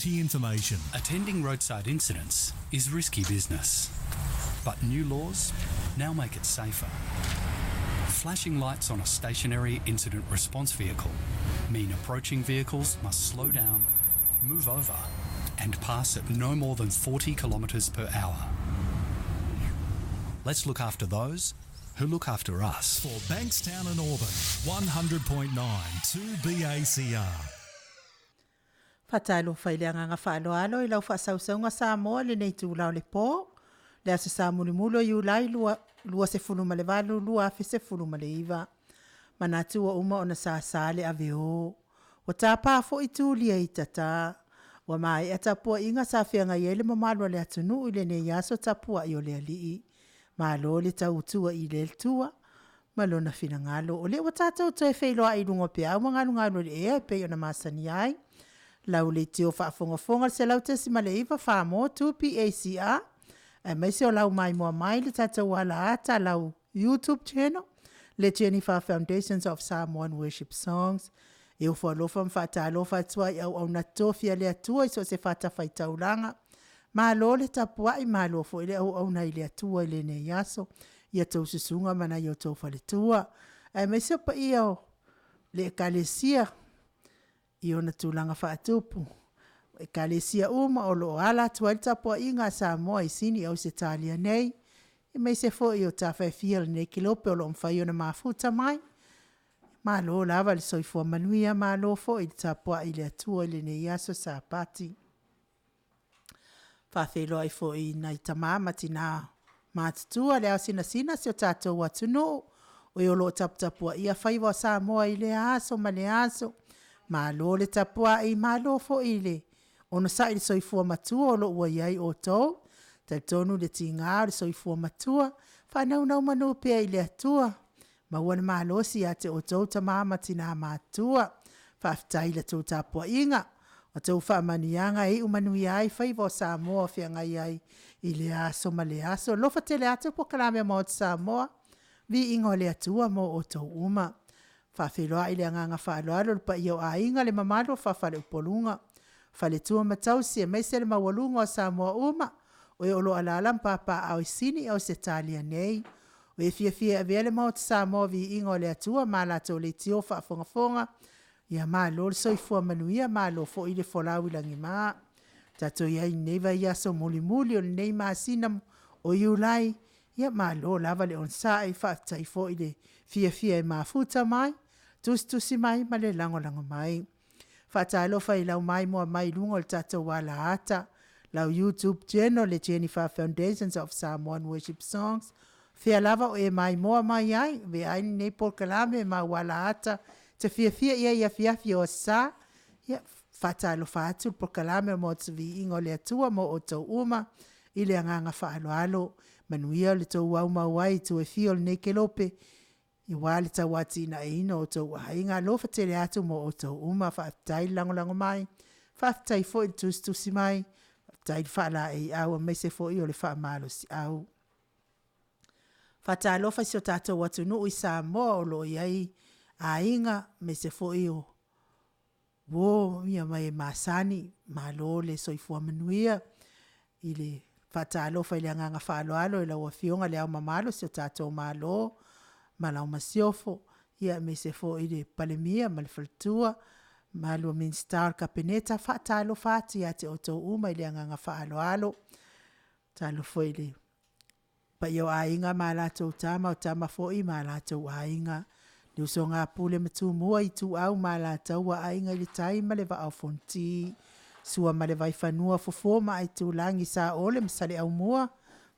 quality information. Attending roadside incidents is risky business, but new laws now make it safer. Flashing lights on a stationary incident response vehicle mean approaching vehicles must slow down, move over, and pass at no more than 40 kilometres per hour. Let's look after those who look after us. For Bankstown and Auburn, 100.9 2BACR. Whatailo whaileanga ngā whaaloalo I lau whaasausau ngā Samoa le nei tūlau le pō. Lea se sa mulimulo I ulai lua se fuluma le walu, lua afe se fuluma le iwa. Manatu wa uma ona sa sale ave o. Wa tā pāfo I tūlia I tata. Wa mai atapua inga sa whianga iele mamalua le ATUNU'U I le nei yaso tapua I o le alii. Malo le tautua I le tua. Malona fina ngalo. O le wa tātou toi whailoa I lungo pia. Uma ngalo le ea pe ona masani ai. Lau le teo whaafonga se lau te sima le iwa whaamo tu PACR. Mai se o lau MAIMOA mai le tātou ala ata lau YouTube channel. Le Jennifer Foundations of Samoan Worship Songs. E o whaalofa mwhata alofa atua I au na TOFI le atua I so se whata whaitauranga. Ma lo le tapua I ma lo fo ile au na ile atua ile ne yaso. Ia tau susunga mana I o tau whaletua. Mai se pa ia le kalesia. I ona tūlanga whaatupu. E kalesia uma o lo ala tuail tapua I ngā Samoa I sini au se talia nei. E mei se fo I o tawhaiwhia nei kilope o lo mwhai ona mafuta mai. Ma lo lava le soifua manuia ma lo fo I tapua I le atua I le nei aso sa pati. Whawhelo ai fo I nai tamama tina mātutua le au sina se o tātou ATUNU'U. O I o lo taputapua ia whaiwa Samoa I le aso ma le aso. Ma lo le tapua I ma lo fo I le. Ono sa I le soifua matua o lo ua iai o tau. Tai tonu le tinga o le soifua matua. Whanau nau manu pia I le atua. Ma wana ma lo si ate o tau tamama tina matua. Whaftai le tau tapua inga. O tau whaamanianga I umanu iai whaiva o Samoa whianga iai I le aso ma le aso. Lofa te le ate POLOKALAME mo o Samoa. VIVIIGA o le atua mo o tau uma. Whawhiloa I le anganga whaaloalo pa I o a inga le mamalo whawhale upolunga. Whale tua matausi e meise le mawalunga o Samoa uma. O e olo alalam papa au sini au se talia nei. O e FIAFIA e vele mo o Samoa VIVIIGA o le atua ma la tau le tio whaafongafonga. Ia maa lo le soifua manuia maa lo fo I le folau ilangi maa. Tato ia I neiva ia so muli muli o le nei maa sina o iulai. Ia maa lo lava le onsa I whaatai fo I le FIAFIA e maa futa mai. Tusi mai ma le lango mai. Whata alofa I lau MAIMOA mai lungo le tato wala ata. Lau YouTube channel le Jennifer Foundations of Samoan Worship Songs. Whia lava o e MAIMOA mai ai. Ve aini nei POLOKALAME ma wala ata. Te FIAFIA ia FIAFIA o sa. Ia whata alofa atu POLOKALAME mo te VIVIIGA o le atua mo o tau uma. I le anganga whaaloalo. Manuia le tau au mawai tu e fio le nei kelope. I wale tawati na ino o tau hainga lofa tele atu mo o tau uma whaftai lango mai. Whaftai fo I tusi mai. Whaftai whala e au a meise fo I o le wha malo si au. Whata alofa si o tātou ATUNU'U I Samoa o lo iai a inga meise fo I o. Wo ia mai masani malo le soifua manuia. I le whata alofa I le anganga whaaloalo I lau a fionga le au mamalo si o tātou malo. Malau masiofo, ia me se fo I le palemia, ma le faltua, ma lua minstar kapeneta, whaatalo whaati ate o tau uma I le anganga whaaloalo. Talo fo I le pa iau ainga ma la tau tama o tama fo I ma la tau ainga. Le uso ngā pule matu mua I tu au ma la tau wa ainga I le taima le wa au fonti. Sua ma le vai whanua fofoma ai tu langi sa ole msale au mua.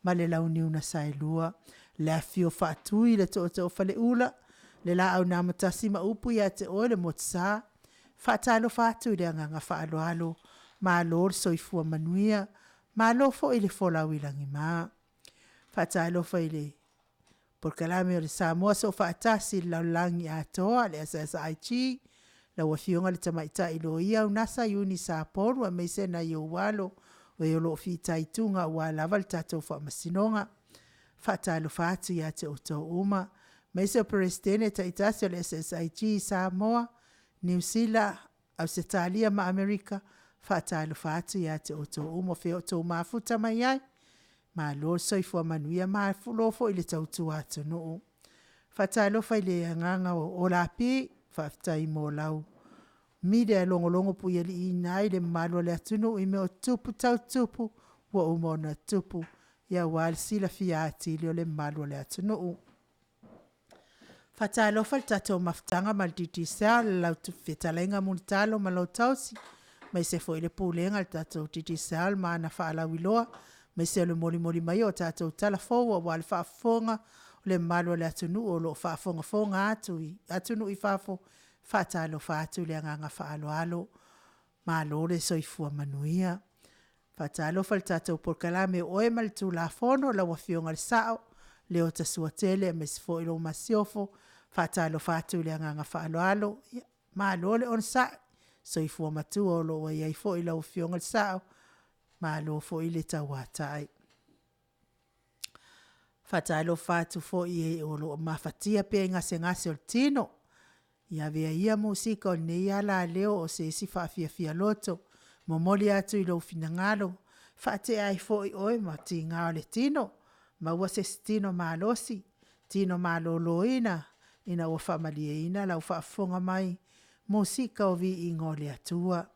Ma le lau niuna sa lua. Le afio whaatui le to whale ula. Le la au namatasi ma upu ia te ole mo tsa. Whaatalo whaatui le anganga whaaloalo. Ma lor soifua manuia. Ma lo fo I le folau ilangi maa. Whaatalo fo I le POLOKALAME o le Samoa so whaatasi lau langi atoa le SSIG. La wafionga le tamaita ilo ia unasa yuni sa poru a meise na yo walo. O e olo fi taitunga wa laval tatou wha masinonga. Whaatalo whaatu ia te o tau uma. Meise o Presidente taitasi o le SSIG Samoa, New Zealand, Australia ma Amerika. whaatalo whaatu ia te o tō umo wheo tō mafuta mai ai. Ma lo soifua manuia ma fulofo ile tautu ATUNU'U. Whaatalo whai le anganga o lapi whaftai mō lau. Mide longo pui ali inai le malo le ATUNU'U i me o tupu tau tupu wa umona tupu. Ia wal sila fiati le o le malo le ATUNU'U. Whaatalo whal tato maftanga mal titi sea lau tu whetalenga munitalo ma lau tausi. Mai se fo ile pūlenga le tato titi sea ma na whaalawiloa. Mai se le moli mai o tato tala fowa wal whaafonga le malo le ATUNU'U o lo whaafonga atui. ATUNU'U i whaafo whaatalo whaatu le anganga whaaloalo. Ma lo le soifua manuia. Whaatalo whal tato POLOKALAME oe mal tu la fono la wafionga le sao. Leo ta suatele me se fo ilo masiofo. Whaatalo whaatu le anganga whaaloalo. Ma lo le on sa. Soifua matu o lo wa iai fo ilo wafionga le sao. Ma lo fo ile tawatai. Whaatalo whaatu fo i o lo mawhatia pe ngase o tino. Ia vea ia musika o nei ALALEO o se isi FIAFIA loto. Momoli atu i lo finangalo. Whaate ai fo i oe ma ti ngao le tino. Ma ua se tino malosi. Tino maloloina. Ina ua whamalie ina lau whaafonga mai. Musika o VIIGA le Atua.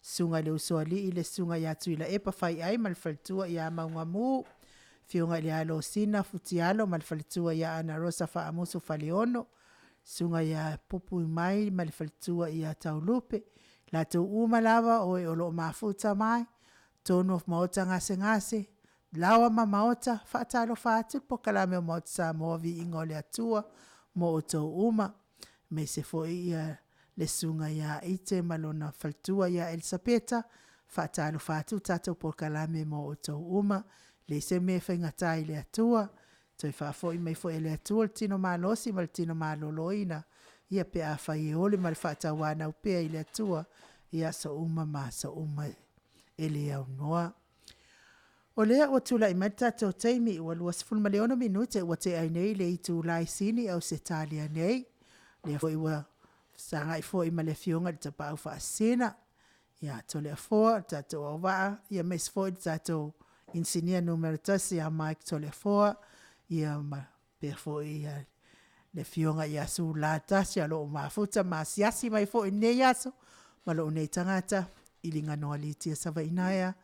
Sunga le usoali i le sunga i atu i la epa whai ai malfaltua i a maunga mu. Fionga i le alo sina futialo malfaltua i a ana rosa whaamusu whaleono. Sunga i a pupu i mai malfaltua i a taulupe. La tau umalawa o e olo mafuta mai. Tonu of Maota ngase. Lawa ma Maota whaatalo whaatu POLOKALAME o Maota Samoa VIIGA le Atua. Mo o tau uma. Me se fo i a le sunga ia ite malona faltua ia Elisapeta. Whaatalo whaatu tato POLOKALAME mo o tau uma. Le se me whaingatai le Atua. Toi whaafo i mai fo e le Atua tino malosi mal tino maloloina. Ia pe a whai ole mal whaatawana upea i le Atua. Ia sa uma ma sa uma e le au noa. O lea o tula i tato TAIMI ua luas fulmaleono minute ua te ai nei le itu lai sini au se talia nei. Lea fo iwa sanga i fo i ma le fionga le tapau whaasina. Ia tole a foa tato au waa. Ia mes fo i tato insinia numeratasi a Mike tole a foa. Ia ma per fo i le fionga ia su la tasi alo o mafuta ma siasi mai fo i nei aso. Ma lo nei tangata ilinga noa litia sava inaya.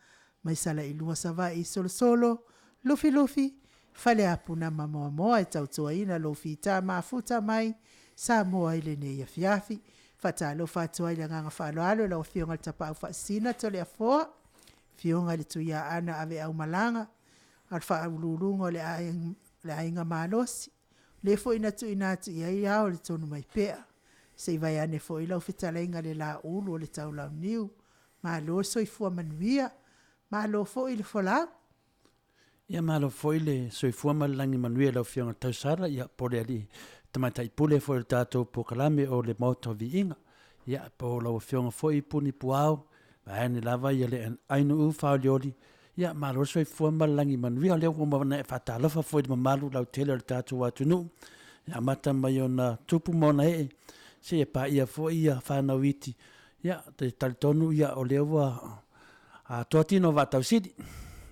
Mai sala i lua sava i solo. Lufi. Fale apuna moa e tautua ina lofi ta mafuta mai. Samoa i LENEI AFIAFI. Whaatalo whaatua i le nganga whaaloalo lau fionga le tapau whaasina tole a foa. Fionga le tuia ana ave au malanga. Al whaululungo le ainga malosi. Le fo ina tu inatu i ai au le tonu mai pea. Se i vai ane fo i lau whitalenga le la ulu o le tau lau niu. Ma lo soifua manuia. Ma lo fo i le folau. Ia malo foi le soifua malangi manuia lau fionga tausara ia pole ali tamatai pule foi le tatou POLOKALAME o le Maota VIIGA ia po lau fionga foi puni puao vaene lava ia le ATUNU'U faolioli ia malo soifua malangi manuia le ua na fatalofa foi le mamalu lau tele le tatou ATUNU'U ia mata mai ona tupu mona se pa ia foi ia fanauiti ia te talitonu ia o le ua a toatino vatausidi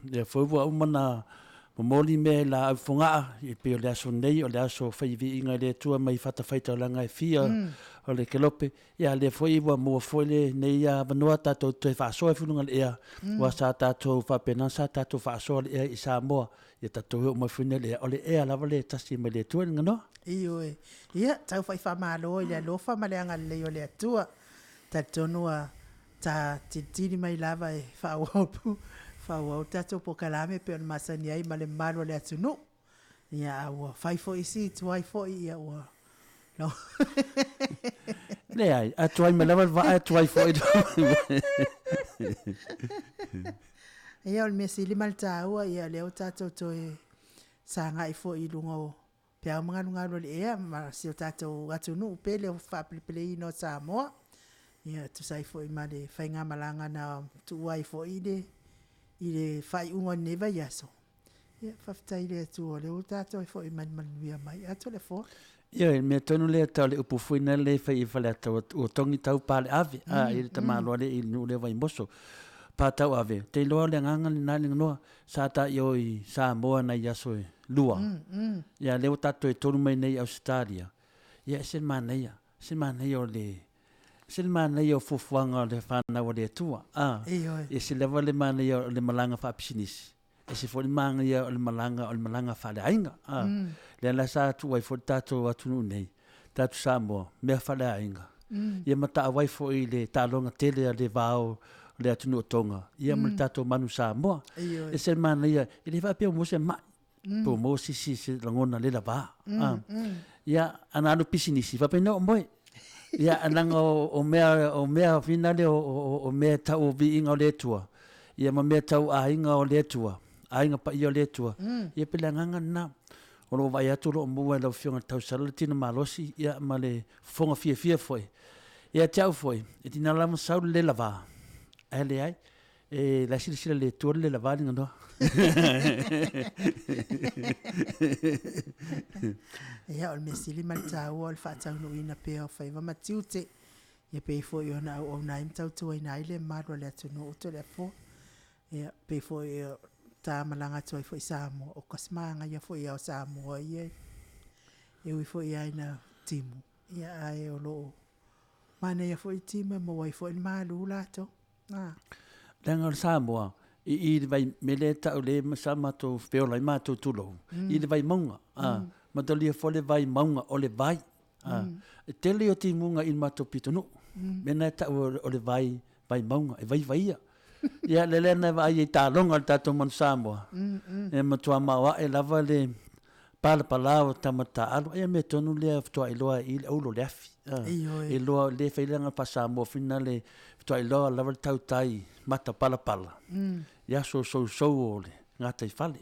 le foi wa umana momoli me la fonga e pe le aso nei o le aso fai VIIGA le tua mai fata faita langa e fia o le kelope ia le foi wa mo foi le nei ya vanua tato te fa so e funga le wa sa tato fa pena sa tato fa so le i Samoa ia tato mo funga le o le la vale tasi me le tua ngano Ioi. Ia tau fai fa malo ia lo fa maleanga le o le tua tato noa ta titiri mai lava e fa wopu Fau tato POLOKALAME pe on masani ai ma le malo le ATUNU'U. Ia ua fai fo isi tuai fo ia ua. No. Le ai, atuai me lava va atuai fo i. Ia ol mesi lima le tāua ia leo tato toe sanga i fo i lunga o. Pea ngalo le ea ma si o tato ATUNU'U pele o whapilipile i no Samoa. Ia tu sai fo i ma le whainga malanga na tuai fo i de. I le whai unga neva yaso. Ia, whaftai le atu o le o tātou e fo i manuia mai. Ato le fo? Ia, mea tonu le tau le upu fuina le whai i whale atau o tongi tau pāle ave. I le tamaloa le i nu le vai moso. Patau ave. Te loa le nganga ni nani noa. Sa ta yo I Samoa na yaso e lua. Ia leo tato e tonu mai nei Australia. Ia sen manea. Sen manea o le... Sen manea o fufuanga o le whana o le atua. Ia se lewa le manea o le malanga whapisinisi. E se fo le manea o le malanga whale ainga. Le la sa tu ai fo tato atunu nei. Tato Samoa. Mea whale ainga. Ia mata awai fo I le talonga tele a le vao le atunu o tonga. Ia mo tato manu Samoa. E se manea. E le whapea mo se mai. Po mo si langona le lava. Ia anano pisinisi. Whapena o moe. Ia ananga o mea finale o mea tau viiga o le atua. Ia ma mea tau ainga o le atua. Ainga pa I o le atua. Ia pele nganga na. O lo vai atu lo mua lau fionga tau sala tina malosi. Ia ma le fonga fia foi. Ia tau foi. E tina lama sau le lava. Ale ai. E la sila le atua le lava ninga noa. Ia o le mesili maltau o le whaataunuina pea o whaiva matiute. Ia pei fo I ona au naim tau tua ina ile marua le atunu uto le apo. Ia pei fo I ta malanga toi fo I Samoa. O kasmanga ia fo I au Samoa ia. Ia ui fo I aina timu. Ia ai o loo. Mana ia fo I timu mo wai fo I malu lato. Lenga o Samoa. I vai mele tau le masama to peola I mato tulo. I le vai maunga. Matolia fole vai maunga o le vai. Tele o timunga I mato pitonu. Mena tau o le vai maunga. E vai ia. Ia le lena vai I talonga tato man Samoa. E matua maua e lava le pala o tamata alu. Ia me tonu le ftoa iloa I le aulo le afi. E loa le whailanga pa Samoa fina le ftoa iloa lava le tau tai mata pala. Ia so o le ngata I fale.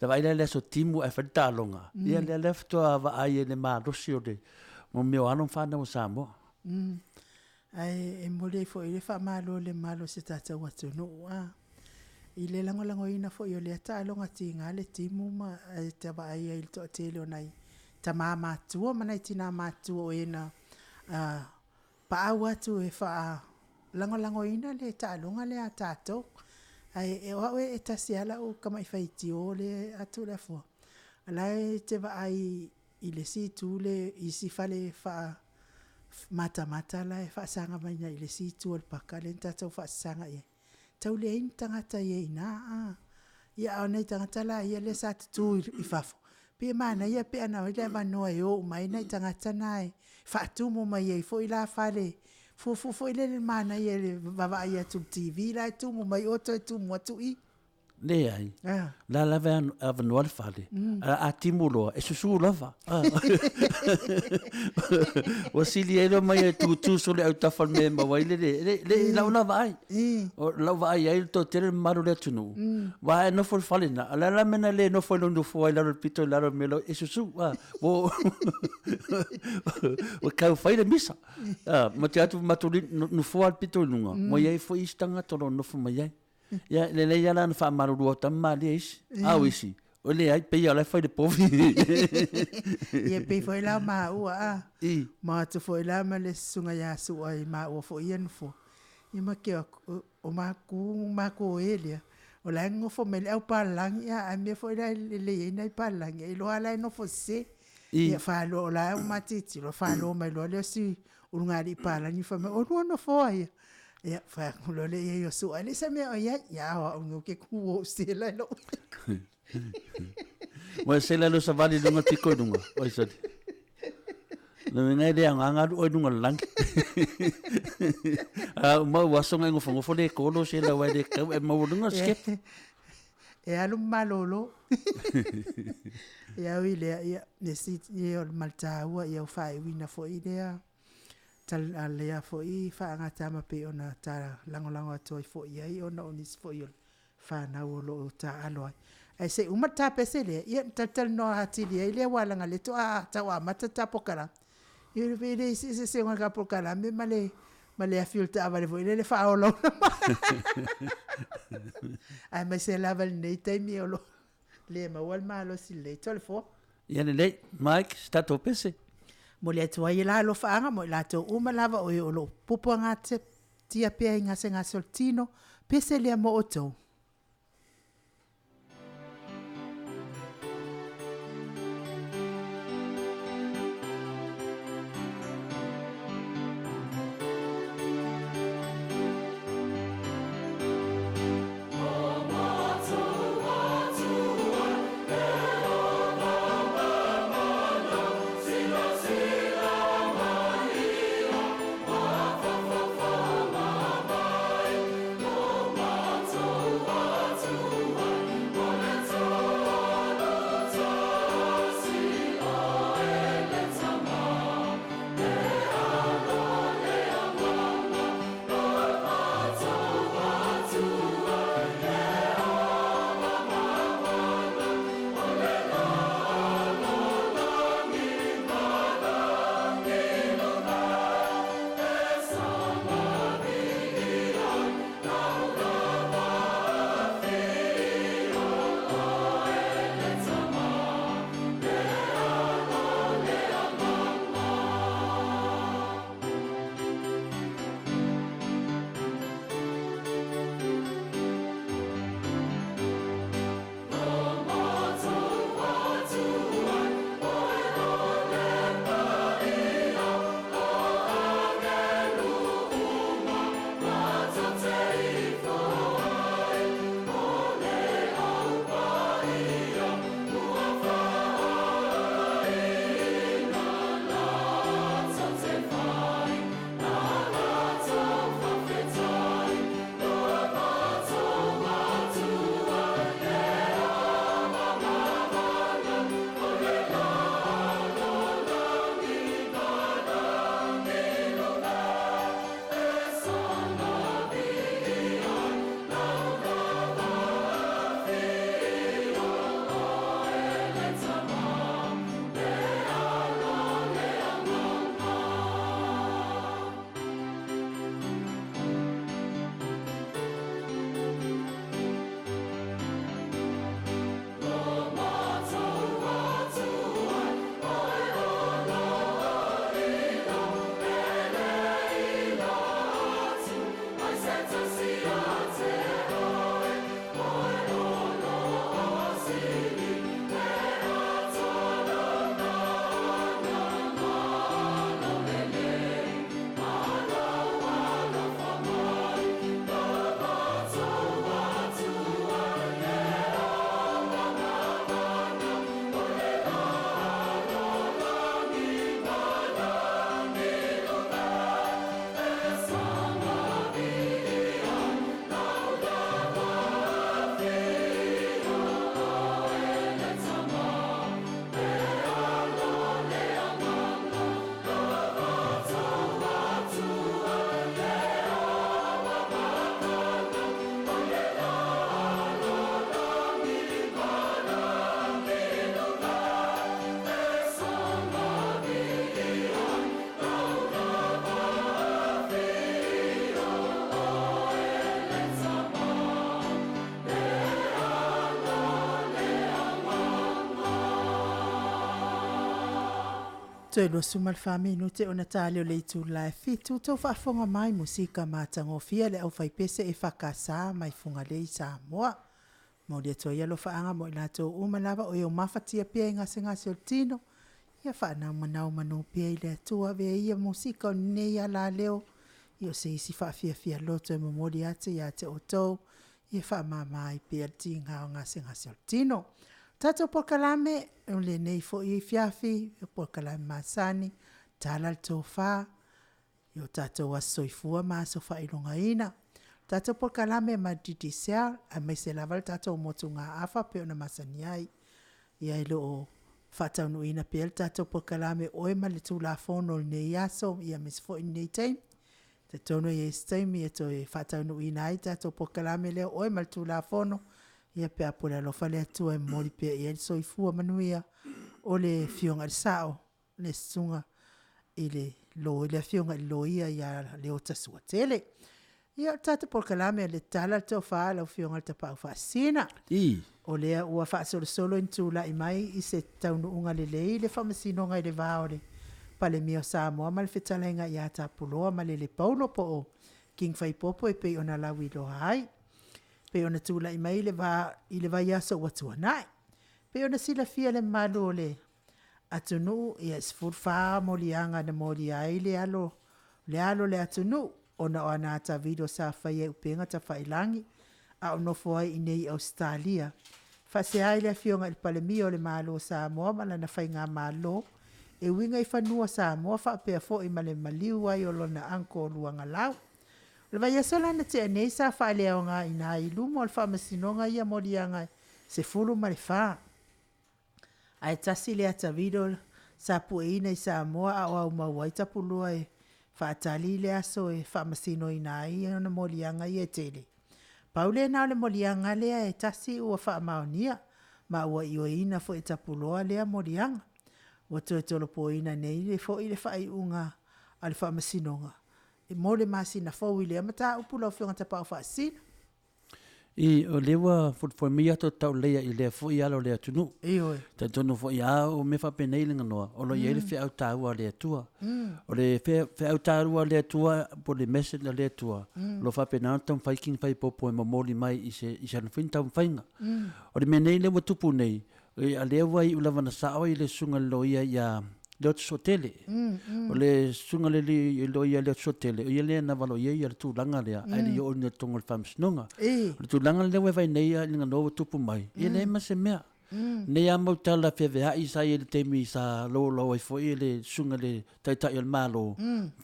Le vai le so timu e whata alonga. Ia le leftoa va ai le marosi o le mo meo anong whana o Samoa. Ai e mole fo I le whamalo le malo se tatau atunu. I le langolango ina fo I o le ata alonga tinga le timu ma te va ai il to tele o nai. Ta mama tua mana I tina matua o ena pa au atu e wha langolango ina le ta alonga le atato. Ai e wawe e tasiala o kama I whaiti o le atu le fo. Alai te va ai I le si tu le I si fale wha mata la e wha sanga mai na I le si tu o le paka le tatau wha sanga e. Tau le ein tangata e ina. Ia au nei tangata la ia le sa tu I fafo. Pe mana ia pe ana o le vanoa e o mai nei tangata nai. Wha tu mo mai e fo I la fale. Fo ile mana ia le vava ia tu TV la tu mo mai oto tu mo tu I. Le ai. La lava avanoa le fale. A timuloa. E susu lava. O sili e lo mai tu so le au tafal me ma wai le launa vai. O lau vai ai to tere maru le tunu. Vai no for fale na. La mena le no for lo fo la pito la melo e susu. O kau fai le misa. Ma te atu maturi no fo al pito lunga. Mo ia fo istanga tolo no fo mai. Ia le ia la fa maruru tamma le is. Isi. O le ai pe ala fai de povi. Ia pe foi la ma ua. Ma tu foi la ma le sunga ya su ai ma o fo ien fo. Ia ma ke o ma ku elia. O la ngo fo me au palang ia a me foi la le nei palang. I lo ala no fo se. Ia fa lo la ma titi lo fa lo mai lo le si unga di palang ni fa me o no fo ia. Ia fa lo le ia su ale sa me o ia o ngo ke ku o se la lo. Wa se la lo savali dunga tiko dunga. Oi sa. No ngai le anga o dunga lang. Ma wasonga ngo fongo fole ko lo se la wa de ka e mo dunga skep. E alu malolo. Ia wile ia nesi ia malta wa ia fa wina fo idea. Tal alea fo I fa ngata ma pe ona ta langolango atoy fo ia I ona onis fo il fa na lo ta aloy. Ai se uma ta pesele ia tatal no hatili ile wala ngale to ta wa mata ta pokala. Ia vede se nga pokala me male a filta avale fo ile fa olo. Ai me se lava nei TAIMI olo. Le ma wal malo sile tol fo. Ia le Mike sta to pese. Mo le atua I la lo whaanga mo I la tau uma lava o lo pupo ngā te tia pia I ngase ngā soltino pese lea mo otou. Toe lo sumal fami no te ona tale o le tu la fitu to fa fonga mai musika matango fia le au fai pese e fakasa mai funga le Samoa. Mo le to ia lo fa anga mo la to umalava o yo mafatia pia nga singa soltino. Ia fa na manau manu pia le tua ve ia musika ne ia ALALEO. Io se isi fa FIAFIA loto e momori ate ia te oto. Ia fa mamai pia tinga nga singa soltino. Tato POLOKALAME o LENEI fo i FIAFI, POLOKALAME masani, tala tofa, yo tato wa soifua ma sofa ilonga ina. Tato POLOKALAME ma didisea, a me se laval tato motunga afa pe ona masani ai. Ia ilo o FATAUNU'U ina pe el tato POLOKALAME oe ma le tu la fono ne yaso, ia mes fo in nei taimi. Te tono ia taimi e to e FATAUNU'U ina ai tato POLOKALAME leo oe ma le tu la fono. Ia pe apura lo fale atua e mori pe ia soifua manuia o le fionga le sao le sunga ile lo ile fionga lo ia le ota sua tele. Ia tata POLOKALAME le tala to fa la fionga te pa fa sina. O le ua fa solo into la mai I se taunu'unga le famasino ngai le vaore pa le mio Samoa ma le fetalenga ia ta puloa ma le paulo po o king fai popo e pe ona lawi lo hai. Pe ona tula I mai I le vai aso watua nai. Pe ona sila fia le malo le atunu ia sfurfa molianga na molia le alo le atunu ona o ana ta video sa fai upenga ta failangi a ono foi I nei Australia. Fa se ai le fionga il palemio le malo Samoa mala na fai ngā malo e winga I fanua Samoa fa pe fo I male maliu ai o lona anko luanga lau. Le vai asola na te nei sa fa leo nga ina I lumo al fa masinonga ia molianga se fulu male fa. Ai tasi le ata video sa puina I Samoa a o mawai tapulua e fa atali le aso e fa masino ina ia na molianga ia tele. Paule na le molianga lea e tasi ua wha maonia, ma ua ioina fo e tapuloa lea molianga. Ua tue tolo po ina nei le fo I le wha I unga a le wha masinonga. E mole masina fo I lea mata upula o whionga tapau wha asina. I o lewa fo mi ato tau lea I lea fo I alo lea tunu. Ioi. Ta tono fo I ao me fa penei linga noa. O lo I ele whi au tāua lea tua. O le whi au tāua lea tua po le message na lea tua. Lo fa penau tam whai king whai popo e mamoli mai I se na whin tau whainga. O le menei lewa tupu nei. A lewa I ulawana sawa I le sunga loia ia leo tsotele. O le sunga le loia leo tsotele. O ia lea na walo ia le tūlanga lea. Ai le o ni tonga le whamsinonga. O le tūlanga lewa vai nei a linga noa tupu mai. Ia le ma se mea. Nei a mautala whiawea I sa I le teimi sa lo ai fo I le sunga le taitai al malo.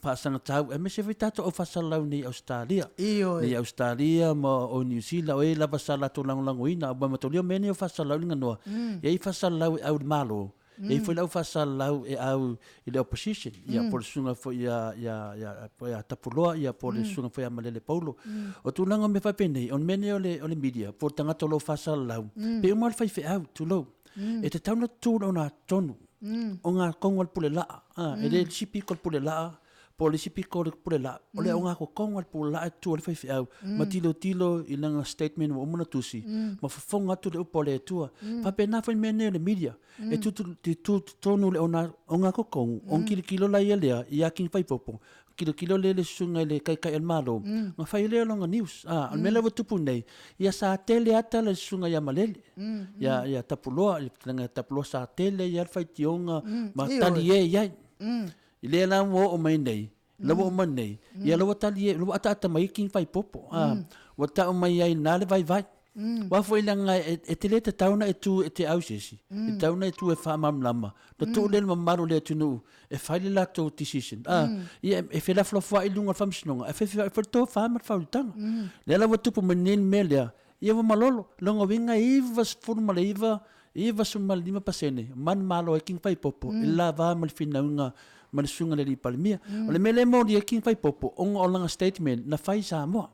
Whaasanga tau. E me se vai tato o whasalau nei Australia. Nei Australia ma o New Zealand. O e la wasala to langolangoina. O mamatolio mene o whasalau linga noa. E I whasalau au malo. E foi lau whasalau e au I le opposition. Ia po le sunga fo ia tapuloa. Ia po le sunga fo ia malele paulo. O tūlanga me whapene. On mene o le media. Po tangata lo whasalau. Pe umal whai whi au tūlo. E te tauna tūra o nā tonu. O ngā kongal pule laa. E le sipi kol pule laa. Po le sipi kol pule laa. O le o ngā ko kongal pule laa tu o le whai whi au. Ma tilo I langa statement o umana tusi. Ma whafonga tu le upo le tua. Whapena whai mene o le media. E tu tonu le o ngā ko kongu. On kilo la ia lea I a king whai popo. Kilo le sunga le kai al malo. Nga whai lea longa news. Al mele wa tupu nei. Ia sa tele ata le sunga ia malele. Ia tapuloa. Ia tapuloa sa tele ia whai tionga. Ma tali e iai. I lea la mo o mai nei. Lawa o mai nei. Ia lawa tali e. Lawa ata mai king whai popo. Wa ta o mai ai nā le vai. Wa foi langa e te leta tauna e tu e te ausesi. E tauna e tu e whamam lama. No tu le mamaru le ATUNU'U. E whaile la tō decision. Ia e whela flofua I lunga whamsinonga. E whetō whamar whautanga. Lela wa tupu manen melea. Ia wa malolo. Longa winga iwa sfuruma le iwa suma 5%. Man malo e king whai popo. E la wa mal whinaunga. Mana sunga le li palimia. O le mele mo li king whai popo. Onga o langa statement. Na whai Samoa.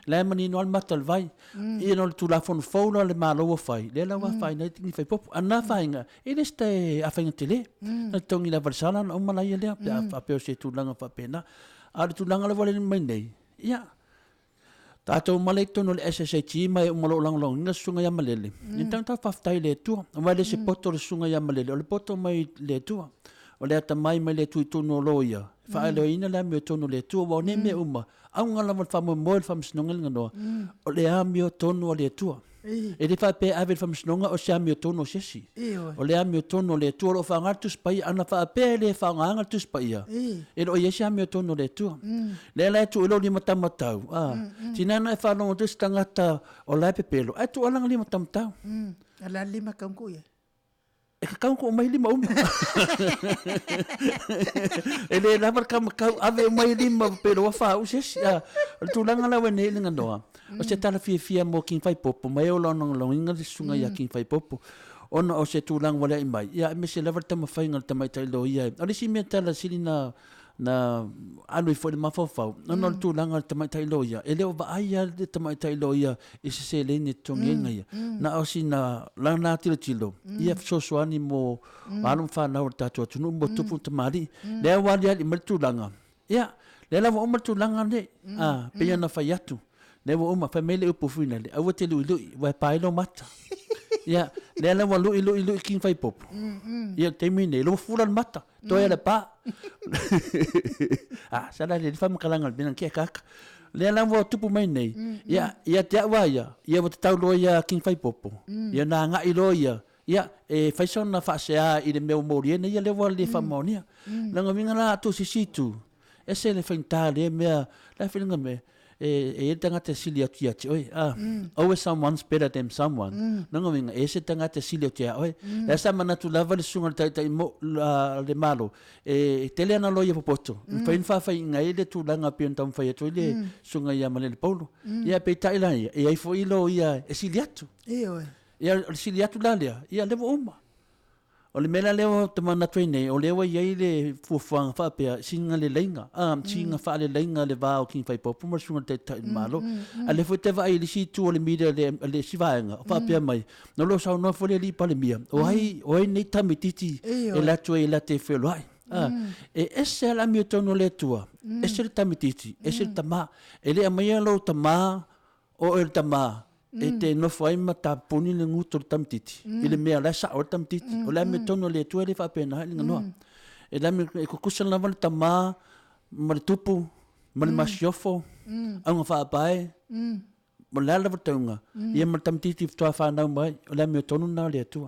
Le mani no al matal vai. Ia no le tulafonu faula le malo wa whai. Le la wa whai na king whai popo. Ana whainga. E le ste a whainga tele. Na tongi la varsala na umala ia lea. A peo se tulanga whapena. A le tulanga le wale mai nei. Ia. Tātou malei tono le SSAT mai umalo langlong. Nga sunga ya malele. Intang ta whaftai le tua. Wale se poto le sunga ya malele. O le poto mai le tua. O le ata mai le tui tono loia. Whaeleo ina le amio tono le tua. Wa ne me uma. Au ngala wal whamu moel whamsinonga linga noa. O le amio tono le tua. E le whape awe whamsinonga o se amio tono sesi. O le amio tono le tua. O whangartus pai. Ana whape le whangartus pai ia. E lo ye se amio tono le tua. Le la tu ilo lima tamatau. Tinana e whanongo tus tangata o la pepelo. E tu alanga lima tamatau. Ala lima kaunkuia. E ka kau ko mai lima uma. E le lavar kau ave mai lima pero wa fa uses ya. Tu langa la wene linga noa. O se tala fia mo king fai popo mai o long inga sunga ya king fai popo. Ona o se tu langa wala mai. Ya me se lavar tama fai ngal tama tai lo ia. Ali si me tala silina na alu foi ma fofau. No tu langa tama tai lo ia. Ele o va ai de tama tai lo ia. E se le ni tongenga ia. Na o si na lana tilo. Ia sosoani mo anu fa na o tatu tunu mo tupu tamari. Le wali ali mertulanga. Ia, le la o mertulanga ne. Pe na fa yatu. Le o ma family upu fina le. Awa te lu wa pailo mata. Ia, le la walu ilu king fai pop. Ia termine lo fulan mata. To era pa. Sala le fam kalanga binan ke kaka. le la wo tupu mai nei ia te wa ia wo tau lo ia king fai popo ia na nga i lo ia fai sona fa sea i le meu mori nei ia le wo le fa monia na nga la tu situ ese le fenta le mea la feeling me tanga te silia tia oi always someone's better than someone nanga minga ese tanga te silia tia oi la sama na tu lava le sunga tai mo le malo tele na loia popoto fa inga ele tu langa pion tam fa to le sunga ia male paulo ia pe tai la ia fo ilo ia siliatu ia siliatu la ia le uma o le mela leo te mana twene o lewa ia le fuafanga fa pe singa le lenga singa fa le lenga le va o king fai popo ma sunga te malo ale fo te vai le si tu o le media le sivaanga fa pe mai no lo sa no fo le li pa le mia o ai nei tamititi e la tu e la te fe lo ai ese la mio tono le tua ese le tamititi ese le tama ele amaya lo tama o el tama te no fai mata puni le nguto tamtiti ile me ala sa o tamtiti o la me tono le tu le fa pena le no e la me ko kusala val tama mal tupu mal masiofo anga fa pai mo la la tonga ia mal tamtiti to fa na mai o la me tono na le tu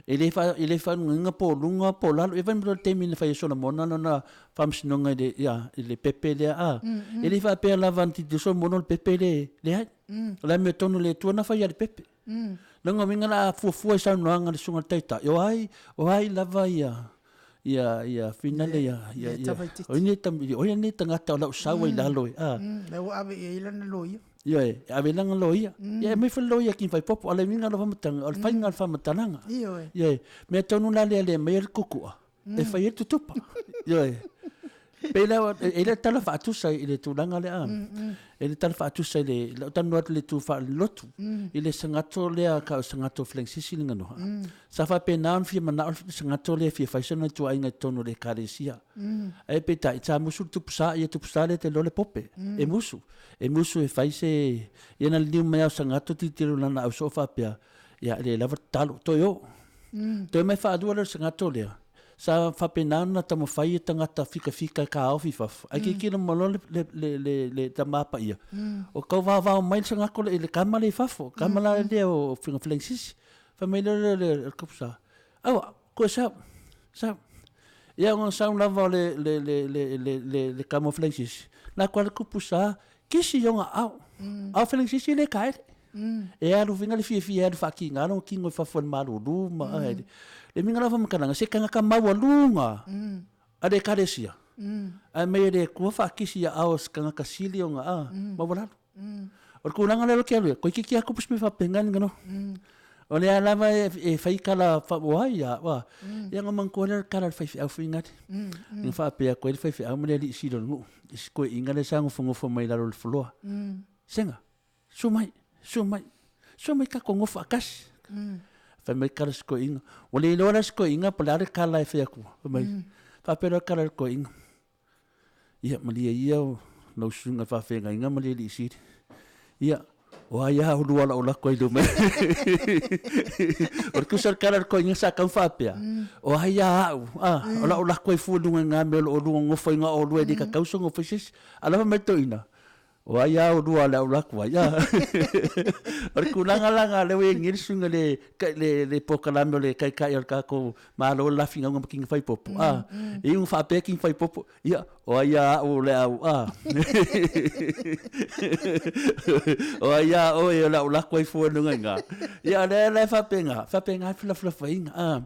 ele fa nga po lunga po la e van te min fa so na mona na fam sinonga de le pepe le ele fa pe la vanti de so mono pepe le la me tono le tu na fa ya le pepe longa minga la fu sa no anga le sunga taita o ai la va ia finale ia o ni tanga ta la sa wa la lo la wa ave ila na lo ave langa lo ia me fa lo ia kin fai popo ala minga lo fa matanga al fa ngal fa matananga me tono la le me kuku e fa ia tutupa pela ele tala fa tu sai ele tu langa le ele tala fa tu sai le tanu le tu fa lotu ele sangato le ka sangato flexisi linga no sa fa pena fi mana sangato le fi fa sona tu ainga tono le karesia e peta ita musu tu psa le te lo le pope e musu e fa se ena le mai sangato ti tiro lana au sofa pia le lava talo to yo to me fa du le sangato le sa fa penana tamo fai tangata fika ka ofi fa ai ki kina malo le tamapa ia o ka va mai sanga ko le kamale fafo kamala le o finga flexis fa mai le kopsa ko sa ia on sa la va le kamo flexis la qual kupusa kisi yonga au flexis le kai e alu vinga le FIAFIA e fa kinga no kingo fa fon malu ma le minga lava makana se kanga ka maua lunga ade karesia a me de ko fa kisi ya aus kanga ka silio nga ma wala or ko nanga le ke ko ki aku pus me fa pengan ngano o le lava e fa kala fa wa ya ngam ko le kala fa au fingat ni fa pe ko le fa au me le si do ngu ko inga le sango fungo fo mai la lo floa senga sumai ka ko ngofa kas fa me kala sko inga o le lora sko inga pala kala fa ku mai fa pero kala ko inga ia malia ia no sunga fa fenga inga malia li si ia o ia o lua la ko do me o ku sar kala ko inga sa kan fa pia o ia o la ko fu dunga nga me o lu ngofa inga o lu di ka kauso ngofa sis ala me to ina o ia o lua la ko ia or ku langa le we ngir sunga le pokalame le kai ka ko malo la finga ngam king fai popo e un fa pe king fai popo ia o ia o le o ia o la ko fu no nga ia le fa penga fla inga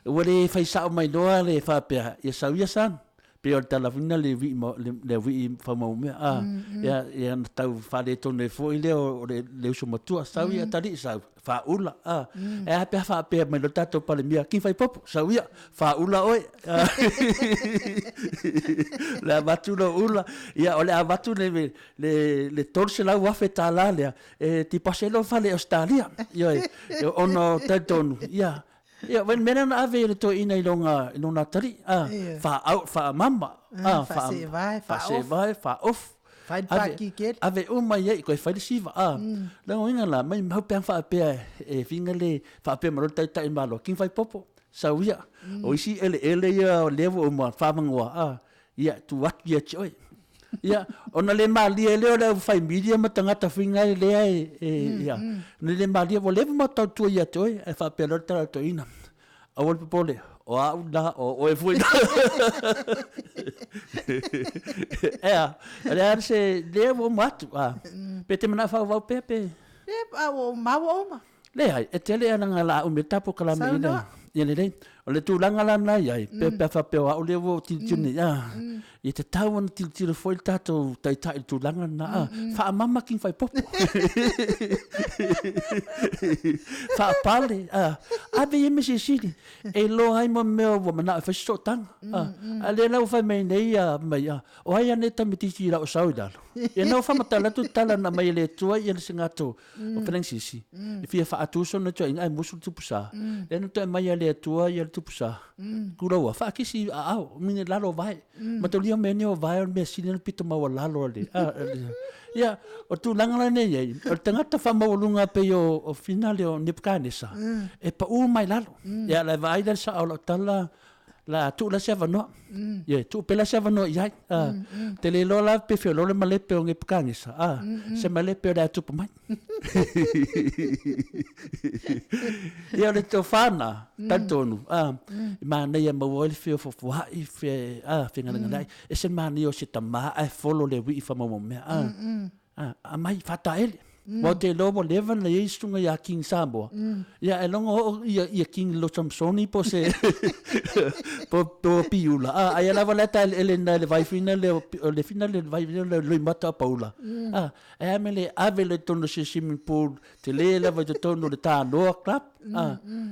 o le fai sa mai do le fa pe ia sa ia san pe o tala fina le vi fa mo me ia tau fa le tone fo ile o le so matua sa ia tali sa fa ula e pe fa pe me lo tato pa le mia ki fai popo sa ia fa ula oi la batu lo ula ia o le batu le torse la wa feta la le ti paselo fa le Australia ia ono taton ia when mena na ave le to ina ilonga tari fa mama fa off ave uma ye ko fa siva la ngoinga la mai mau pe fa pe e finga le fa pe mo tai malo kin fa popo sa uia o isi ele ia levo uma fa mangwa ia tu wat ia choi Ia, ona le malia leo le fai media ma tangata finga le ia. Le malia vo le ma tau tu ia toi e fa pelo tara to ina. Awol pole. O a ula o e fui. Ea, se le vo matu. Pete mana fa va pepe. Le o mau. Le ai, e tele ana ngala o me tapo kala me ina. Ia le o le tūlanga lana iai, pepe a whapeo o le wo tiltune, i te tau ana tiltire foi tātou taitai tūlanga na, wha mama king whai popo. Wha pale, ave e mese siri, e lo hai mo meo wa mana whai so tanga. A le lau whai mei nei mai, o hai ane tamititi rao sau i lalo. E nau whamatala tu tala na mai le tua i ane singato, o whenang sisi. I fia wha atuso na tua inga e musul tupusa. E no tua mai le tua i ane tupusa. Kuraua, wha kisi a au, mine lalo vai. Matolia mene o vai o mea sini na pito maua lalo ale. Ia, o tu langala nei ei, o tangata wha maulunga pe o finale o Nipkanesa. E pa u mai lalo. Ia, la vai dan sa au la tala, la tu la se vano. Ia, tu pela se vano iai. Te le lola pe fio lole malepe o Nipkanesa. Se malepe o da tupu mai. Ia le tō whāna, tantonu. Ma nei a mawali fio fofuai, whengaranga nei. E se mani o se tamā, ai folo le wii whamamo mea. A mai whata ele. Wa te lobo levan le istunga ia King Samoa. Ia e longo ia King Lo Samsoni po se po piula. Ai lava leta ele na le vai fina le fina le vai le mata paula. E amele ave le tono se swimming pool te le lava te tono le ta loa club.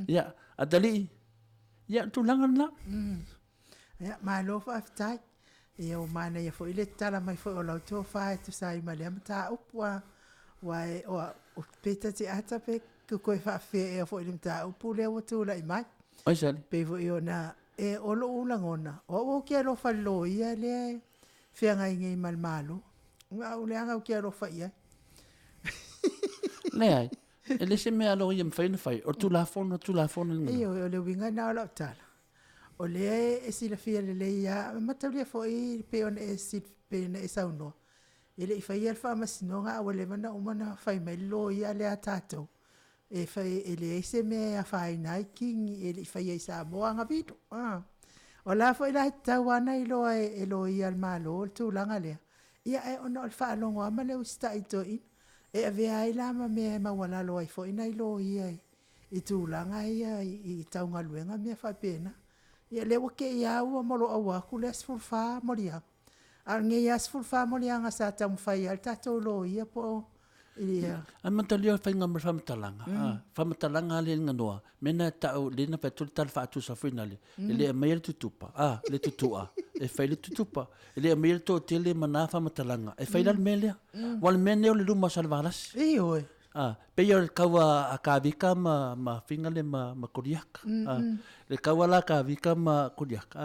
Ia adali. Ia tu langan la. Ia mai lo fa tai. Ia o mana ia fo ile tala mai fo o lo to fa tu sai male mata upwa. Wai o peta te ata pe ko fa fe e fo ile mata upule o tu la mai. Ai sali. Pe fo io na e o lo ulangona. O ke lo fa lo ia le fe ngai ngai mal malo. Nga o le anga o ke lo fa ia. Le ai. Ele se me alo ia mfaina fai. O tu la fono. Io o le winga na la tala. O le e si la fia le ia matalia fo i pe on e si pe na e sauno. Ele i fai alfa masinonga o le mana umana fai mai lo ia le atato. E fai ele e se me a fai nai king ele i fai e Samoa nga vitu. O la fo ila tawana i lo e lo ia al malo tu langa le. Ia e ono al fa longo ama le usta i to in. E ave ai lama me ma wala lo ai fo ina i lo ia i tu langa ia i taunga luenga me fa pena. Ia le wake ia ua molo awa ku le asfulfa moria. Al nge ia asfulfa moria nga sa tam fai al tato lo ia po ia. Amantalio fai nga famalanga. Famalanga le nga noa. Mena tau le na petul tal fa tu sa finale. Ele mai le tutupa. Le tutua. E fai le tutupa. Ele mai to tele mana famalanga. E fai le melia. Wal meneo le luma salvaras. Oi. Pe yo kawa akavika ma fingale ma kodiak. Le kawa la akavika ma kodiak.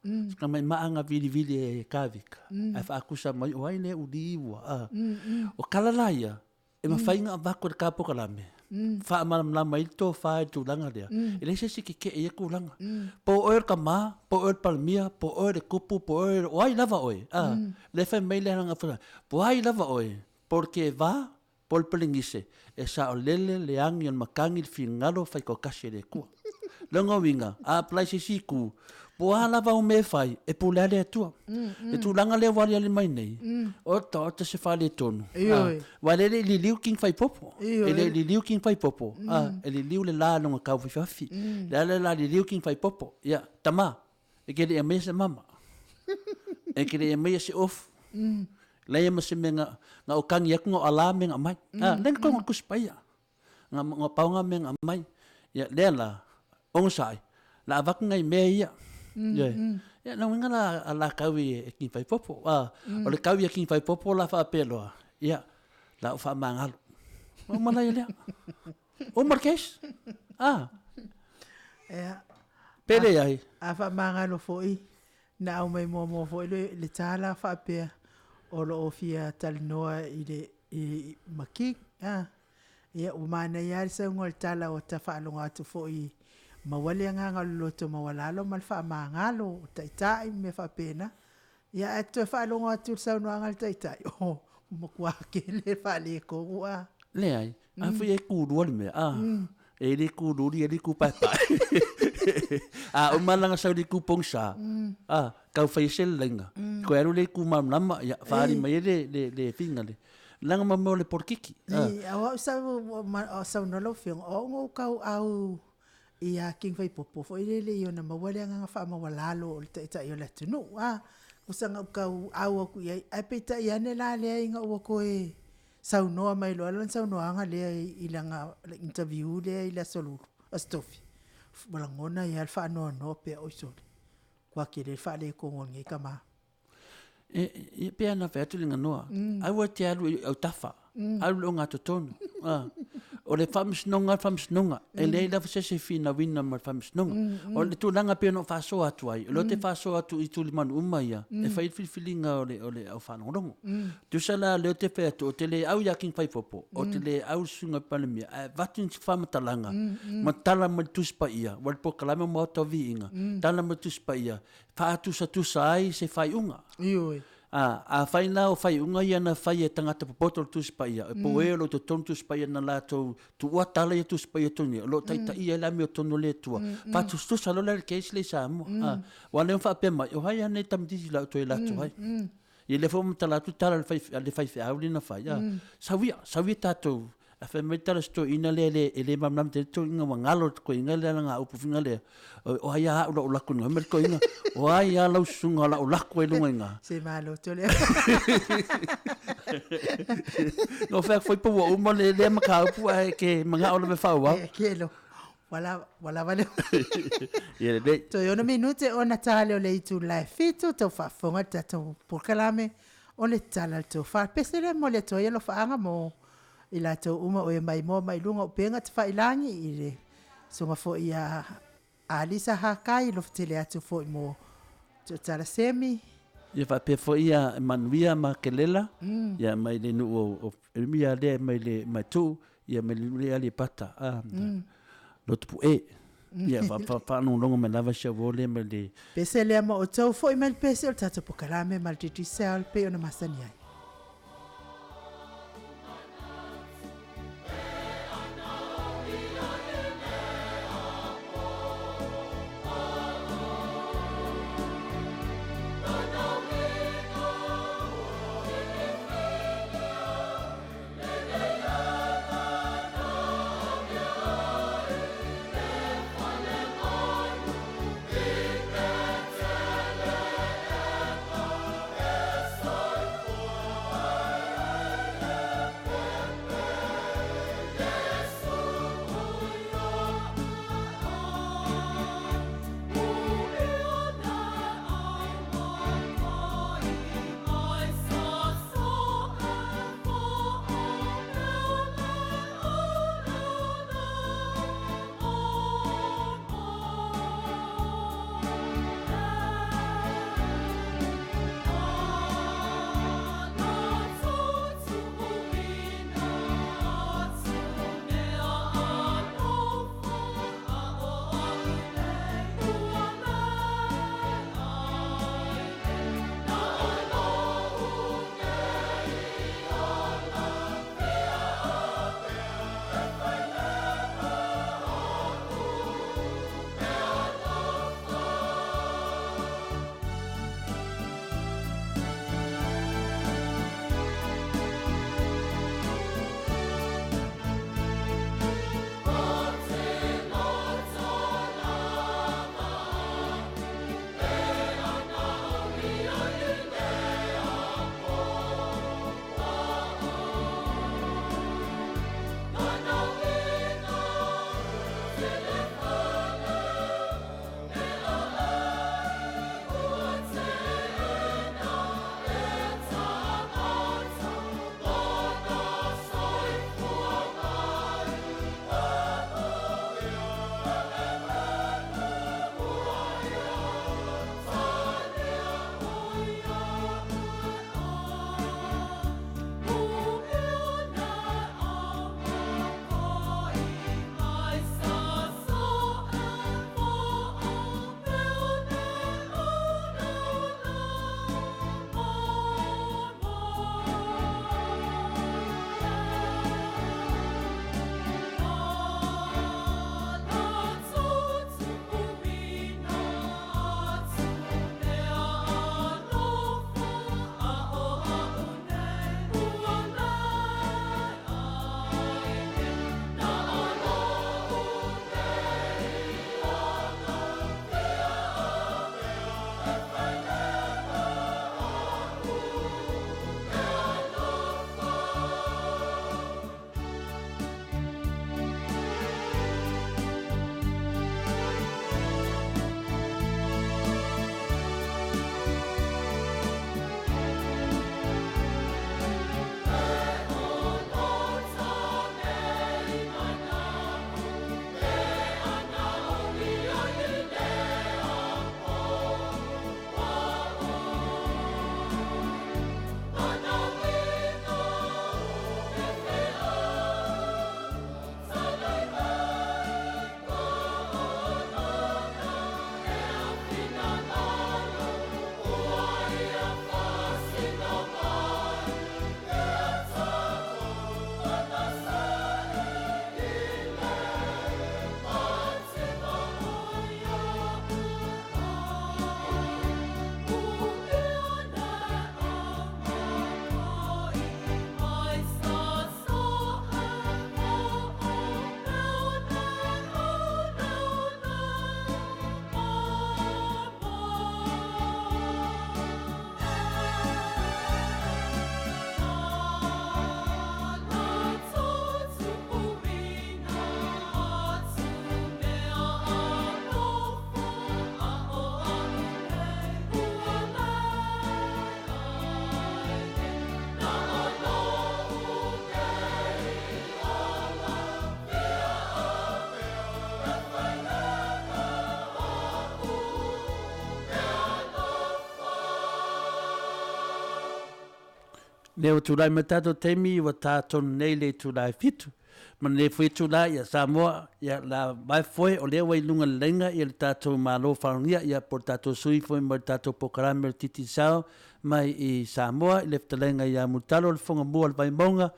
Skamai maa nga vili e kavika. Ai fa akusa mai o aile udiwa. O kalalaya e mafainga avako de POLOKALAME. Fa malam mai to fa tu langa dia. Ele se ke e kulanga. Po oer kama, po oer palmia, po oer kupu, po oer o ai lava oi. Le fa mai le nga fa. Po ai lava oi. Porque va Pol pelingise e sa o lele le angi on makangi fingalo fai ko kasi le kua. Longo winga, a plai si siku, po ala va o me fai, e pulale atua. E tu langa le wali ale mai nei. O ta se fa le tonu. Wale le li liu king fai popo. E le li liu king fai popo. E li liu le la longa kau FIAFI. Le la li liu king fai popo. Ya, tama. E ke le e mea se mama. E ke le e mea se off. Lai mase me nga o kangi aku nga alame nga mai. Len ko nga kuspaya. Nga paunga me nga mai. Ya lela onsai. La avak ngai me ia. Ya na winga la kawi e kin fai popo. O le kawi e kin fai popo la fa pelo. Ya la fa mangal. O malai le. O marques. Pele ai. A fa mangalo foi. Na o mai mo foi le tala fa pe. O lo ofia talinoa i maki. Ia umana ia sa ngol tala o ta whaalonga atu fo i mawali anga ngalo loto mawalalo mal wha maangalo o taitai me wha pena. Ia e toi whaalonga atu saunoanga le taitai. O, mokua ke le whaale ko ua. Le ai, a fai e kūrua le mea, e le kūruri e le kūpaipai. A o malanga sau le kūpong sa, kau fai sel lenga. Ko anu le kūmamlama, ia whaari mai le finga le. Langa mamau le porkiki. Ni, awa sau nolo whiong, o ngō kau au ia king fai popo, fo ile le iona mawale anga wha mawalalo o le taitai o le ATUNU'U, kusanga kau au aku iai, ai peita iane la lea inga ua koe sau noa mai loa, lan sau noa anga lea ilanga interview lea ila soluru, as TOFI. Malangona ia alfa noa noa pia oisole. Kwa kere alfa le kongon ngai kama. E pea na whea tulinga noa. Au te alu au tafa. Au lo ngā totonu. O le whamisnonga. E le la se fina wina ma whamisnonga. O le tūlanga pia no whasoa atu ai. O le te whasoa atu i tūli manu umaia. E whai whilwhilinga o le au whanongongo. Tu sala leo te whea tu o te le au yaking whaipopo. O te le au sunga palemia. Vatu nsi whamatalanga. Ma tala ma tuspa ia. Wal POLOKALAME Maota VIVIIGA. Tala ma tuspa ia. Tusa ai se whai unga. Ioi. A whai nā o whai unga ia na whai e tangata popotol tuspa ia. E po e lo te tonu tuspa ia na lātou tu ua tala ia tuspa ia tonu ia. Lo taita ia la me o tonu le tua. Whatus tusa lo le keisi le Samoa. Wa leo wha mai. O hai ane tamdisi la toi lātou hai. Ia le fo mtala tu tala le whai whiauli na whai. Sawia tātou. A whai mai tala sto ina le mamnam te to inga wangalo ko inga le nga upu finga le. O hai a ula ulaku nga mer ko inga. O hai a lau sunga la ulaku e lunga inga. Se malo tole. No whai foi po uma le maka upu ai ke manga ola me whaua. Kelo. Wala vale. Ia le. To yo no minute o Natale o le itu live fitu to fa fonga tato POLOKALAME o le tala to fa pesere mo le to ye lo fa anga mo ila to uma o e MAIMOA mai lunga o penga te whailangi i le sunga fo ia alisa hakai lo tele atu fo mo to tala semi. Ia whape fo ia manuia ma kelela. Ia mai le nu o mia le mai le mai tu. Ia mai le ali pata. Lo tupu e. Ia whanau longa me lava sia wole mai le. Pese lea ma o tau fo i mai pese o tata POLOKALAME ma le titi seal pe o na masani ai. Leo tulai me tato TAIMI wa tato nei le tulai fitu. Man le fui tulai ya Samoa ya la mai foi o leo wai lunga lenga ya le tato malo whangia ya por tato sui foi ma tato POLOKALAME titi sao mai i Samoa i lefta lenga ya mutalo le fonga mua le vai maunga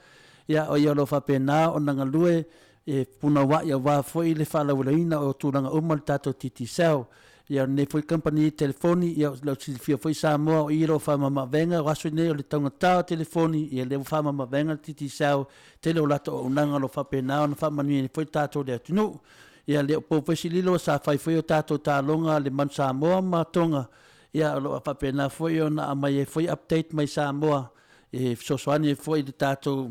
ya o ya lo whapena o nanga lue e puna wa ya wa foi le whala ulaina o tūranga uma le tato titi sao ya ne foi company telefoni ya lo silfia foi Samoa o iro fa mama venga waso ne o le tonga tao telefoni ya le fa mama venga titi sao tele o lato o nanga lo fa pena o fa mani foi tato le tunu ya le po fesililo sa fai foi o tato talonga le man Samoa ma tonga ya lo fa pena foi ona mai foi update mai Samoa e so soani foi le tato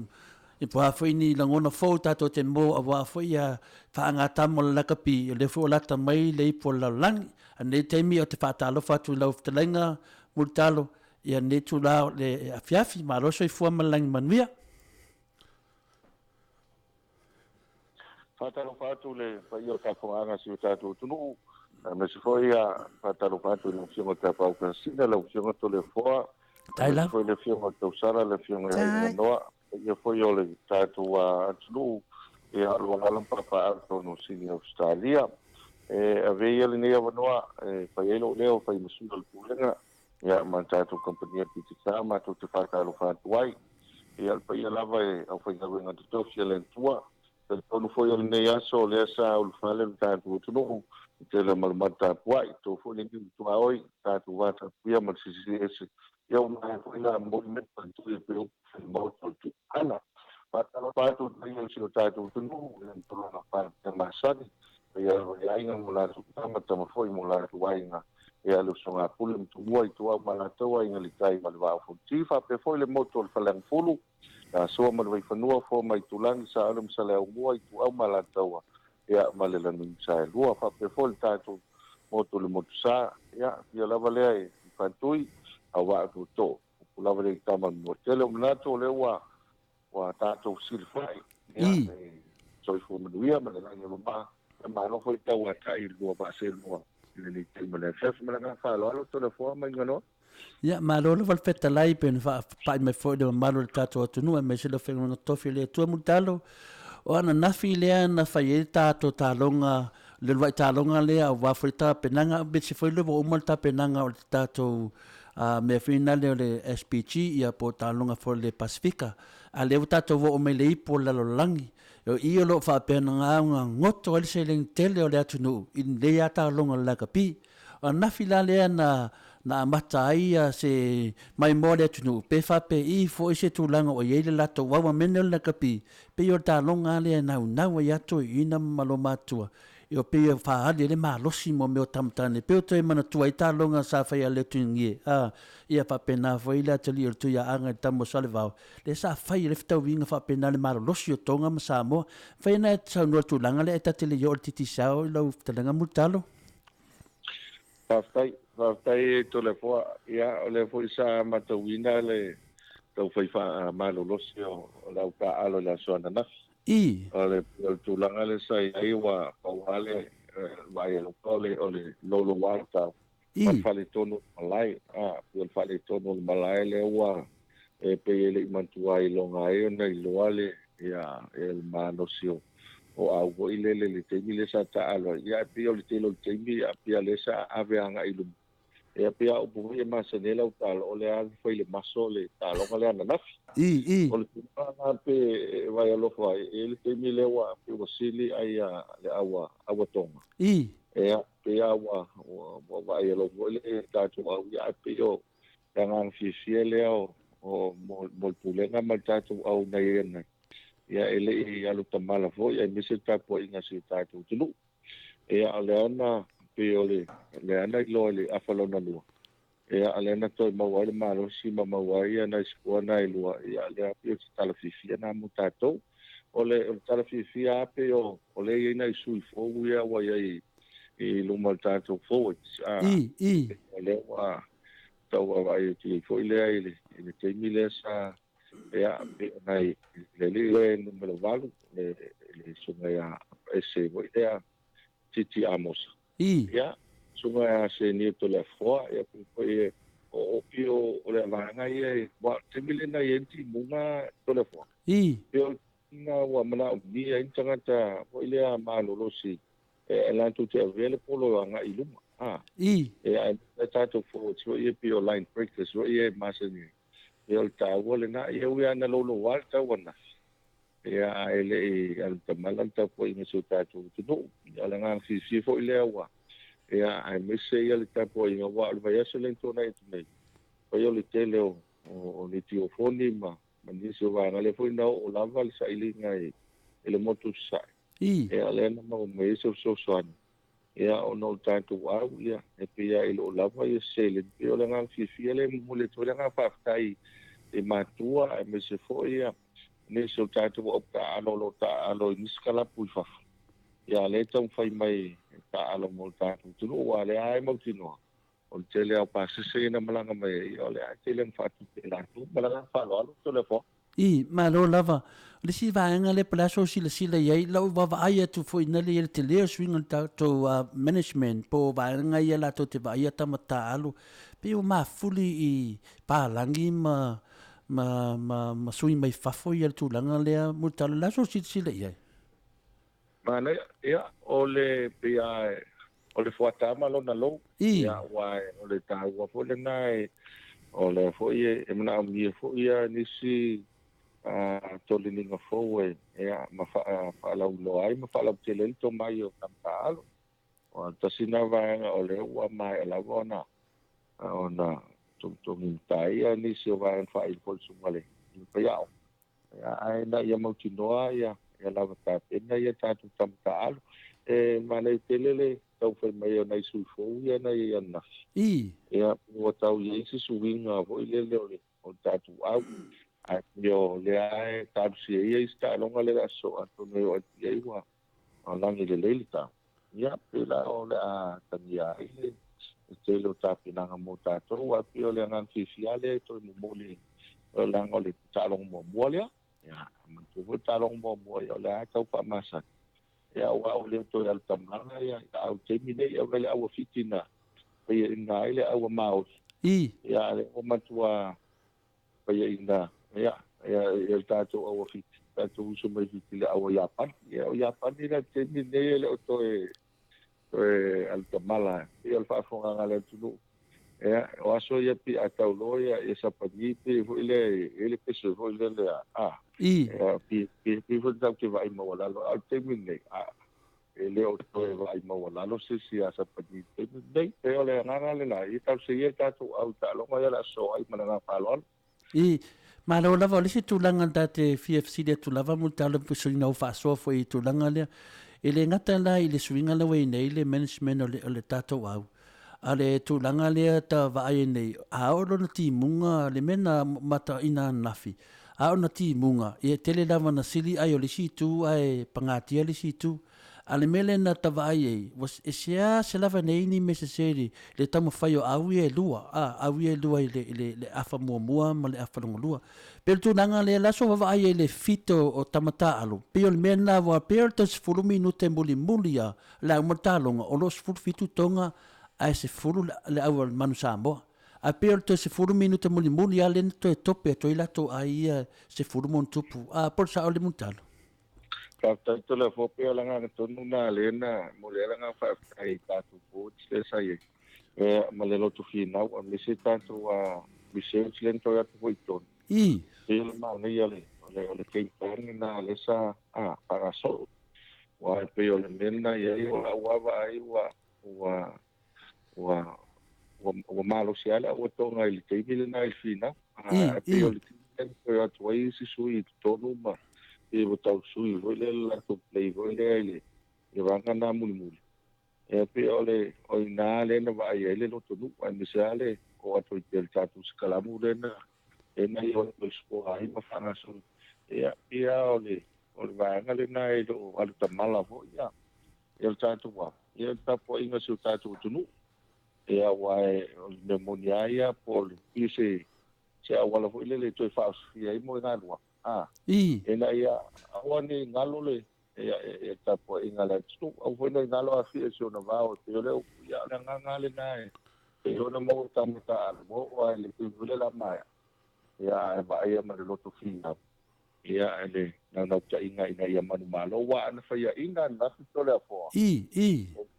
e pa foi ni langona fo tato te mo a foi ya fa nga tamo la kapi le fo lata mai le po la lang ane TAIMI o te whātalo whatu lau whatalenga murtalo ia ne tu lao le AFIAFI ma roso i fua malangi manuia. Whātalo whatu le whai o tāwhanga si o tātou tunu me se foi a whātalo whatu le whionga tā paukasina le whionga to le whoa me se foi le whionga tau sara le whionga i noa ia foi o le tātou a tunu e alo alam papa arto no sini Australia a veia le nei avanoa fai elo leo fai masuna le pulenga ia man tātou kompania piti tā mātou te whātalo whātu ai ia le paia lava au fai ngaruenga te TOFI le tua te tonu foi o le nei aso le asa o le whale le tātou tunuhu te le malamata puai tō foi le ngiu tua oi tātou wāta puia man sisi ese ia o mai foi la movimento pantu e peo Maota tu ana whātalo whātu te ia si o tātou tunuhu le ntolona whātu masani ia ainga mula tu tamata ma foi mula tu ainga ia lu songa pulu tu moi tu au mala tu ainga li kai ma va fu ti fa pe foi le moto le falang fulu la so ma vai fanua fo mai tu lang sa alum sa le moi tu au mala tu ia ma le lan sa lu fa pe foi ta tu moto le moto sa ia la vale fa tui au va tu to la vale tama mo tele na to le wa ta tu silfai ia so fu manuia ma le lang ma ma no foi tau atai lua ba se lua le te mala chef mala fa lo to le fo ma ngano ya ma lo le feta lai pen fa pa me foi de malo tato ATUNU'U me se lo fe no TOFI le tu mutalo o ana nafi le na fa ye tato talonga le vai talonga le a wa frita penanga be se foi le o malta penanga o tato me fina le SPG ia po talonga for le Pacifica a le tato vo o me le po la lo langi yo ia lo fa pena nga ngoto le seleng tele o le ATUNU'U in le ata longa la kapi na fila le na matai se MAIMOA le ATUNU'U pe fa pe I fo se tulanga o ye le lato wa menel la kapi pe yo ta longa le na ya to ina malo matua yo pe fa ale le malosi mo me tamtane pe to e mana tua ita longa sa fa ya le tungi ia fa pena fo ila tali tu ya anga tamo salvao le sa fa ile fta winga fa pena le malosi o tonga ma Samoa fa ina sa no tu langa le ta tele yo titi sao lo tanga mutalo fa tai to le fo ia le fo sa matawina le to fa malosi o la ka alo la sona na ole tu langa le sai ai wa pauale vai lo pole ole lo walta fale tono malai el fale tono malai le wa pe ele mantua I longa e na lo ale ya el manosio o au ile le TAIMI le sa ta alo ya pe ole te lo TAIMI a pe le sa ave anga ilu e pe o bu e masanela o tal ole al foi le masole ta lo le ana nafi ole pe vai lo foi ele TAIMI le wa pe o sili ai le awa tonga e pe awa vai lo le ta tu au ya pe o tanga fisiele o mo pulenga ma ta tu au na yen ya ele ya lo tamala foi e mi se ta po inga se ta tu tulu e ale ana pe ole le ana lo le afalo na lu e ale na to ma wa ma lo si ma wa ya na sko na lu ya le pe ta la fisia na mo ta to ole ta la fisia pe o ole ina su fo ya wa ya I lo ma ta to fo ole wa to wa ti fo ile TAIMI le sa ya nai le numero valu le sunga ya ese voi ya titi amos ya sunga ya se ni to le fo ya o pio o le vanga ia wa te mile na yenti munga telefon pio na wa mana ni ai tangata o ile a malolosi e la tu te vele polo nga iluma e ai tato fo so ia pio line breakfast so ia masani pio ta wole na ia wi ana lo walta wana ia ele al tamalanta po inga so tato tu ala nga si fo ile wa ia ai mese ia le tapo inga wa le vai aselen tona e tunei pai o le tele o le tiofoni ma nisi o vanga le foi na o lava le sailinga e le motu sai e ale na ma me so soani ia o no tanto wa ia e pia i lo lava ia se le pio le ngang fia le mo le tole nga faftai e matua e me se foi ia ne so tanto o ta alo ni skala pui fa ia le tau fai mai ta alo mo tanto tu o ale ai mo tino o tele au pasise na malanga mai o le tele fatu la tu malanga fa lo telefon ma lo lava le si vaenga le plaso sila ia lau va ai tu foi na le te le swing to management po vaenga ia la to te va ia tamata alu pe o ma fuli i pa langi ma sui mai fafo ia tu langa le multa la so sila ia mana ia o le pia o le fuata malo na lo ia wa o le ta wa fo le nai o le fo ie e mana mi fo ia nisi tolinga fo e ma fa la lo ai ma fa la tele to mai o kampalo o tasina va o le wa mai la bona ona to mi tai nisi o va fa il pol sumale pa ia ai na ia mo tinoa ia la va pena ia tatu kampalo e ma le tele tau fai mai o nei sui fou ia nei ana ia o tau ia se suinga vo ile le o tatu au a yo le ai tatu si ia sta longa le so ato nei o ia wa o langi le leilita ia pela o le a tania ile te lo tapi nanga mo tatu wa pio le ngan fifiale to mo moli o lango le talong mo molia ia mo tu talong mo mo ia le tau pa masa ia wa o le to al tamanga ia au TAIMI nei au le au fitina ia ina ile au maus ia le o matua ia ina ia el tato au fitina tato uso mai fitina au Japan ia o Japan ina TAIMI nei le o to al tamala ia al fa fonga le tunu ia o aso ia pi atau loia ia sapani pi ile peso ile le pi fo tau ke vai mo wala lo au TAIMI nei ele o to vai mo wala lo se si asa padi nei pe ole ngana le la i tau se ia tatu au ta lo ya la so ai mana pa lo ma lo lava le si tulanga da te FIAFI de tulava multa le pusulina o fa so foi tulanga le ele ngata la ile swinga le we nei le management ole tato au ale tulanga le ta vai nei a o lo ti munga le mena mata ina nafi a ona ti munga e tele lava na sili ai ole si tu ai pangatia le si tu ale mele na tavai e was esia se lava nei ni meseseri le tamo faio awi e lua awi e lua le afa mua ma le afa lua per tu nanga le la so vai e le fito o tamata alu pe o mena va per tes fulu minute mulia la mortalonga o los fulu fitu tonga ai se fulu le awal manusamo a per tes fulu minute mulia le to tope to ila to ai se fulu mon tupu por sa ole montalo Kata itu le fope ala nga tonu na lena mo le nga fa ai tatu po se sai ma le lotu fina o le se tanto research lento ya to ito il ma ne ya le ke na le sa para so wa pe yo le mena ya wa ai wa malo se ala o to nga il te bil na il fina pe yo le to ya to si sui tonu ma e o tau sui o le la to play o le vanga na muli e pe ole o ina le na vai ele lo to nu ai misale o ato il tatu scala mure na e na io lo spo ai ma fa na so e ole o vanga le na e do al tamala vo ya el tatu wa e ta po inga su tatu tu nu e a wai o pneumonia ya por ise se a wala vo le to fa ai mo na wa ena ia awani ngalole e tapo ingala tu au foi no ngalo afi e so na vao te le ya na ngale nai e ona mo tamata mo wa le pule la mai ia ba ia ma lo to fina ia ele na na ta inga ia manu malo wa ana fa ia inga na to le fo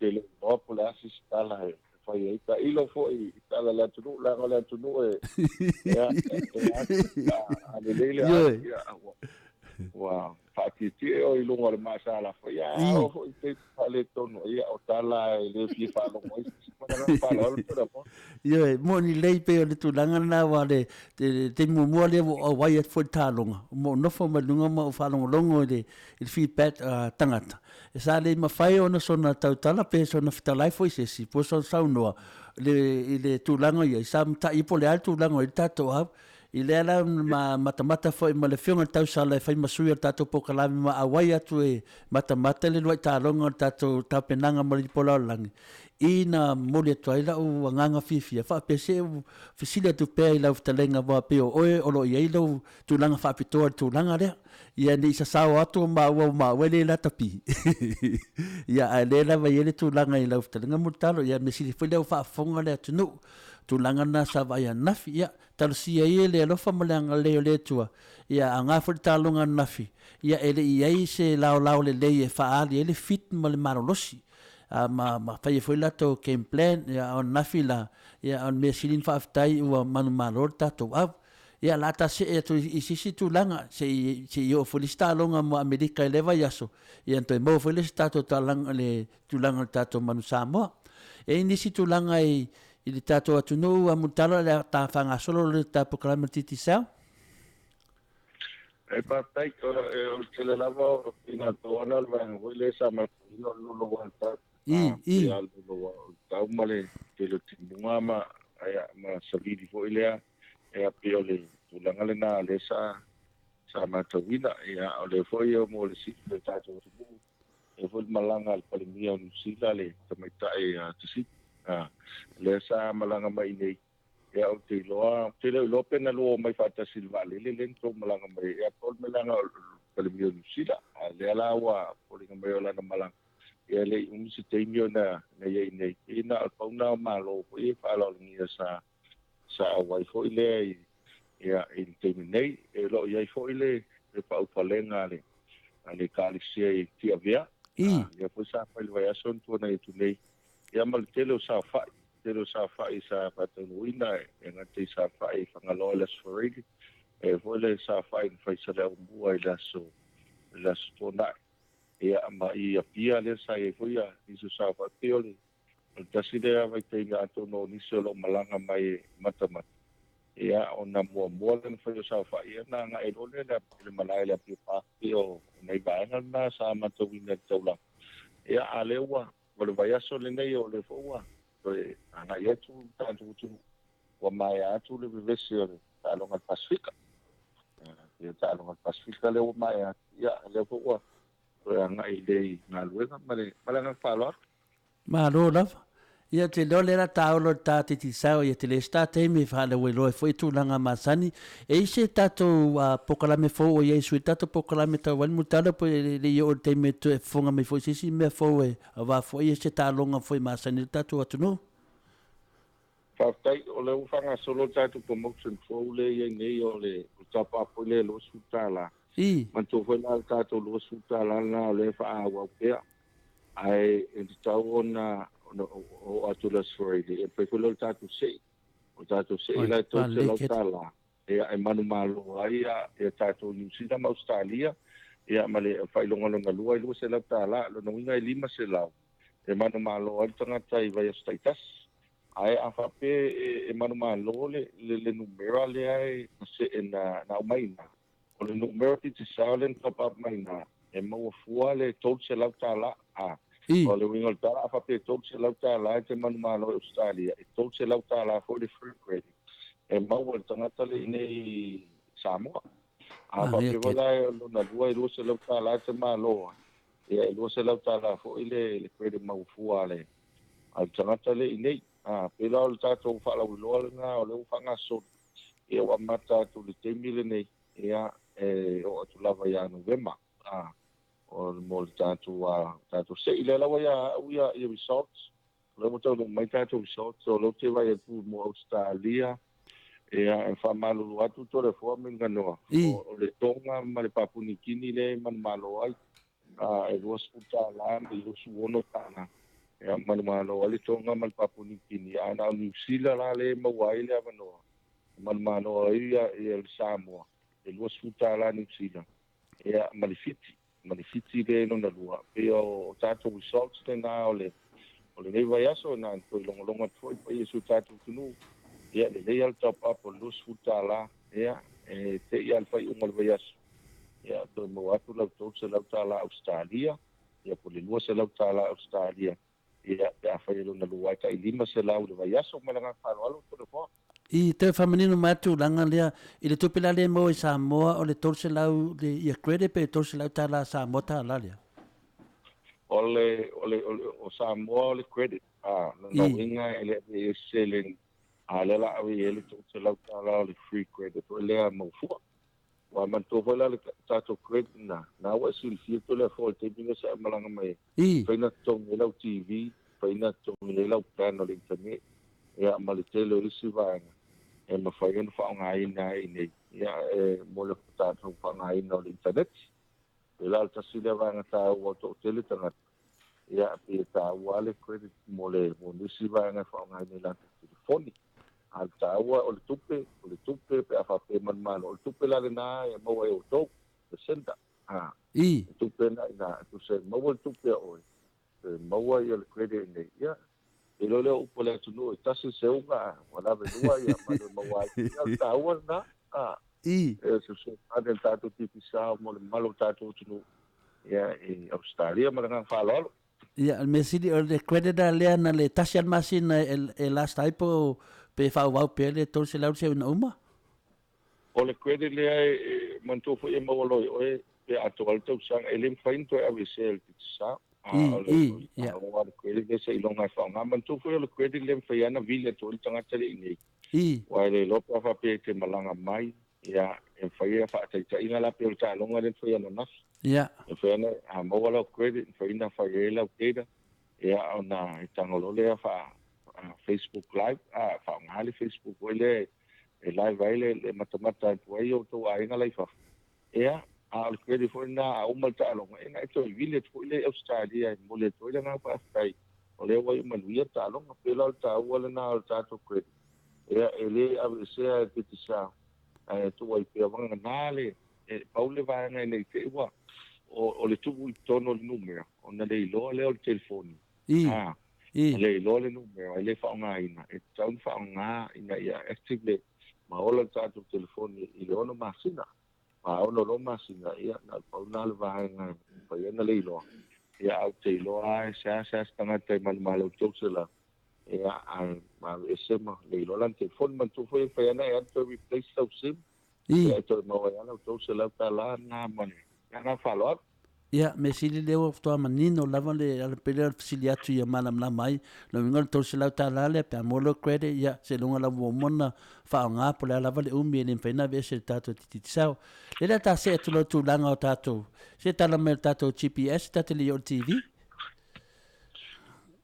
tele no pula sistala he fa ia ta ilo fo i tala la tu la ia ale le ia wa fatiti o i lunga le masala fo ia o fo te pale tono ia o tala le fi fa lo mo mana fa lo to po ia mo ni lei pe o le tulanga na wa le te mo le o wai at fo talonga mo no fo malunga mo fa longo le feedback tangata e sa le mafai ona sona tautala pe sona fitalai fo se si po so saunoa le tulanga ia sa mta i po le altu tulanga i tato i le ala matamata foi ma le whiunga tau sala e whai masui o tatou pokalame ma awai atu e matamata le luai tālonga o tatou tapenanga ma li pola o langi. I na moli atu aila o nganga fifia. Wha pese o fisili atu pēr i lau fitalenga wa peo oe olo i eilau tūlanga whapitoa tūlanga lea. Ia ni isa sao atu ma wele la tapi. Ia a lela wa yele tūlanga i lau fitalenga mutalo. Ia mesili whai lau whaafonga lea tunu. Tūlanga na sa vaya nafi. Ia talo sia ie le alofa maleanga leo le tua. Ia a ngāwhari tālonga nafi. Ia ele i ei se lao le lei e whaali ele fit ma le marolosi. Ma whai e whai lato game plan. Ia on nafi la. Ia on mea silin whaafitai ua manu maror tatou au. Ia lata se e tu i sisi tūlanga. Se i o whuli tālonga mo Amerika e lewa yaso. Ia ntoi mo whuli tatou tālanga le tūlanga tatou manu Samoa. E nisi tūlanga i le tatou ATUNU'U a mutalo le ta whanga solo le ta POLOKALAME titi sao? E patai ko e te le lava o ina tōna le sa matino lulu wanta. I tau male te le timunga ma savidi fo ilea e api o le tūlanga le nā le sa matawina e o le fo i o mo le siti le tatou ATUNU'U e fo malanga al palimia o nusila le tamaitai tisiti. Le sa malanga mai nei e au te loa pena loa mai fata silva le lento malanga mai e tol malanga pale mio sila le ala wa polinga mai ola na malanga e le umisi TAIMI na ye nei ina al pauna malo e fa lo ni sa wai fo ile ia in TAIMI nei e lo ia fo ile e pa upalenga ale kalisia i FIAFIA ia po sa pa le ya son tu nei tu nei ia mal telo sa fai sa patunuina e ngati sa fai whangaloa las foregi e vole sa fai fai sa leo mua i las tona ia ma i apia le sa e fuia isu sa fai peole tasi lea vai te inga atono nisi olo malanga mai matamat ia o na mua len fai sa fai ia na nga e lole le malai le apio paki o nei vaenga na sa matawina taulang ia alewa wale vai aso lenei o le foua e ana ia tu tantu wa mai atu le vesi o le talonga Pasifika ia talonga Pasifika le o mai ia le foua e ana i le na luenga male nga falo ma lo lava ia te lole la taolo ta titi sao ia te le sta TAIMI fa le welo e foi tūlanga masani e ise tatou POLOKALAME fo o ia isu tatou POLOKALAME tau wani mutala po le ia o TAIMI tu e fonga me foi sisi mea fo e wa fo ia se talonga foi masani tatou ATUNU'U Whaftai o le ufanga solo tatou promotion fo le ia nei o le tapa po le lo sutala manto foi na tatou lo sutala na le fa awa pea ai e tau ona o atulas foredi e pe fulo tatou sei la to se la tala e manu malo ai e tatou New Zealand Australia e male fai longa na lua i lu se la tala lo no inga lima se la e manu malo ai tanga tai vai staitas ai a fa pe e manu malo le numero le ai se na maina o le numero ti salen top up maina e mo fuale to se la tala o le wingo tala fa pe to se lauta la te manu malo Australia e to se lauta la for the free credit e mau tanga tale nei Samoa fa pe vola no na lua i se lauta la te malo e lo se lauta la fo ile le credit mau fuale al tanga tale nei pe la o tato fa la lo nga o le fanga so e wa mata tu le TAIMI nei e o tu lava ya November o mo tatou se ile la ia results le mo tau mai tātou so lo te vai atu mo Australia e whamalo atu tore fua minga noa o le tonga ma le papuni kini le man malo ai e luas puta la me lusu ono tana man malo ai tonga ma le papuni kini ana New Zealand la le mawai le manoa man malo ai e Samoa e luas puta la New Zealand malifiti le no na lua pe o tātou results tena o le nei vai aso na ko longa foi pa yesu tātou tunu le nei al top up o lus futala e te ia al fai umar vai aso to mo atu la to se la tala Australia po le lua se la tala Australia a fai lo na lua ta lima se la o vai aso malanga falo to fo I te whamanino matu langa lea, i le tupila le mo i Samoa o le torse lau le ia krede pe torse lau tala Samoa ta la lea. O Samoa o le credit, no inga ele selling le la awi ele torse lau tala o le free credit, o lea maufua. Wa man tofo la le tato credit na wa silfia to le fo te binga sa malanga mai. Faina tong lau TV, faina tong lau plan o le internet, ma le tele o le sivanga. E mawhai fa ngai na nei mo le tātou fa ngai no internet e la ta sile va nga ta o to tele tanga pe ta wale credit mo le si va nga fa ngai ni la telefoni al ta o le tupe pe afa pe man o tupe la na e mo e o to le senta tupe na tu se mo o tupe o mo o le credit nei e lo leo upo le atunu e tasi se unga wala venua ia manu mawai ia taua na e se ane tato tipi sao mo le malo tato atunu ia e Australia maranga whalolo ia me sidi o le credita lea na le tasi al masina e last aipo pe whau pe le tol se lau se una uma o le credit lea e mantofu e mawaloi oe pe ato alto sang e lim fainto e avise el titi sao o credit le se ilonga fa nga man tu le credit le fa yana vile to tanga tele ni wa le lo pa pe te malanga mai e fa ia fa ta ina la pe ta longa le fa yana nas e fa yana a mo wala credit fa ina fa ia la teda ona tanga lo le fa Facebook live fa nga le Facebook le live le matamata po io to a ina la fa al credit for na umal ta long ina ito village ko ile Australia mo le to nga pa sai o le wa man wi ta long pe la ta wala na ta to credit ele avise que tisa to wa pe wa na le paule va nga nei te wa o le tu tono numero ona le lo telefoni le lo le numero le fa nga ina e tau fa nga ina ia active ma ola ta to telefoni ile ono masina ono lo masina ia na pauna le vaenga pa ia na leilo ia au te loa sa tanga te malo toksela ia ma esema leilo lan telefon man tu foi fa ia to replace so sim ia to mo ia na toksela tala na mane na follow ia me sili leo to manino lava le al pele siliatu ia malam na mai lo ngol to se lauta le pe molo credit ia se longa la mona fa nga po la lava le umi le fena ve se tato titsao le data se tu langa o tato se tala me tato GPS tato le TV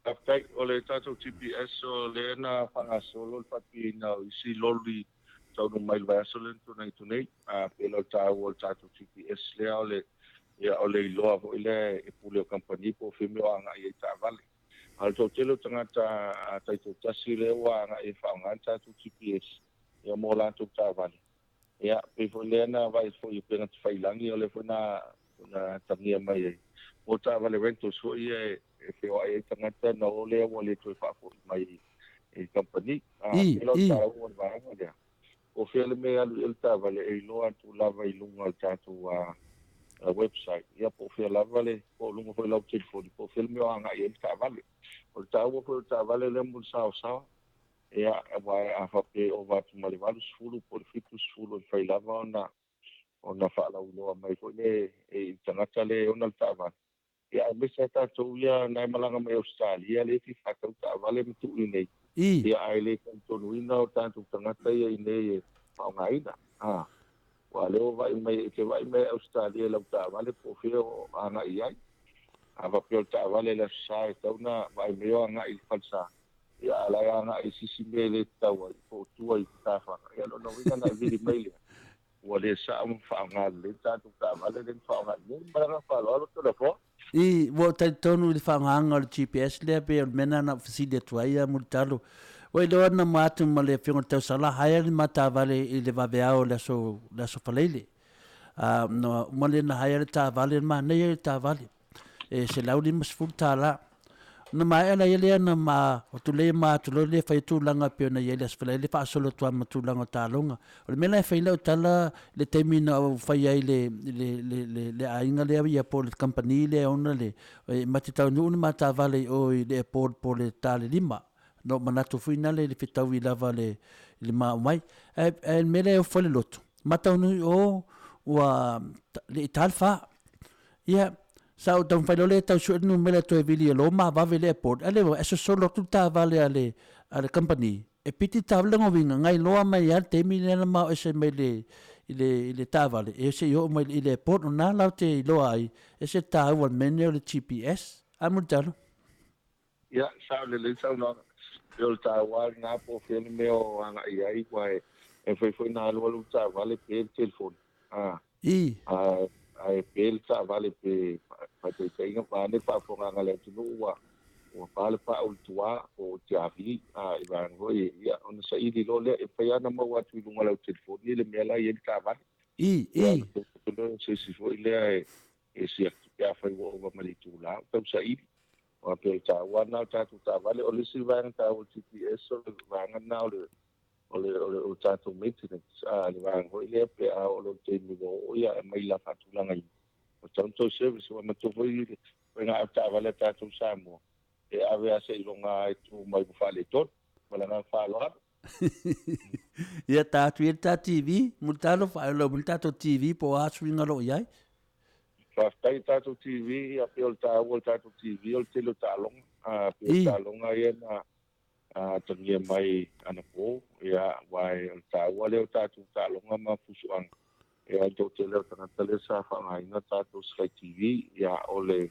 aftai o le tato GPS o le na fa solo papi na isi loli tau no mai va solo tu nei pelo tato GPS le ia o le iloa vo ile e pule o company po fimi o anga i ta vale al to telo tanga ta to tasi le wa anga e fa anga ta tu GPS ia mo la tu ta vale ia pe fo le na vai fo i pena fai langi o le fo na tamia mai o ta vale rento so ia e fe o ai tanga ta no le o le tu fa fo mai e company pelo ta o va anga o fe le me al ta vale e lo tu la vai lunga ta tu a website ia po fe la vale po lungo foi la telefoni po filme o anga ia ta vale o ta vale le mo sa ia va a fa pe o va tu mali valu sulu por fitus sulu fai la ona fa la uno mai foi e tanga le ona ta vale ia me sa ta to ia na malanga mai Australia le fi fa ta vale tu nei ia ai le con to nuina o tanto tanga ia nei fa nga ina wa leo vai mai ke vai mai Australia la ta vale po fio ana ia ava pio ta'avale le sa tauna vai meo anga I falsa ia ala anga I sisimele taua po tua I tafa ia no winga na vili maile ua le sa un whaanga le tatu ta'avale le whaanga le maranga whaalo to le fo I wo tai tonu le whaanga o le GPS le pe mena na fasile tuaia multalo Wai loa na matu ma le whiunga tau sala haia le mata vale I le vaveao le so whaleile no male na haia le ta vale ma nei le ta vale se lau lima sefulu tāla na mai ala ele na ma o tu le ma tu le fai tu langa pe na ele asfala le fa solo tu ma tu langa talonga o le mena fai le tala le temina o fai ai le ainga le ia po le company le ona le mati tau nu ma ta vale o le po le tale lima no manatu fina le fitau I lava le ma mai e mele o fole loto mata nu o wa le talfa ia sa o tau whailole tau su enu mele to e vili alo ma vave le airport ale wa eso solo tu ta vale ale company e piti ta vale ngovinga ngai loa mai al temi le ma o ese mele ile ta vale e se yo mai ile airport na lau te loa ai ese ta wal menu le GPS amutalo ia sa le sa no yo ta wa na po fe meo anga ai kwa e foi na lo ta vale pe telefon ai pel ta vale pe pa te inga pa ne pa fonga ngale tunu wa pa le pa ultua o tiavi I van ho ia on sa I lo le e pa ya na mo wa tu lunga le telefon ni le mela ye ta vale se si foi le e si ya fa wo ma le tu la pa sa I o pe ta wa na ta tu ta vale o le si van ta o GPS o van na o ta tu maintenance le van ho le pe o lo te mi o ia mai la fatula ngai o tanto service o ma tu foi nga ta vale ta tu Samoa e ave se longa tu mai fale tot wala na falo ia ta tu ta TV multalo fa lo multato TV po a swinga lo ia fa tai ta tu TV a pe o ta tu TV o te lo talong a pe talong ai na tangia mai ana po ia wai o ta wale o ta tu talong ma fusuang ia to te le tana tele sa fa ngai na ta tu Sky TV ia ole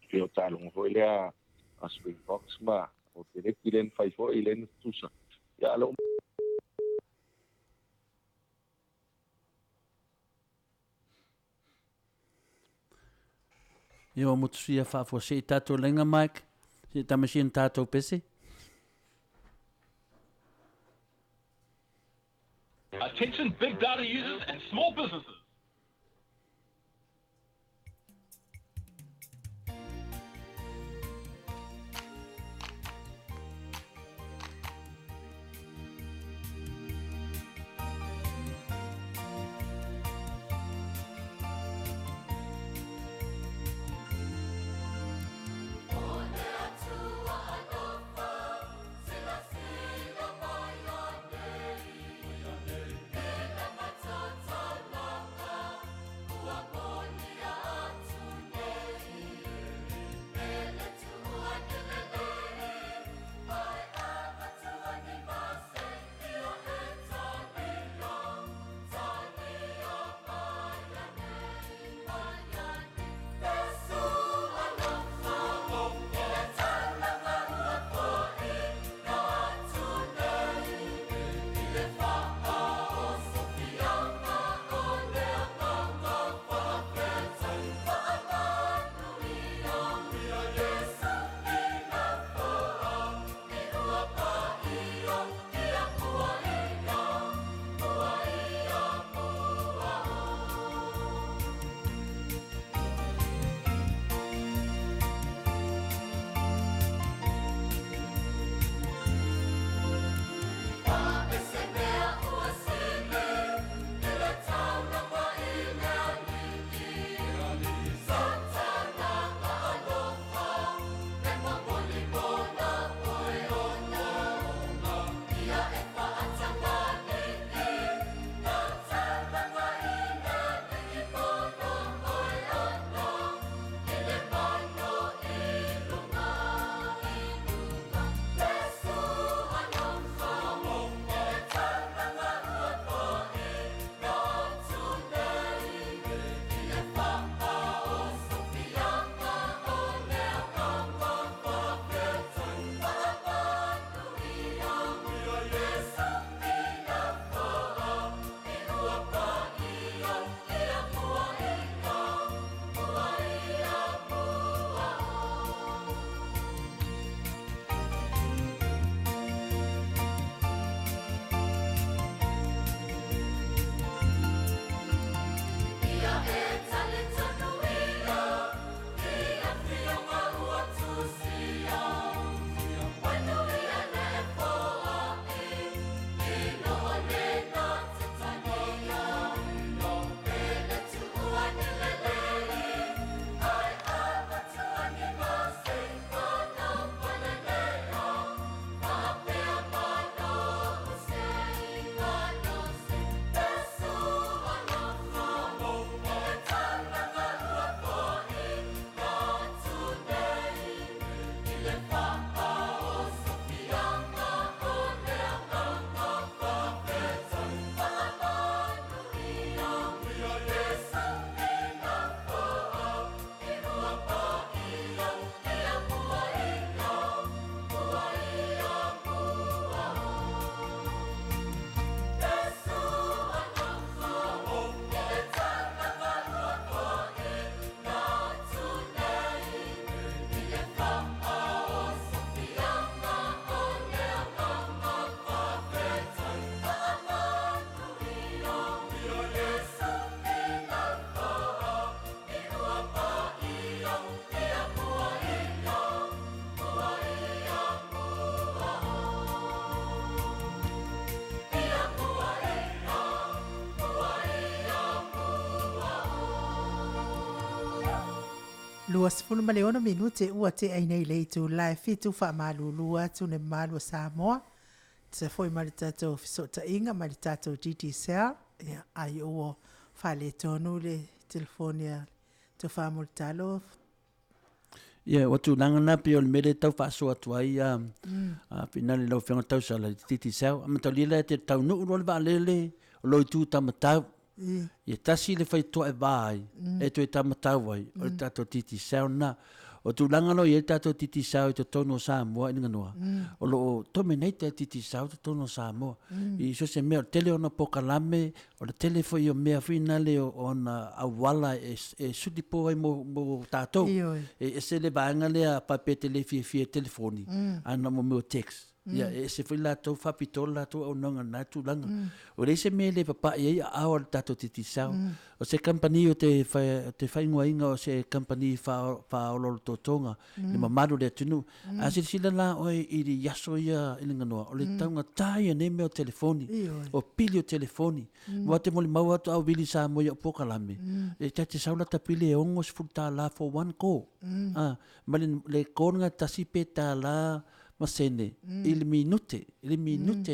pe o talong ho ile a spring box ma o te le kilen fai fo ile na tusa ia lo Yo mutu sia fa fo se tato lenga Mike se tamasin tato pese Attention big data users and small businesses. Luas fulu maleona minute ua te ai nei lei tu lai fitu wha malulua tu ne malua Samoa. Te foi mali tatou fisota inga mali tatou GTCL. Ia ai uo whale tonu le telefonia te whamul talo. Ia watu langa na pio le mele tau whaaso atu ai pinali lau whianga tau sala GTCL. Amatau lila te tau nuu role ba lele o loi tu tamatau. Ia tasi le whai toa e vai e tu e tamatau ai o le tatou GTCL na. O tu langa lo ye tatou GTCL te tono Samoa inga noa. O lo tome nei te GTCL te tono Samoa. I so se mea tele ona POLOKALAME o le tele foi o mea finale ona awala e sudi po ai mo tatou. E se le vaanga le a papete le fia telefoni. Ana mo meu text. Ia e se foi la tau whapitola tau au nanga na tu langa. O le se mele papa ia a awa tatou GTCL. O se company o te whaingoa inga o se company whaololo totonga. Le mamadu le atunu. A se sila la oi i ri yaso ia ilinga noa. O le taunga tai ane mea o telefoni. O pili o telefoni. Mua te moli maua tu au vili sa moia o POLOKALAME. E te saula ta pili e ongo se futa la for one call. Ma le konga tasipe ta la masene il minute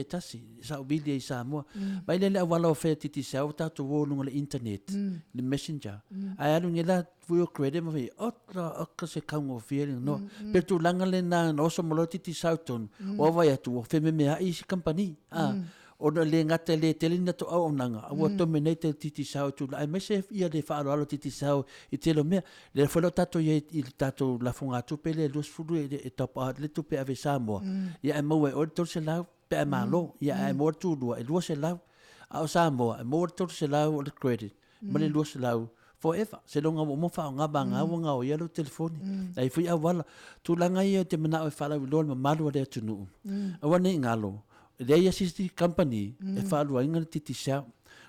tasi sa ubili ai Samoa mai le awala o fe titi sa o tatu wolunga le internet le messenger ai alu ngela fuyo credit ma vi otra se kango feeling no per tu langa le na no so molo titi sauton o vai atu o fe me ai si company o le ngata le telina to au nanga o to menete titi sao tu ai mese ia de fa alo titi sao i telo me le folo tato ye il tato la funga tu pele los fulu e tapa le tu pe ave Samoa ia mo o to se la pe malo ia mo tu do e lo se la au Samoa mo to se la o credit ma le lo se la forever se longa mo fa nga banga nga o ia lo telefoni ai fui awala tu langa ia te mana o fa la lo ma malo de tunu awane ngalo le ia sisti company e whaalua inga le titi sao.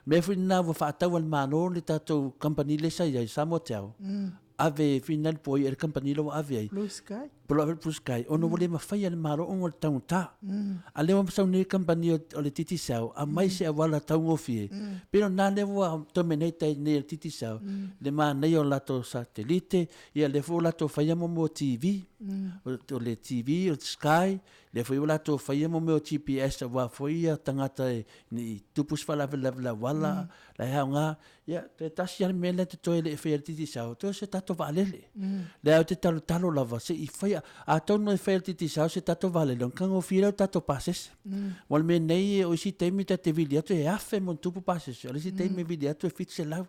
Me whina wa whaatau al mano le tatou company le sai ai Samoa Tau. Ave final poi e company lo ave ai. Blue Sky. Blue Sky. Ono wale ma whai al mano ongo le taunga ta. A lewa masau ni company o le titi sao. A mai se a wala taunga ofie. Pero na lewa dominate ni le titi sao. Le ma nei o lato satellite. Ia le fo lato whai mo TV. O le TV, o Sky. Le foi o lato fai mo meu GPS wa foi a tangata ni tupus fala wala la hanga ya te tasi me le te toile fe titi sao to se tato valele le te talo lava se i fai a tono fe titi sao se tato valele on kango fira tato passes wal me nei o si TAIMI te video to e afe mon tupu passes o si TAIMI video to fit se la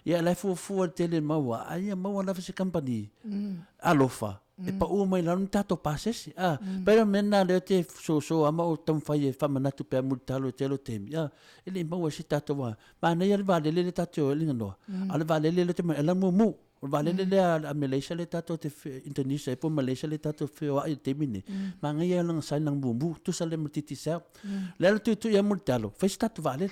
ya la fu tele maua ai maua la se company alofa e pa o mai lan tato passes pero mena le te so ama o tam fai fa manatu pe multalo telo tem ele mau se tato wa ma nei al vale le tato le no al vale le te ela mo o vale le a Malaysia le tato te Indonesia e po Malaysia le tato fe o ai te mine ma ngai lang sai lang bumbu tu sale mutiti sa le tu ya multalo fa tato vale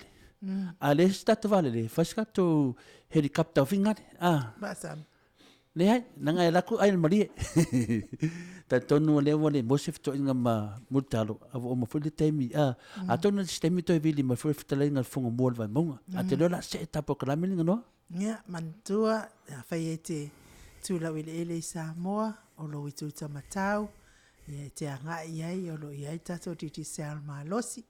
ale tato vale fa skato helicopter finga Basam. Le hai nanga e laku ai mari ta tonu le wole mosif to inga ma mutalo o mo fuli TAIMI a tonu sistemi to vili ma fuli fitala inga funga mol vai monga a te lola se ta POLOKALAME inga no Ia mantua fai te tula wile ele Samoa o lo i tu tamatau ia te anga iai o lo iai tato titi seal malosi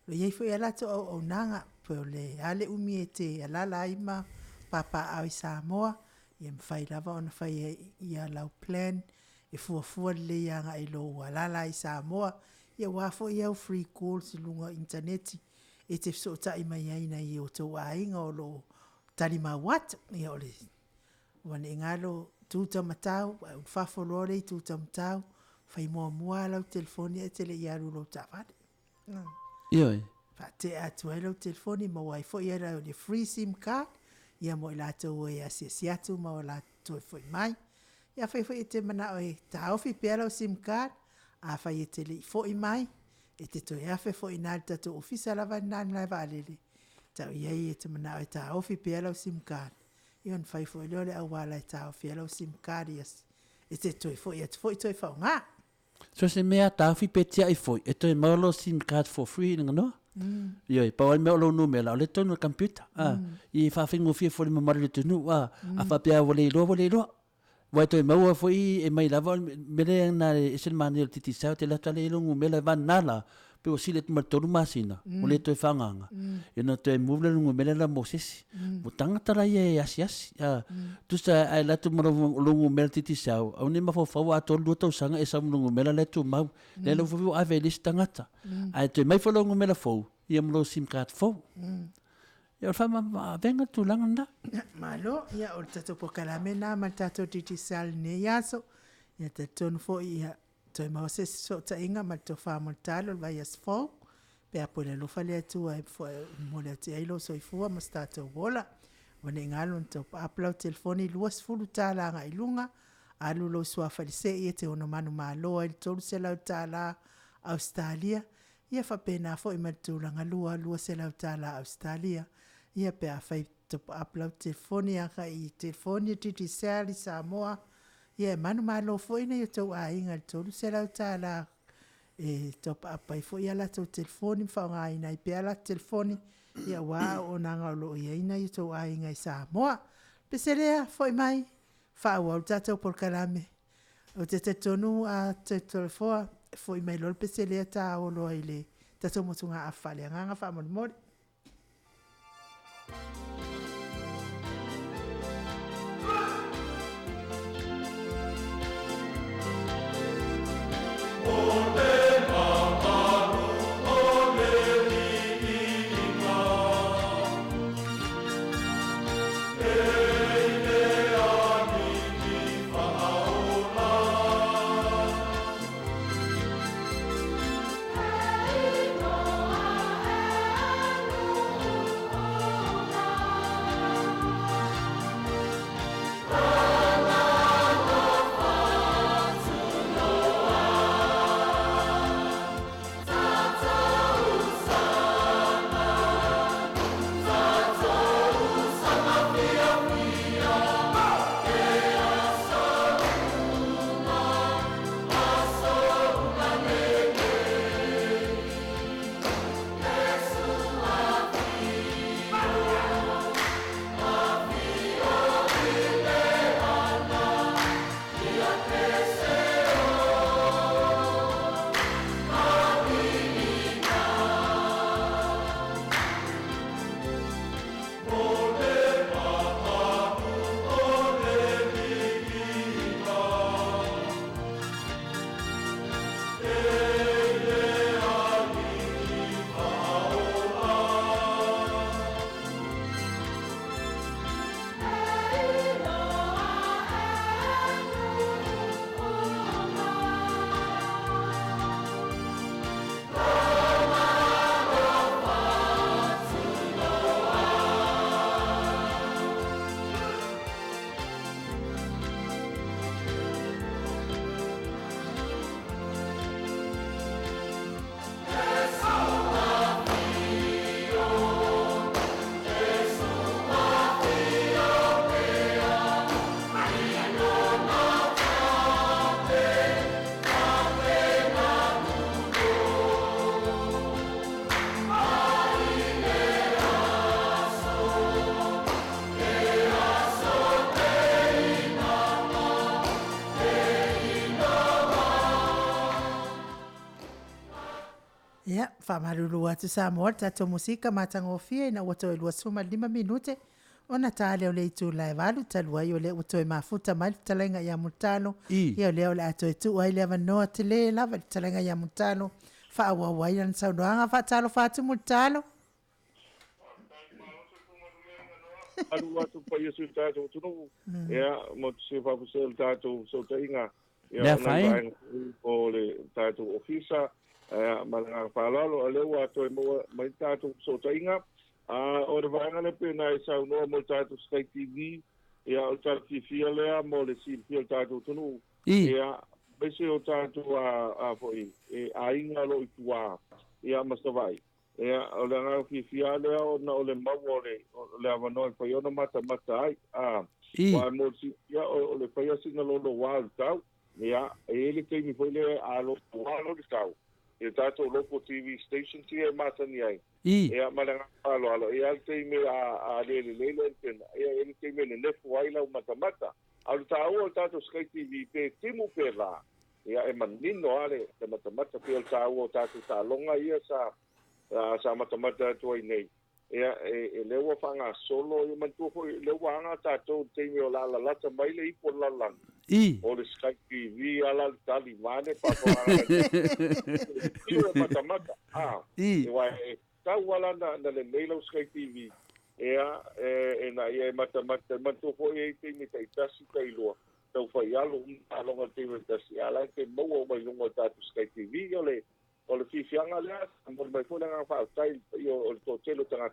lo iai foi ala to o nanga po le ale umi e te alala ima papa au i Samoa ia mwhai lava ona whai ia lau plan e fuafua le ianga i lo alala i Samoa ia wafo ia free calls i lunga interneti e te fsota i mai aina i o tau ainga o lo tali mawat ia ole wane ngalo tuta matau fafolore i tuta matau fai mua lau telefoni e tele ia lo tafade ioi fa te atu lau telefoni ma wai fo ia le free sim card ia mo la to e asiatu ma la to foi mai ia fai te mana o ta ofi pelo sim card a fai te le foi mai e te to ia foi na to ofisa la van na valele ta ia te mana o ta ofi pelo sim card ion fai foi le awala ta ofi pelo sim card yes e te to foi to fa nga so se mea ta ofi petia i foi e to e malo sim card for free no Ioi, pa wal me o lo numela, o le tonu computer. I fa fingo fia fo le mamari le tunu, a fa pia wale ilo. Wa to mau foi e mai lava mele na esen mani titi sa te la tale longu mele van nala pe o silet ma tolu masina o le to fanganga e no to muvle longu mele la moses mo tanga tara ye asias tu sa ai la tu mo longu mele titi sa o ne ma fo fa wa to lu to sanga e sa longu mele le tu mau le lo fo a velis tangata ai to mai fo longu mele fo ia mo sim card fo ia fa ma venga tu langa malo ia o tatou pokalame na ma tatou titi sal ne yaso ia tatou fo ia toi ma se so ta inga ma to fa mo talo vai as fo pe apole lo fa le tu ai fo mo le ti ai lo so i fu ma stato vola wone ngalo to upload telefoni luas fulu tala nga ilunga alu lo so fa se e te ono manu malo ai to se la tala Australia ia fa pena fo i ma tu langa lua se la tala Australia ia pe a fai to upload telefoni anga i telefoni titi sali Samoa ia manu malo fo ina to a inga to se la tala e top up ai fo ia la to telefoni fa nga ina i pe la telefoni ia wa o nanga lo ia ina i to a inga i Samoa pe se lea fo i mai fa wa tatou pokalame o te tonu a te telefona fo i mai lo pe se lea ta o lo ile tatou motunga a fale nga fa mo mo ia fa malulu atu Samoa tatou musika matangofia ina wato ilua suma 5 minute ona tale o le itu lai valu talua i o le uto e mafuta mai talenga ya mutano ia o le o le ato e tu ai le avanoa te le lava talenga ya mutano fa awa wailan saunoanga fa talo fa atu mutano alu atu pa yesu tatou tunu ia mo se fa se tatou so tainga ia fai o le tatou ofisa malanga falalo ale wa to mo mai tatou so tainga o le vanga le pena e sa no mo tatou Sky TV ia o tatou fia le mo le si fia tatou tunu ia bese o tatou a foi e ainga lo itua ia mastavai ia o le nga fia le o na o le mau le avano foi ona mata ai wa mo si ia o le foi singa lo wa tau ia ele que me foi le a lo le tau e tatou local TV station tia matani ai ia malanga alo ia te me a le pena ia ele te me le nefu ai la matamata Au tāua tātou Sky TV pe timu pe la. Ia e manino ale te matamata pe tāua tātou tālonga ia sa matamata tua nei. Ia e lewa whanga solo i mantua hoi lewa anga tātou teimi o la lata mai le ipo lalang. O le Sky TV ala tali mane papaanga. Ia matamata. Ia e tau ala na le leilo Sky TV. Ia na ia matamata mantua hoi e teimi taitasi tailua. Tau whai alo alonga teimi taitasi ala ke maua mai lunga tātou Sky TV o le fifianga lea, mo mai fona nga whaatai o le tōtelo tanga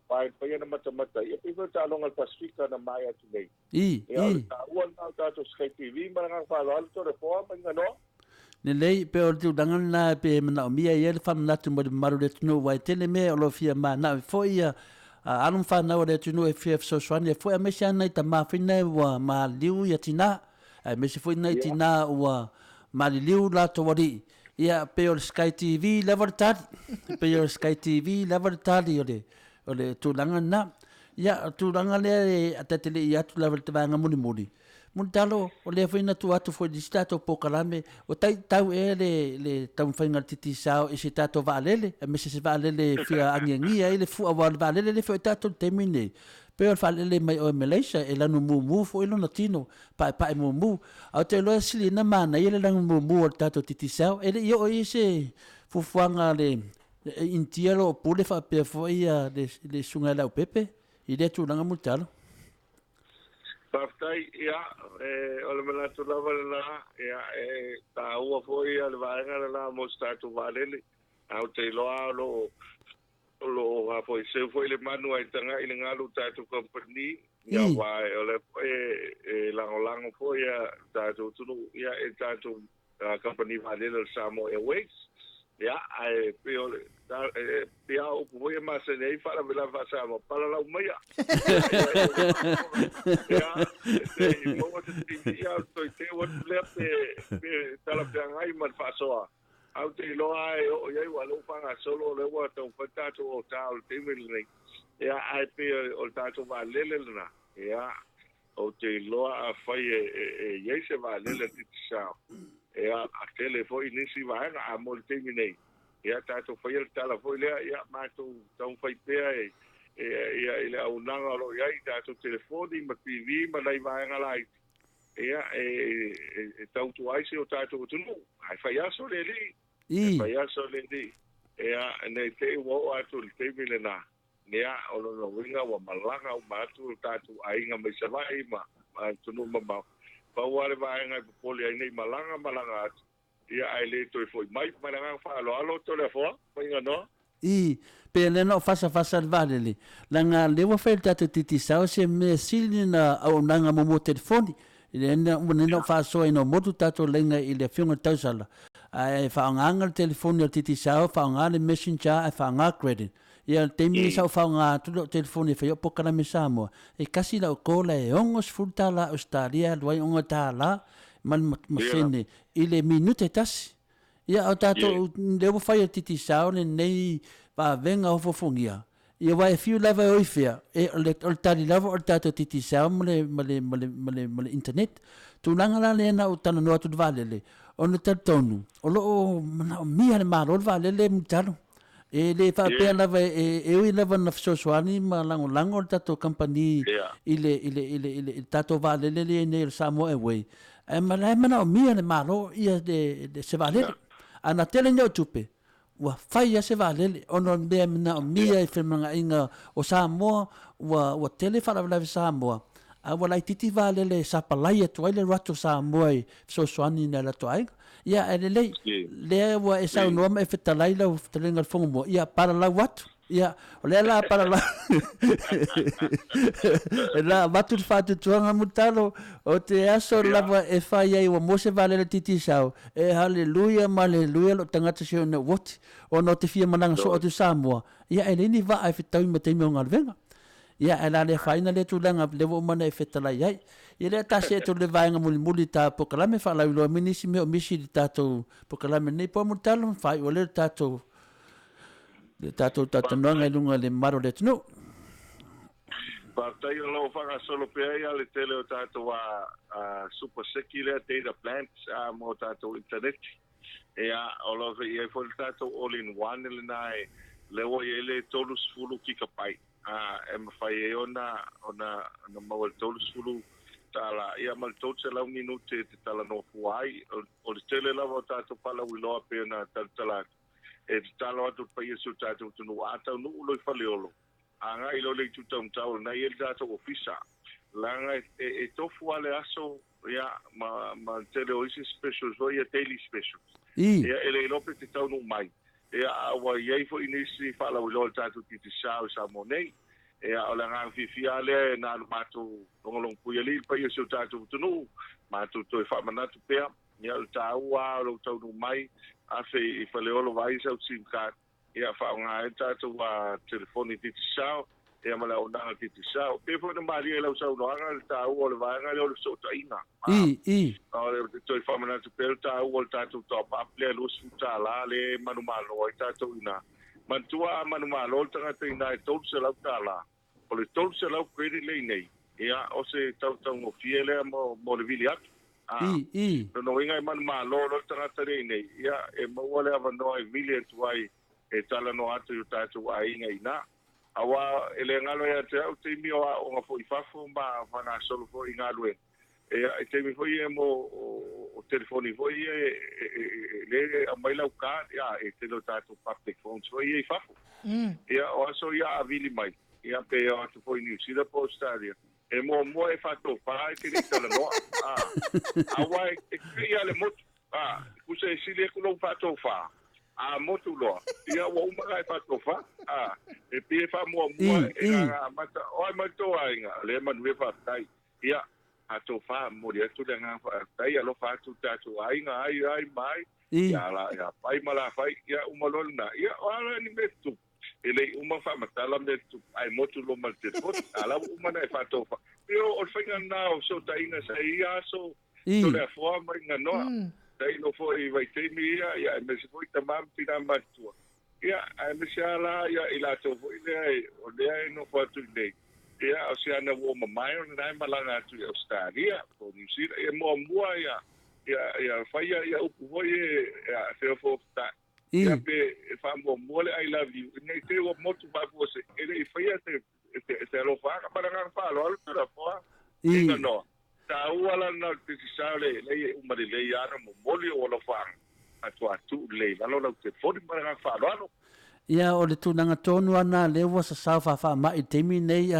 pai na matamata. Ia pipa tālonga le Pasifika na mai atu nei. Ia o le tāuan nao tātou Sky TV, mara nga whaalo alo tōre poa, mai ngano. Nelei pe o tu dangan na pe mana o mia ia le whanatu mo le maru le tunu wai tele me o lo fia ma na fo ia alum whanau le tunu e fia fsoswani e fo ia mesi ana i ta mawhina ua ma liu ia tina mesi fo ina i tina ua ma liu la to wari ia pe o Sky TV level tali pe o Sky TV level tali o le tu dangan na ia tu dangan le atatele ia tu level te vanga muni muni Muntalo o le foi na tu atu foi distato pokalame o tau le tau fainga titi sao e se tato valele e me se valele fia angengia ele fu aval valele le foi tato termine pe o valele mai o Malaysia e lanu mumu foi lo latino pa mumu au te lo sili na mana ele lanu mumu o tato titi sao ele yo ise fu fuanga le intiero pule fa pe foi le sunga la pepe ile tu langa mutalo Paftai, ia, o le manatu lava la, ia, tā ua foi le vaenga la mo statu valele, au te loa lo a foi se foi le manu ai tanga i le ngalu tatu company, ia vai, o le lango foi tatu tunu, ia tatu company valele Samoa Airways, ia, pia o foi ma se nei fala vela fasa mo para la umaya ya mo te ia to te o le pe tala pe ngai mal fasoa au te lo ai o ia wa lo fanga solo le wa to fatato o tal te mil ya ai pe o tato va lele na ya o te lo a fai ye se va lele ti sa ya a telefone nisi va a mo te minei ia tātou whaia tala foi lea, ia mātou tau whai pēa ia le au nanga lo ia i tātou telefoni, ma TV, ma nei vaenga lai. Ia tau tu aise o tātou tunu, ai whai aso le li. Whai aso le li. Ia nei te uo atu le te mile na. Ia o no winga wa malanga o mātou tātou ainga mai savai ma tunu ma mau. Pauare vaenga i popoli ai nei malanga atu. Ia ai le toi foi mai nga falo alo to le fo poinga no pe le no fasa valele langa le wa fel tatu titi sao se me silina au nanga mo telefoni le no fa so ino motu tatu lenga i le fiunga tausala ai fa nganga telefoni o titi sao fa ngale messenger ai fa nga credit ia temi sao fa nga tu telefoni fa yo pokalame Samoa e kasi la kola e ongos fultala Australia loi onga tala man masene ile minute tas ia o tato le wo fai titi sao nei va venga o fofongia ia vai fiu lava o ifia e le tali lava o tato titi sao male internet tu langa la lena o tano no atu valele o no tatonu o lo mia le malo valele mutalo e le fa pe lava e o lava na fsoswani ma lango tato company ile tato valele le Samoa Airways e mana o mia le malo ia de se valele ana tele no tupe wa fai se valele ono de mana o mia e femanga inga o Samoa wa tele fala la Samoa a wala titi valele sa palai to ile rato Samoa so swani na la toai ia le wa e sa no me fetalai la telenga fongo ia para la wat ia ole la para la la batu fatu tuanga mutalo o te aso lava e fai ai o mose vale titi sao e haleluya maleluya lo tangata se no what o no te fia mananga so o te Samoa ia ele ni va ai fitau me te mo ngalvenga ia ela le faina le tulanga le vo mana e fetala ia ile ta se to le vainga muli ta pokalame fa la lo minisi me o misi tato pokalame nei po mutalo fai o le tato le tato nonga lunga le maro le tunu Partai lo whanga solo pea ia le tele o tātou super seki lea data plans mo tātou internet. Ea o lo ia fo le tātou all in one le nai le o ia le tolus fulu ki ka pai. E mawhai e ona mawal tolus fulu tala ia mal tolse lau minute te tala no fuai. O le tele lava o tātou pala wiloa pea na tala. E te tala atu pa Yesu tātou tunu ATUNU'U loi whaleolo. Anga ilo le tutau tau na ia tātou ofisa. Langa e tofu ale aso ia ma tele oisi specials o ia daily specials. Ia ele lope te tau no mai. Ia awa iei fo inisi whala wilo tātou titi sao Samoa nei. Ia o langa FIAFIA le na matou longolong puia li pa Yesu tātou tunu. Matou toi whamanatu pea. Ia o tāua o tau no mai. Afe I whaleolo vai sau SIM card. Ia whaonga e tātou telefoni titi sao. Ia mala o nanga titi sao. Pe fo na mari e lau sau noanga le tāu o le vaenga le o le sota inga. O le toi whamanatu pēr tāu o le tātou top up le alus futa la le manumalo o tātou ina. Mantua manumalo le tangata ina e tolu se lau tāla. O le tolu se lau kweri le inei. Ia o se tau ngo fie le mo le vili atu. No inga e manumalo le tangata le inei. Ia e maua le avanoa e vili atuai. E tala no atu yu tātou a inga ina. Awa ele ngalo ya te au te imi o nga fo ifafo ma whana solo fo i ngalue. E te imi fo i e mo o telefoni fo i le a mailau ka e te lo tātou public phones fo i e ifafo. Ia o aso ia avili mai. Ia pe o atu fo i New Zealand Postaria. E mo e whato pā e te ni tala noa. Awa e kria le motu. Kusa e sile kulo whato wha. Motu loa. Ia wa umaga e whatofa. E pie wha mua e ngā mata. Oi matoa inga. Le manu e whatai. Ia hatofa mori atu le ngā whatai. Alo whatu tātou ainga ai mai. Ia la pai mala whai. Ia umalol na. Ia oala ni metu. Ele uma whamatala metu. Ai motu lo mal te fot. Ala umana e whatofa. Ia o whainga nao so taina sa ia so. So le afoa mai ngā noa. Dai no foi vai TAIMI ia me se foi tamam tina matua. Ia me se ala ia ila to foi o le no foi tu nei. Ia o se ana wo mai on nai malanga tu Australia, o New Zealand e mo mua ia fai ia upu foi ia se fo ta. Ia pe fa mo mole I love you. Nei te o motu va você. Ele fai te lo fa para ngar fa lo para fo. Ia no. Tāua lana te tisale le umari le ana mo moli o lo fang atu le lalo lau te fori mara ngā whaaloano. Ia o le tūnanga tonu ana le wa sa sau wha mai TAIMI nei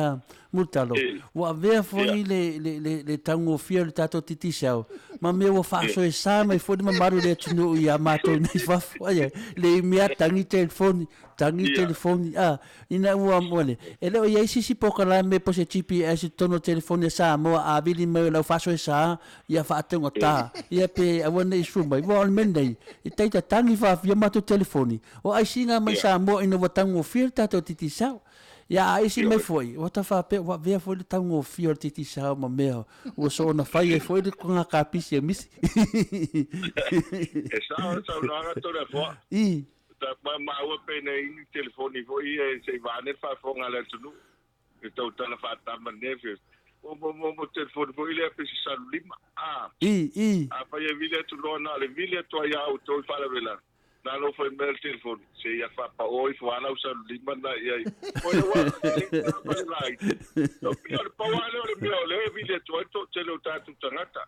mutalo. Wa vea foi le tango fia le tato titi sau. Ma me wa whaaso e sa mai fori ma maru le tunu i a mato nei whafo. Le mea tangi telefoni. Ina ua mole. E leo ia isi POLOKALAME po se GPS tono telefoni sa moa a vili mai lau whaaso e sa ia whaatengo tā. Ia pe awane i sumai. Wa on mendei. I teita tangi whaafia mato telefoni. O ai singa mai sa mo ina watango fia tato titi sao. Ya isi me foi. Wata fa pe wa vea foi tango fia titi sao ma mea. O so na fai e foi ko nga kapisi e misi. E sao no anga to le fo. Ta ma o pe nei telefoni foi e se va ne fa fo nga le tunu. E to tala fa ta ma neve. O telefoni foi le pe sa lima. Pa ye vile tu lona le vile to ya o to fa la vela. Nalo foi meu telefone. Se ia fa pa oi fala usa lima na ia. Foi wa. No pior pa wale o meu le vile to tele o tatu tangata.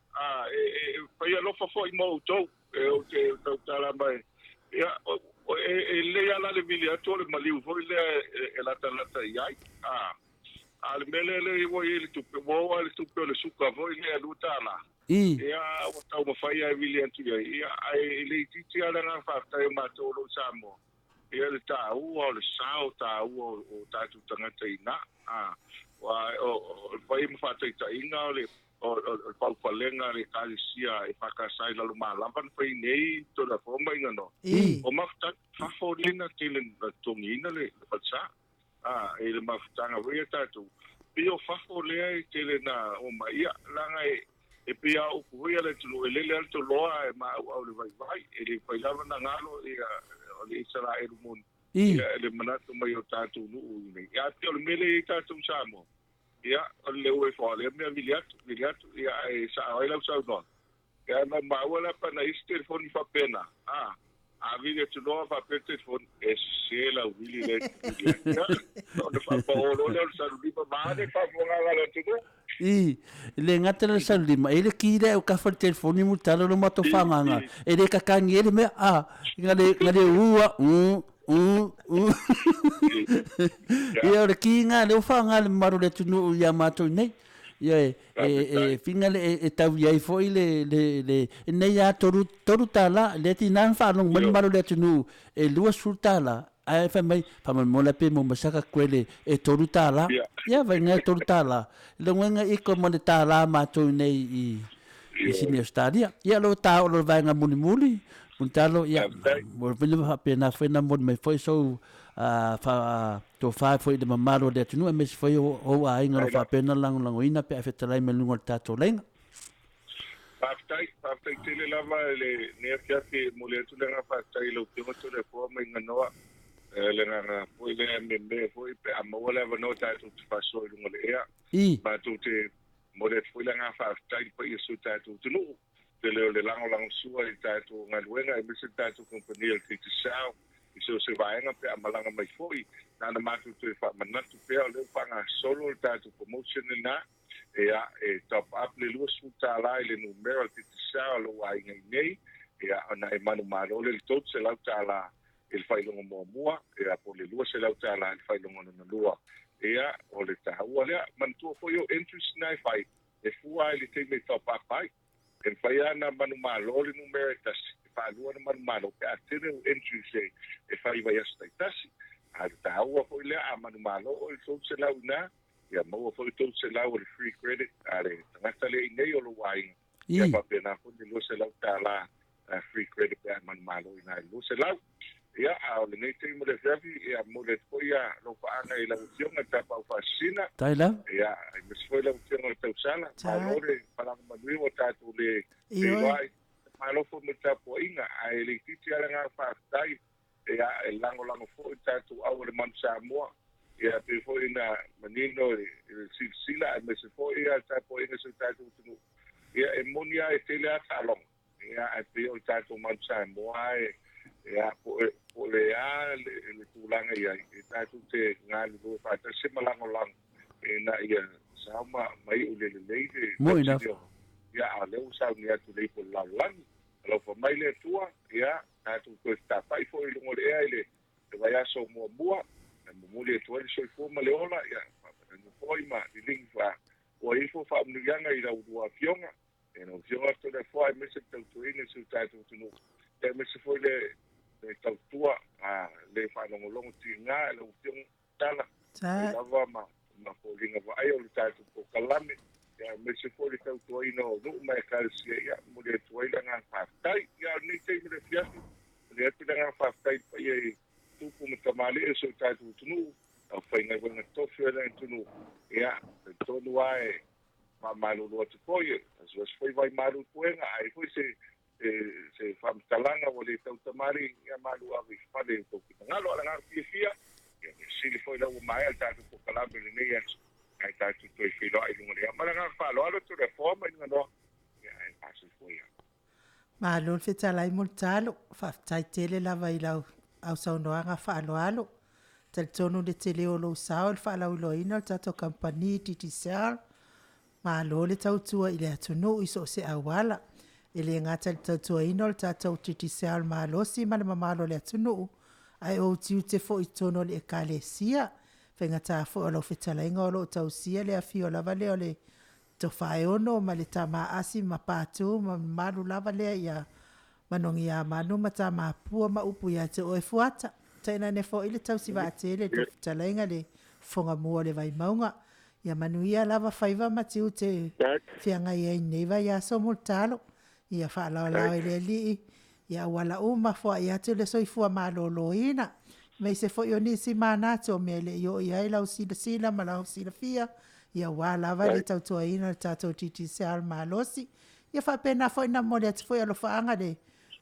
Pa ia lo fa foi mo to. O te tala mai. Ia le ala le vile to le maliu foi le la tala ia. Al mele le wo ele tu wo ele tu le suka foi le lutala. Ia o tau mawhai ai wili atu ia ai le titi ala ngā whaftai o mātoro Samoa. Ia le tāu o le sao tāu o tātu tangata ina. O whai mawhatai ta inga o le paupalenga le kālisia e whakasai lalo mālapan whai nei to la whoma inga no. O mawhata whafo lena te le tongi ina le patsa. E le mawhatanga wea tātu. Pio whafo lea e te le na o maia langa e pia o kuia le tulu e lele alto loa e ma au le vai e le pailava na ngalo e o le isara e rumon e le manatu mai o TATUNU'U nei. Ia te o le mele i tātou Samoa. ia o le ue fo le me miliatu ia e sa ai lau sa no ia na maua pa na telefoni fa pena a vile tu no fa per telefoni e se la vili le no fa po lo le sa di pa mane fa fonga la tu le ngata le salima ele kire o ka fa telefoni mutalo no mato fanga ele ka kangi ele me ngale ua ia o kinga le fanga le maru le tunu ia mato nei ia finga le tau ia foi le nei ya toru tala le tinan fa no maru le tunu e lua sultala ai fa mai fa mo la pe mo masaka kwele e toru tala ia vai ngai toru tala le wenga iko mo le tala mato nei i sini stadia ia lo ta o lo vai nga muni puntalo ia mo vile fa pena fena mo me foi so fa to fa foi de mamalo de tunu e mes foi o ai nga fa pena lang ina pe afeta lai me lungo tato lenga Paftai tele lava le ne fiafi mo le tu lenga paftai lo timo tu le fo me nganoa lenga foi le me foi pe amola va no tato fa so lungo le ea ba tu te mo le foi lenga paftai pa yesu tato tunu le lang sua i tato ngaluenga e misi tato kompania le titi sao iso se vaenga pe amalanga mai foi na matu tu fa manatu pe le panga solo le tato promotion na e top up le lua sutala le numero titi sao lo ai nei ana e manu malo le tot se la tala il failongo moa a po le lua se la tala il failongo no lua o le taua le mantu foi o interest na fai e fua le te me top up pai en faiana manu malo le numero tasi fa lua manu malo pe atene o entry se e fai vai asta tasi a taua foi le a manu malo o tot se la una ia mo foi tot se la o free credit ale tangata le nei o lo wai ia pa pena ko le lua se la tala free credit pe manu malo ina lua se la ia a le nei te mo le fiafi ia mo le foia lo fa ana i la usiona tapa o fasina taila ia me foi la usiona tau sala malore para manui o tatu le vai malo fo me tapo inga a le titi ala nga fa tai ia el lango fo tatu au le man Samoa ia pe foi na manino sila me se foi ia tapo inga se tatu tunu ia e monia e tele atalong ia e pe o tatu man Samoa ia po le le tulanga ia e tatu te ngali do fa ta se malango lang e na ia sama mai o le mo ina ia a le usa ni atu le po la lang lo fa mai le tua ia tatu ko sta pai fo i lo le ele te vai aso mo bua mo le tua so fo ma le ola ia no foi ma di lingua o ifo fa mu yanga i la u afionga e no fionga to le foi me se tatu ine su tatu tunu te me se foi le tautua le whanongolongo tinga le ufiong tala lava ma polinga wa ai o le tatu POLOKALAME ia me se foi le tautua ino nu mai kalsia ia mo le tuaila ngā whaftai ia ni te le fiafi le atu ngā whaftai pa ia tupu me tamale e so tatu tunu au whainga wanga TOFI e le tunu ia le tonu ai ma malulu atu koe as was foi vai malu puenga ai foi se famtalanga o le tautamari ia malu avi fale to ngalo ala ngar FIAFIA ia sili foi la mai al tatu POLOKALAME le nei ai tatu to filo ai lungo ia mala ngar falo alo to reforma ngano ia ai pasu foi malu fetala multalo fa taitele lava ilau au saunoanga fa alo tel tonu de teleolo sao fa la uloina tato company TTCR malu le tautua ile ATUNU'U iso se awala ele ngata tautua ino le tatou TTCR malosi ma le mamalo le ATUNU'U ai o tiu te fo i tono le ekalesia whengata fo o lo whetalainga o lo tausia le afio lava leo le tofai ono ma le tama asi ma pātu ma maru lava lea ia manongi a manu ma tama pua ma upu ia te oe fuata taina ne fo ile tausi va atele to whetalainga le fonga mua le vai maunga ia manu ia lava faiva ma tiu te whianga ia neiva ia so multalo ia whaalao ele li ia wala uma fo ia te le soifua maloloina me se fo yoni si manato mele yo ia ila sila mala sila fia ia wala vale tautua ina tato TTCR malosi ia fa pena fo ina mole te fo ia lo faanga de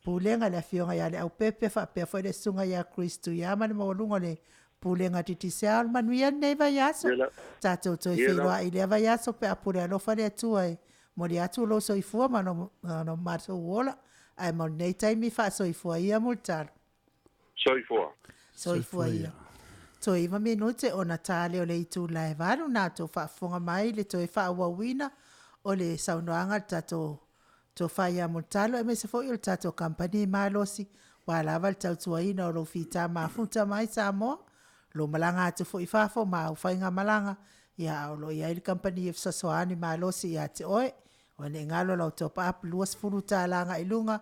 pulenga le fionga ia le au pepe fa pe fo le sunga ia Kristu ia male molunga le pulenga titisia o manuia nei vai aso. Tatou toi whenua i lea vai aso pe apure alofa le atua e. Mori atu lo soifua ma no mato wola. Ai mo nei taimi fa soifua ia multalo. Soifua ia. Toi iwa minute o Natale o le itu lai valu na to whaafonga mai le toi whaawawina o le saunoanga tato to whaia multalo e me se fo il tato company malosi wa lava le tautuaina o lo fita mafuta mai Samoa lo malanga atu fo ifafo ma ufainga malanga ia o lo ia il company if sasoani malosi ia te oe o ne ngalo lau top up luas furuta langa ilunga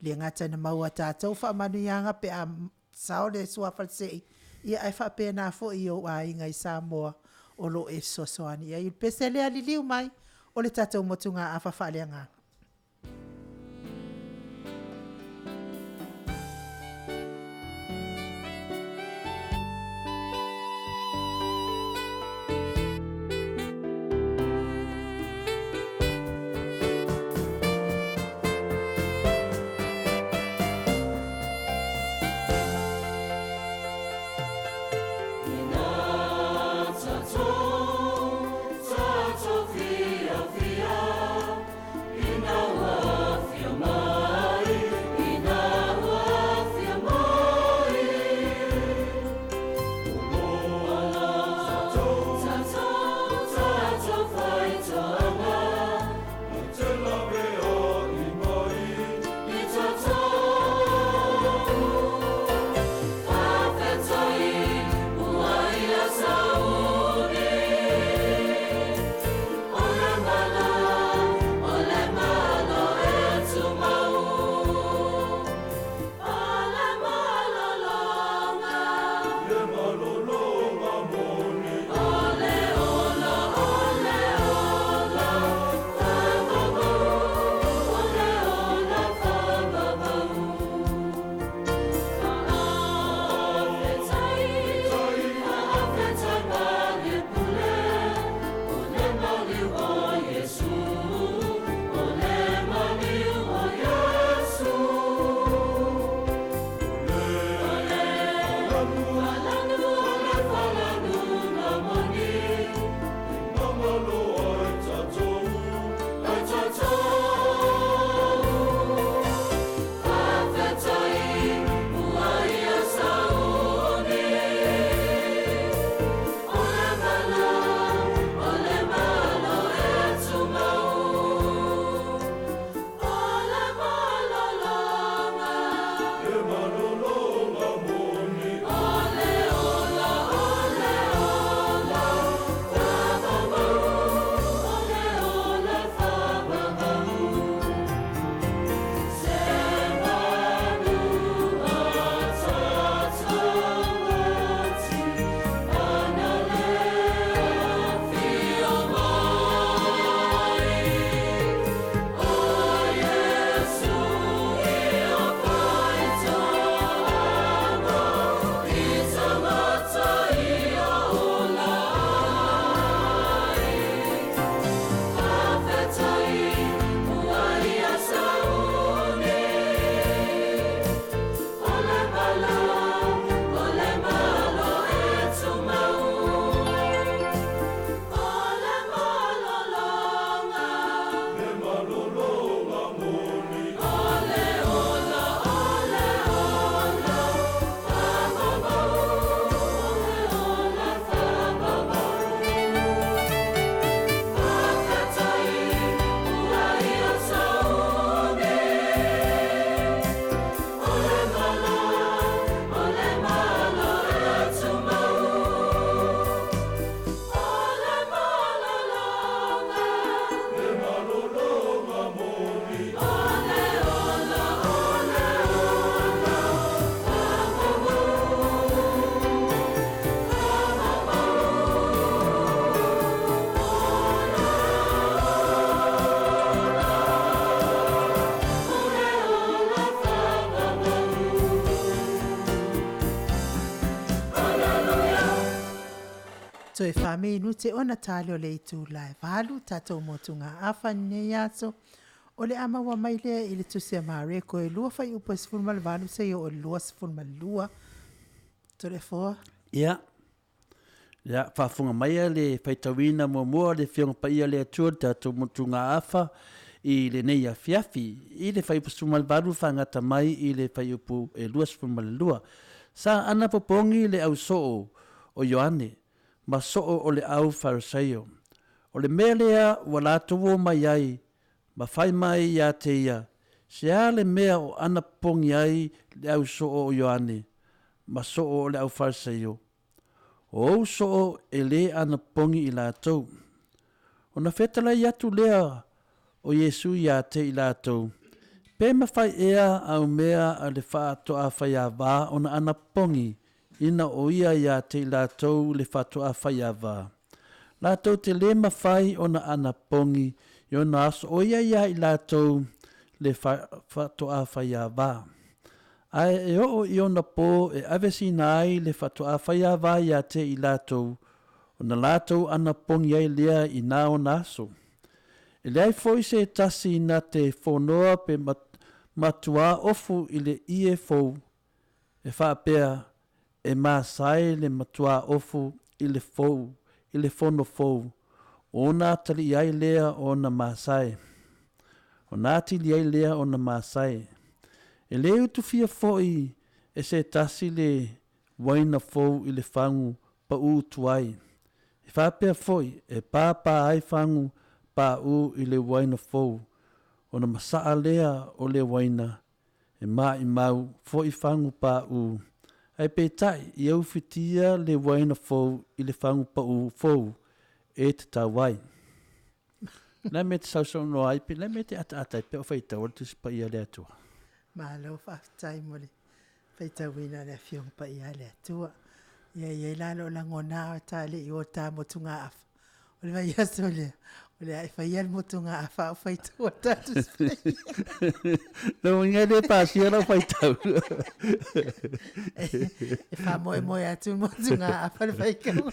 le ngata na maua tato wha manuianga pe a sao le sua falsei ia ai fa pena fo io ai ngai Samoa o lo e sosoani ia il pesele ali liu mai o le tatou motunga a fa faleanga. So e whame nu te ona tale o le itu lai valu tatou motunga afa nei aso o le ama wa mai lea i le tusia maare ko e lua fai upa sifun malvalu se o lua sifun malua to le foa Ia. Ia, whaafunga mai le whaitawina mua le whionga pa ia le atua tatou motunga afa i le nei AFIAFI. I le whaipasumal baru whangata mai i le whaiupu e luas fumalua. Sa ana popongi le au soo o Ioane, ma soo o le au Farisaio. O le mea lea wala towo mai ai, ma whai mai ia te ia. Se a le mea o ana pongi ai le au soo o Ioane, ma soo o le au Farisaio. O soo e le ana pongi i lātou. O na whetala i atu lea o Yesu ia te i lātou. Pe mawhai ea au mea a le whaato a whai a wā o na ana pongi ina o ia ia te i lātou le whaato a whai a wā. Lātou te le mawhai o na ana pongi i o na aso o ia ia i lātou le whaato a whai a wā. Ai e o i ona po e avesi na ai le whaato a whai a wā ia te i lātou o na lātou ana pongi ai lea i nā o na aso. E le ai foi se tasi na te whonoa pe matua ofu i le ie fou. E whaapea e māsai le matua ofu i le fou, i le whono fou. O nā tali ai lea o na māsai. O nā tili ai lea o na māsai. E le utu fia foi e se tasi le waina fou i le whangu pa utuai. E whaapea foi e pāpā ai whangu pa u i le waina fou. O na masaa lea o le waina. E mā i mau fo i whangu pa u. Ai pētai i au whitia le waina fou i le whangu pa u fou. E te tawai. Nā me te sausau no aipi, nā me te ata pe o whaita o tu sipa ia le atua. Malo whaftai mo le whaitawina le whiong pa ia le atua. Ia lalo langona o tale i o tā motunga afa. O le vai aso lea. O le ai whai al motunga afa o whaitua tātu spei. No inga le pāsia la whaitau. E wha moe atu motunga afa le whaikau.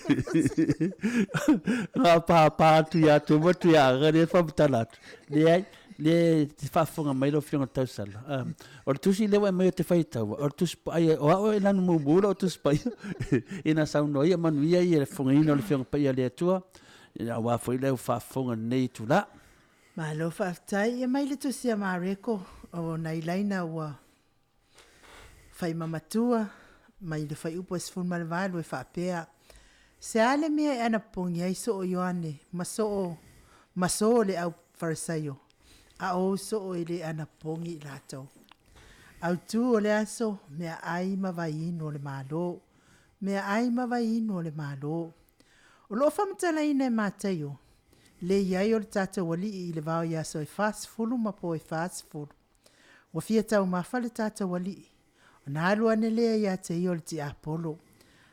Ngā pāpātu i atu motu i aga le whamtalatu. Le ai, le te whafunga mai lo whionga tausala. O le tusi lewa e mai o te whaitau. O le tusi pai, o ao e lanu mubura o tusi pai. Ina sauno ia manuia i le whunga ina o le whionga pai a le atua. Ina wafo i leo whafunga nei tu la. Malo whaftai, ia mai le tusi a mareko o nei laina ua whai mamatua, mai le whai upo esfun malvalu e whapea. Se ale mea e ana pongi ai so o Ioane, maso le au Farisaio, a o so o le ana pongi i lato. Au tu o le aso, mea ai mawaino le malo, mea ai mawaino le malo. O lo whamatala ina e mātaio, le iai o le tata wali i le vau ia so e whaasfulu ma po e whaasfulu. Wa fia tau mawha le tata wali. O na alua ne lea ia te i o le ti Apolo.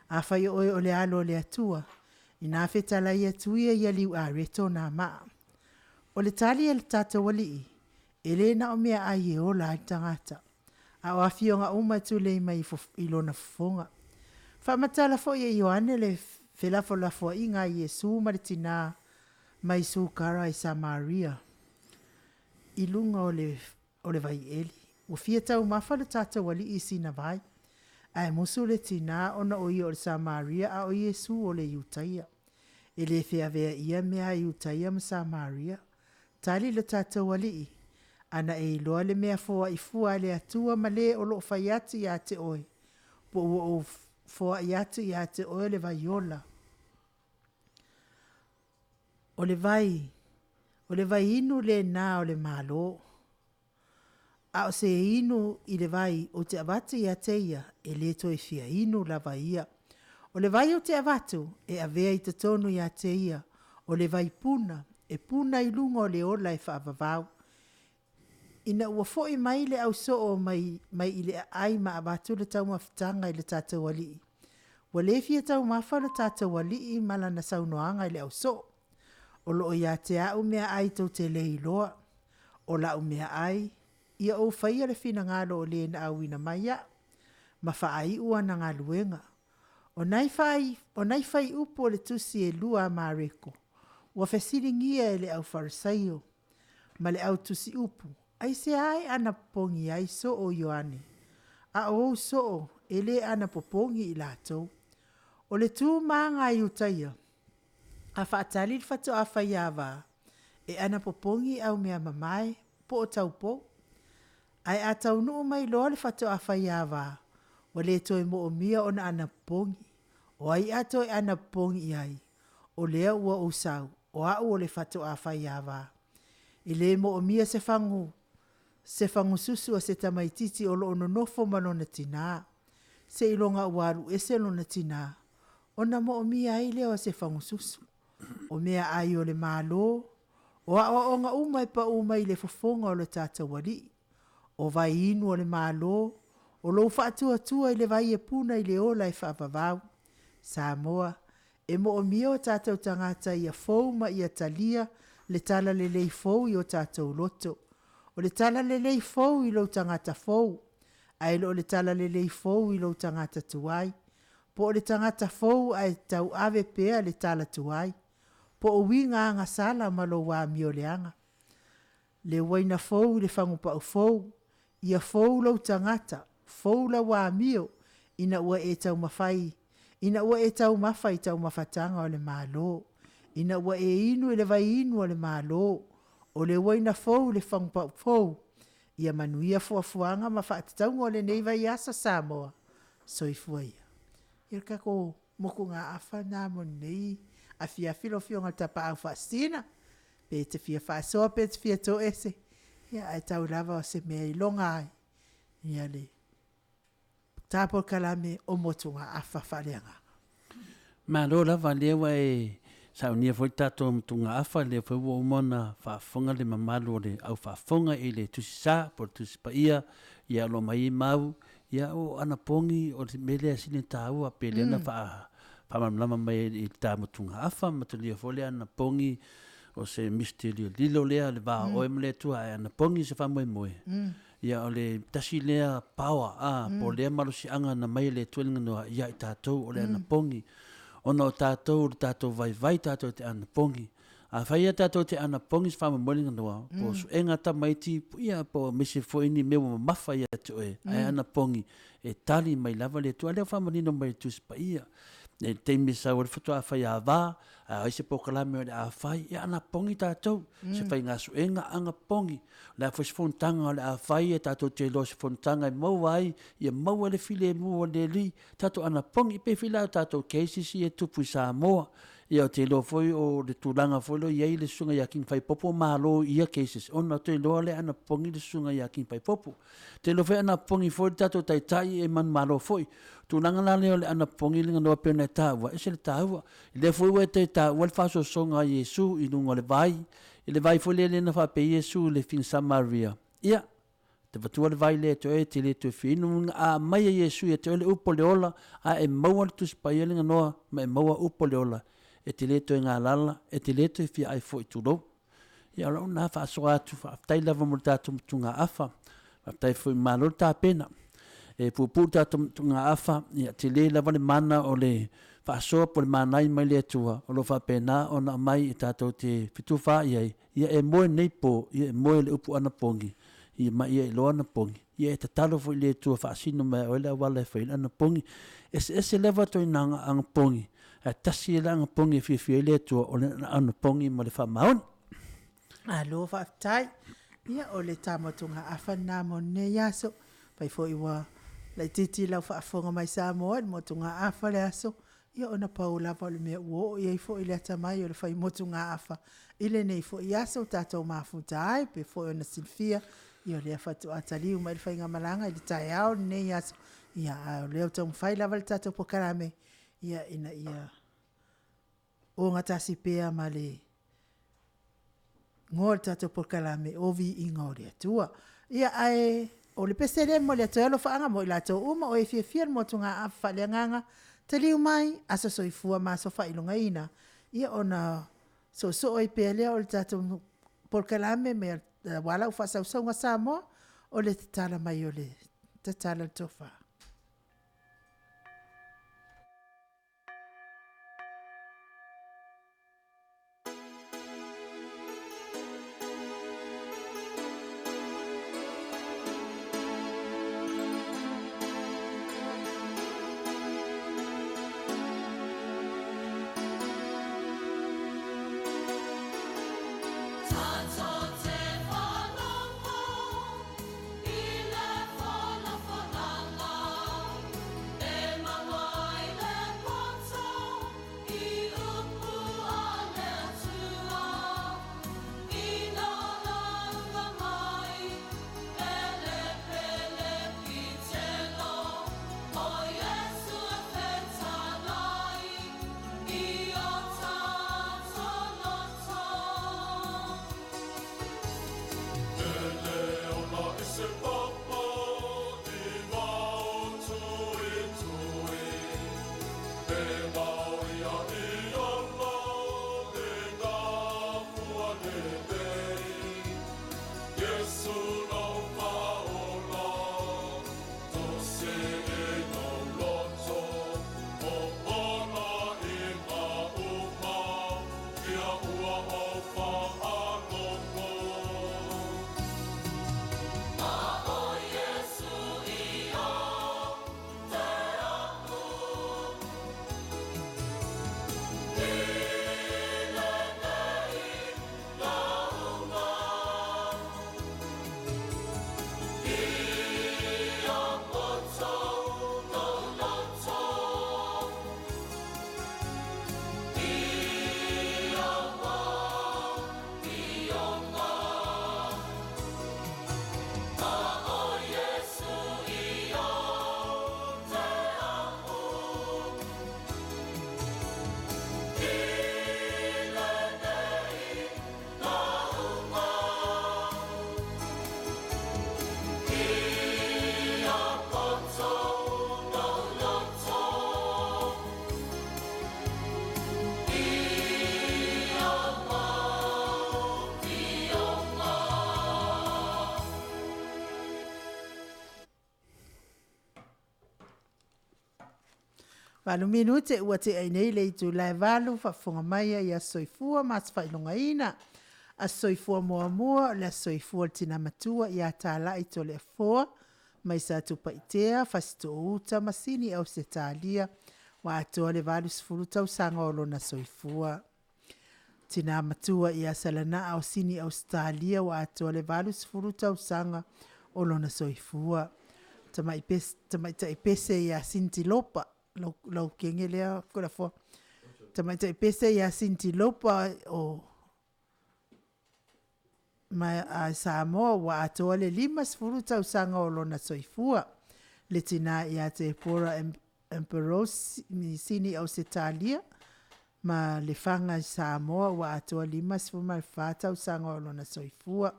A whai oe o le alo o le atua. I nā whetala ia tuia ia liu a reto nā maa. O le tali e le tata wali i. E le na o mea ai e o la tangata. A o afio nga umatu le mai i lona fufonga. Whamatala fo ia Ioane le Felafo la fo inga Yesu maritina mai su kara i Samaria. Ilunga o le vai eli. O fia tau mafa le tata wali i sina vai. Ai musu le tina ona o i o le Samaria a o Yesu o le Iutaia. E le fea vea ia mea Iutaia ma Samaria. Tali le tata wali i. Ana e iloa le mea foa i fua le atua ma le o lo faiati ia te oe. Po o foa iatu i ate oe le vai ola. O le vai inu le nā o le malo. A o se inu i le vai o te avatu i ateia e le to e fia inu la vai ia. O le vai o te avatu e avea i te tonu i ateia. O le vai puna e puna i lunga o le ola e whaavavau. Ina ua foi mai le au so o mai i le ai ma abatu le tau mawhitanga i le tata wali. Wa le fia tau mawha le tata wali i malana saunoanga i le au so. O lo ia te au mea ai tau te lehi loa. O la mea ai. Ia o whaia le fina ngalo o le na au ina mai a. Ma whaai ua na ngā luenga. O nai whai upo le tusi e lua mareko. Wa whesiringia e le au Farisaio. Ma le au tusi upu. Ai se ai ana pongi ai so o Ioane. A o so o ele ana popongi i lato. O le tū manga i utaia. A whaatali le whatu a whaiawa. E ana popongi au mea mamai. Po o tau po. Ai a taunuu mai loa le whatu a whaiawa. Wa le toi mo o mia o na ana popongi. O ai ato e ana popongi ai. O lea ua usau. O au o le whatu a whaiawa. I le mo o mia se whangu. Se whangu susu o se tamaititi o lo ono nofo manona tina. Se ilonga uaru e se lona tina. O na mo o mia ai leo se whangu susu. O mea ai o le malo. O a o nga umai pa umai le fofonga o le tata wali. O vai inu o le malo. O lo whaatua tua i le vai e puna i le ola e whaavavau. Samoa. E mo o mia o tata tangata i a fou ma i a talia. Le tala le lei fou i o tata loto. O le tala le lei fou i lo tangata fou. Ai lo le tala le lei fou i lo tangata tuai. Po o le tangata fou ai tau ave pea le tala tuai. Po o winga anga sala ma lo wa mio le anga. Le waina fou le whangu pa o fou. Ia fou lo tangata. Fou la wa mio. Ina ua e tau mawhai. Ina ua e tau mawhai tau mawhatanga o le malo. Ina ua e inu e le vai inu o le malo. O le waina fou le whangu pa o fou. Ia manuia fuafuanga ma whaatatau ngō le nei vai asa Samoa. Soifuaia. Ia kako moku ngā awha nā mo nei. A fia filo fio ngā tapa au whaasina. Pe te fia whaasoa pe te fia tō ese. Ia ai tau lava o se mea i longa ai. Ia le. Tāpol kalame o motu ngā awha whareanga. Mā lo lava lewa e saunia foi tato mtunga awha le foi wo umona whaafonga le mamalu o le au whaafonga i le tusisa por tusipa ia lo mai mau ia o anapongi o le mele asine tāua pele na whaamamlama mai i tā mtunga awha matulia fole anapongi o se misteri lilo lea le wā oem le tua e anapongi se whamoe moe. Ia o le tasi lea power po lea marusi anga na mai le tuelinga noa ia i tātou o le anapongi. Ona o tātou vai tātou te anapongi. A whaia tātou te anapongi se whama molinga noa. Po su enga ta maiti ia po mese fo ini mewa mawha ia tu e. Ai anapongi e tali mai lava le tu. Alea whama nino mai tu sipa ia. E teimi sa o le whatua a whai a wā. A oise pokalame o le a whai. Ia anapongi tātou. Se whai ngā su enga anapongi. Lea fo se fontanga o le a whai e tātou te lo se fontanga e maua ai. Ia maua le file e mua le li. Tātou anapongi pe fila o tātou keisisi e tupu i Samoa. Ia o te lo foi o le tūlanga foi lo ia i le sunga ia king whai popo malo ia keisisi. Ona te lo le anapongi le sunga ia king whai popo. Te lo foi anapongi foi tātou tai e man malo foi. Tūlanga la leo le anapongi linga noa pena e tāua. Ese le tāua. Le foi ue te tāua le whaso songa Yesu i nunga le vai. I le vai foi le na whape Yesu le fin Samaria. Ia. Te watua le vai le to e te le to finu a mai Yesu e te le upo le ola a e maua le tusipa ia linga noa ma e maua upo le ola. E te le to e ngā lala e te le to e fia ai fo i tūrou. Ia rau nā whaasoa atu whaatai lava mo le tātou mtunga awha. Whaatai foi malo le tā pena. E pupu tātou mtunga awha ia te le lava le mana o le whaasoa po le manai mai le atua o lo whapena o na mai e tātou te fitu wha iai. Ia e moe nei po, ia e moe le upu anapongi. Ia mai ia e lo anapongi. Ia e tatalo fo i le atua whaasino mai o le awala e whain anapongi. Ese leva toi nanga anapongi. A tasi e la anapongi e fia le atua o le anapongi ma le whamaon. Alo whaatai. Ia o le tamatunga awha nā mo ne yaso. Pai fo iwa lai titi lau whaafonga mai Samoa mo tunga awha le aso. Ia ona paula va le mea uo. Ia i fo i le atamai o le whai motunga awha. Ile nei fo i aso tātou mafuta ai. Pe fo i ona silfia. Ia o lea whatu ataliu mai le whai ngamalanga. I le tai ao ne yaso. Ia o leo tau mwhai lava le tātou pokalame. Ia ina ia. O ngatasi pea ma le. Ngō le tātou pokalame o VIVIIGA o le atua. Ia ai o le pesere mo le atua lo whaanga mo i lato uma o e fiafia mo tunga a whaleanganga. Te liu mai aso soifua ma so whailunga ina. Ia ona so i PELE o le tātou pokalame me wala u whasausonga Samoa o le tatala mai o le tatala tofa. Valu minute ua te ai nei le tu lai valu whafonga mai ia soifua mas whailonga ina. A soifua mua mua le soifua tina matua ia tāla i to le foa. Mai sa tupa itea fasito uta masini au se tālia. Wa atoa le valu sifuru tau sanga o lona soifua. Tina matua ia salana au sini Australia wa atoa le valu sifuru tau sanga o lona soifua. Tama ipese ia sinti lopa. Lau kenge lea kura fo. Tama ipese ia sinti lopa o ma Samoa wa atoa le 5 sifuru tau sanga o lona soifua. Le tina ia te pora Emperos ni sini au se talia. Ma le fanga Samoa wa atoa 5 sifuru malfata o sanga o lona soifua.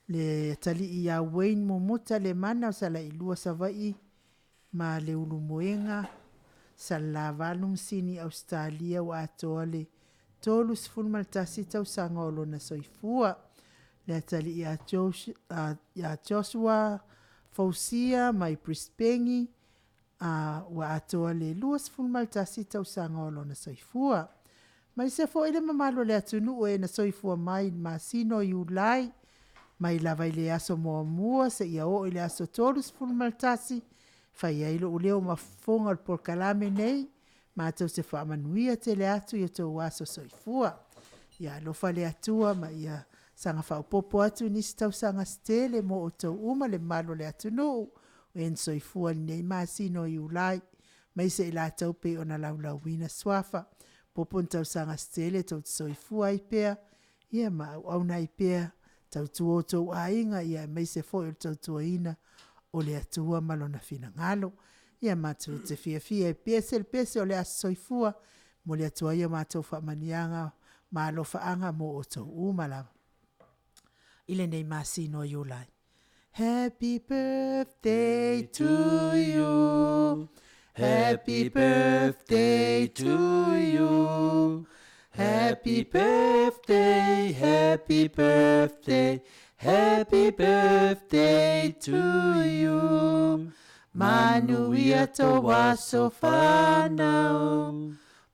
Le tali ia Wayne mumuta le mana o sala ilua savai. Ma le ulu moenga. Sala valum sini Australia wa atoa le tolu sifuru maltasi tau sanga o lona soifua. Le tali ia Joshua Fausia mai Brisbane. Wa atoa le luas fulmaltasi tau sanga o lona soifua. Mai se fo ile mamalo le ATUNU'U e na soifua mai ma sino iulai. Mai lava ile aso mua se ia o ile aso tolus fulmaltasi. Fai ailo uleo mafonga al POLOKALAME nei. Ma tau se fa manuia te le atu i tau aso soifua. Ia lofa le atua ma ia sanga fa upopo atu nisi tau sanga stele mo o tau uma le malo le ATUNU'U. En soifua nei masino iulai. Mai se ila tau pe ona laulauina swafa. Popon tau sanga stele tau soifua i pea. Ia ma au na i pea. Tau tuo tau ainga. Ia mai se fo il tau tuaina. O le atua malona fina ngalo. Ia ma tu te fiafia i pese o le as soifua. Mo le atua ia ma tau whamanianga. Ma alo faanga mo o tau umala. Ile nei masino iulai. Happy birthday to you. Happy birthday to you. Happy birthday, happy birthday, happy birthday to you. Manuia toa sofanau.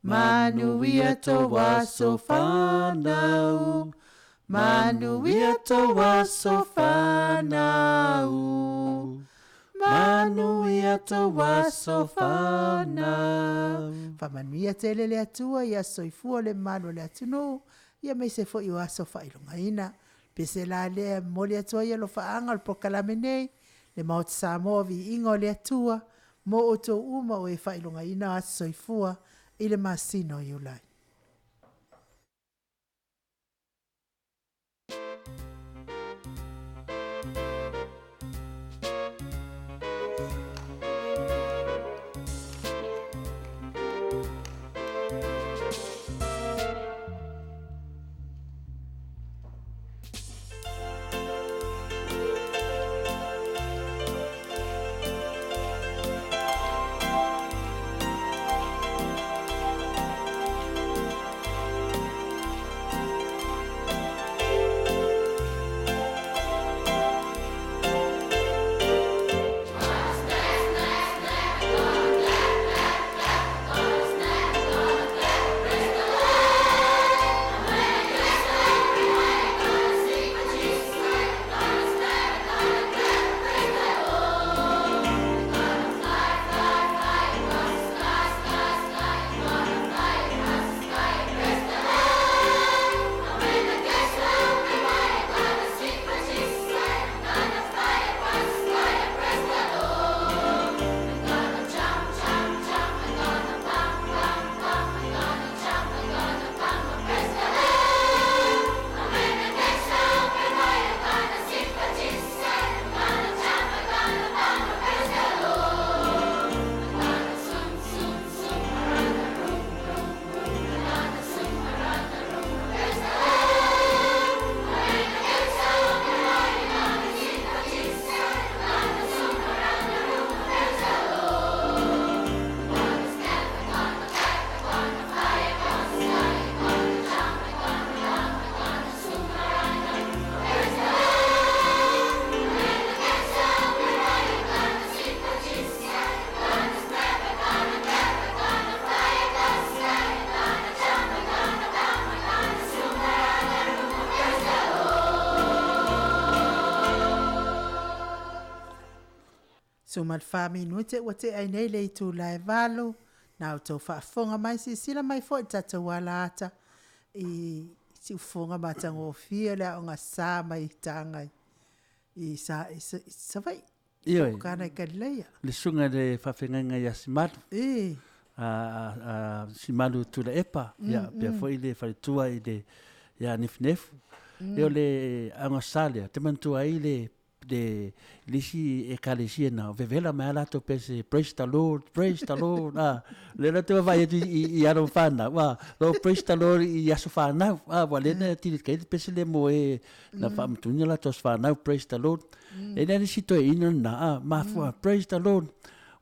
Manuia toa sofanau. Manuia toa sofanau. Manuia toa sofanau. Whamanuia tele le atua ia soifua le manu le ATUNU'U. Ia mei se fo iwa sofa ilunga ina. Pese la le mo le atua ia lo faanga al POLOKALAME nei. Le Maota Samoa VIVIIGA o le atua. Mo o to uma o e fa ilunga ina a soifua. Ile masino iulai. Sumal fami nuite wate ai nei le tu lai valo. Na o tau whaafonga mai si sila mai fo tata wala ata. I si ufonga matango fia lea o ngā sā mai tāngai. I sa vai. Ioi. Kana i karileia. Le sunga le whawhenga ia simalu. Simalu tula epa. Ia pia fo i le wharitua i le ia nifinefu. Eo le anga sālea. Te mantua i le lisi e kalesia na vevela mai ala to pese praise the Lord le la to vai i aro fana wa lo praise the Lord i aso fana wa le na ti ke pese le mo e na fam tunya la to fana praise the Lord e na si to ina na ma fu praise the Lord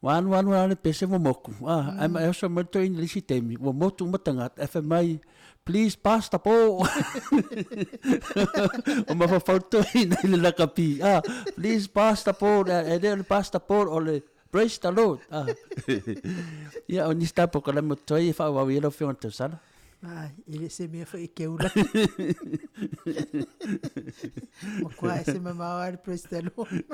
wan le pese mo moku am also mo to in lisi temi mo motu matanga FMI please pass the ball. O ma fa foto ina le kapi. Please pass the ball. E le pass the ball o le praise the Lord. Ia o ni sta POLOKALAME toi fa wa wi lo fe on tsala. Ele se me fa ikeula. Mo kwa se me ma praise the Lord.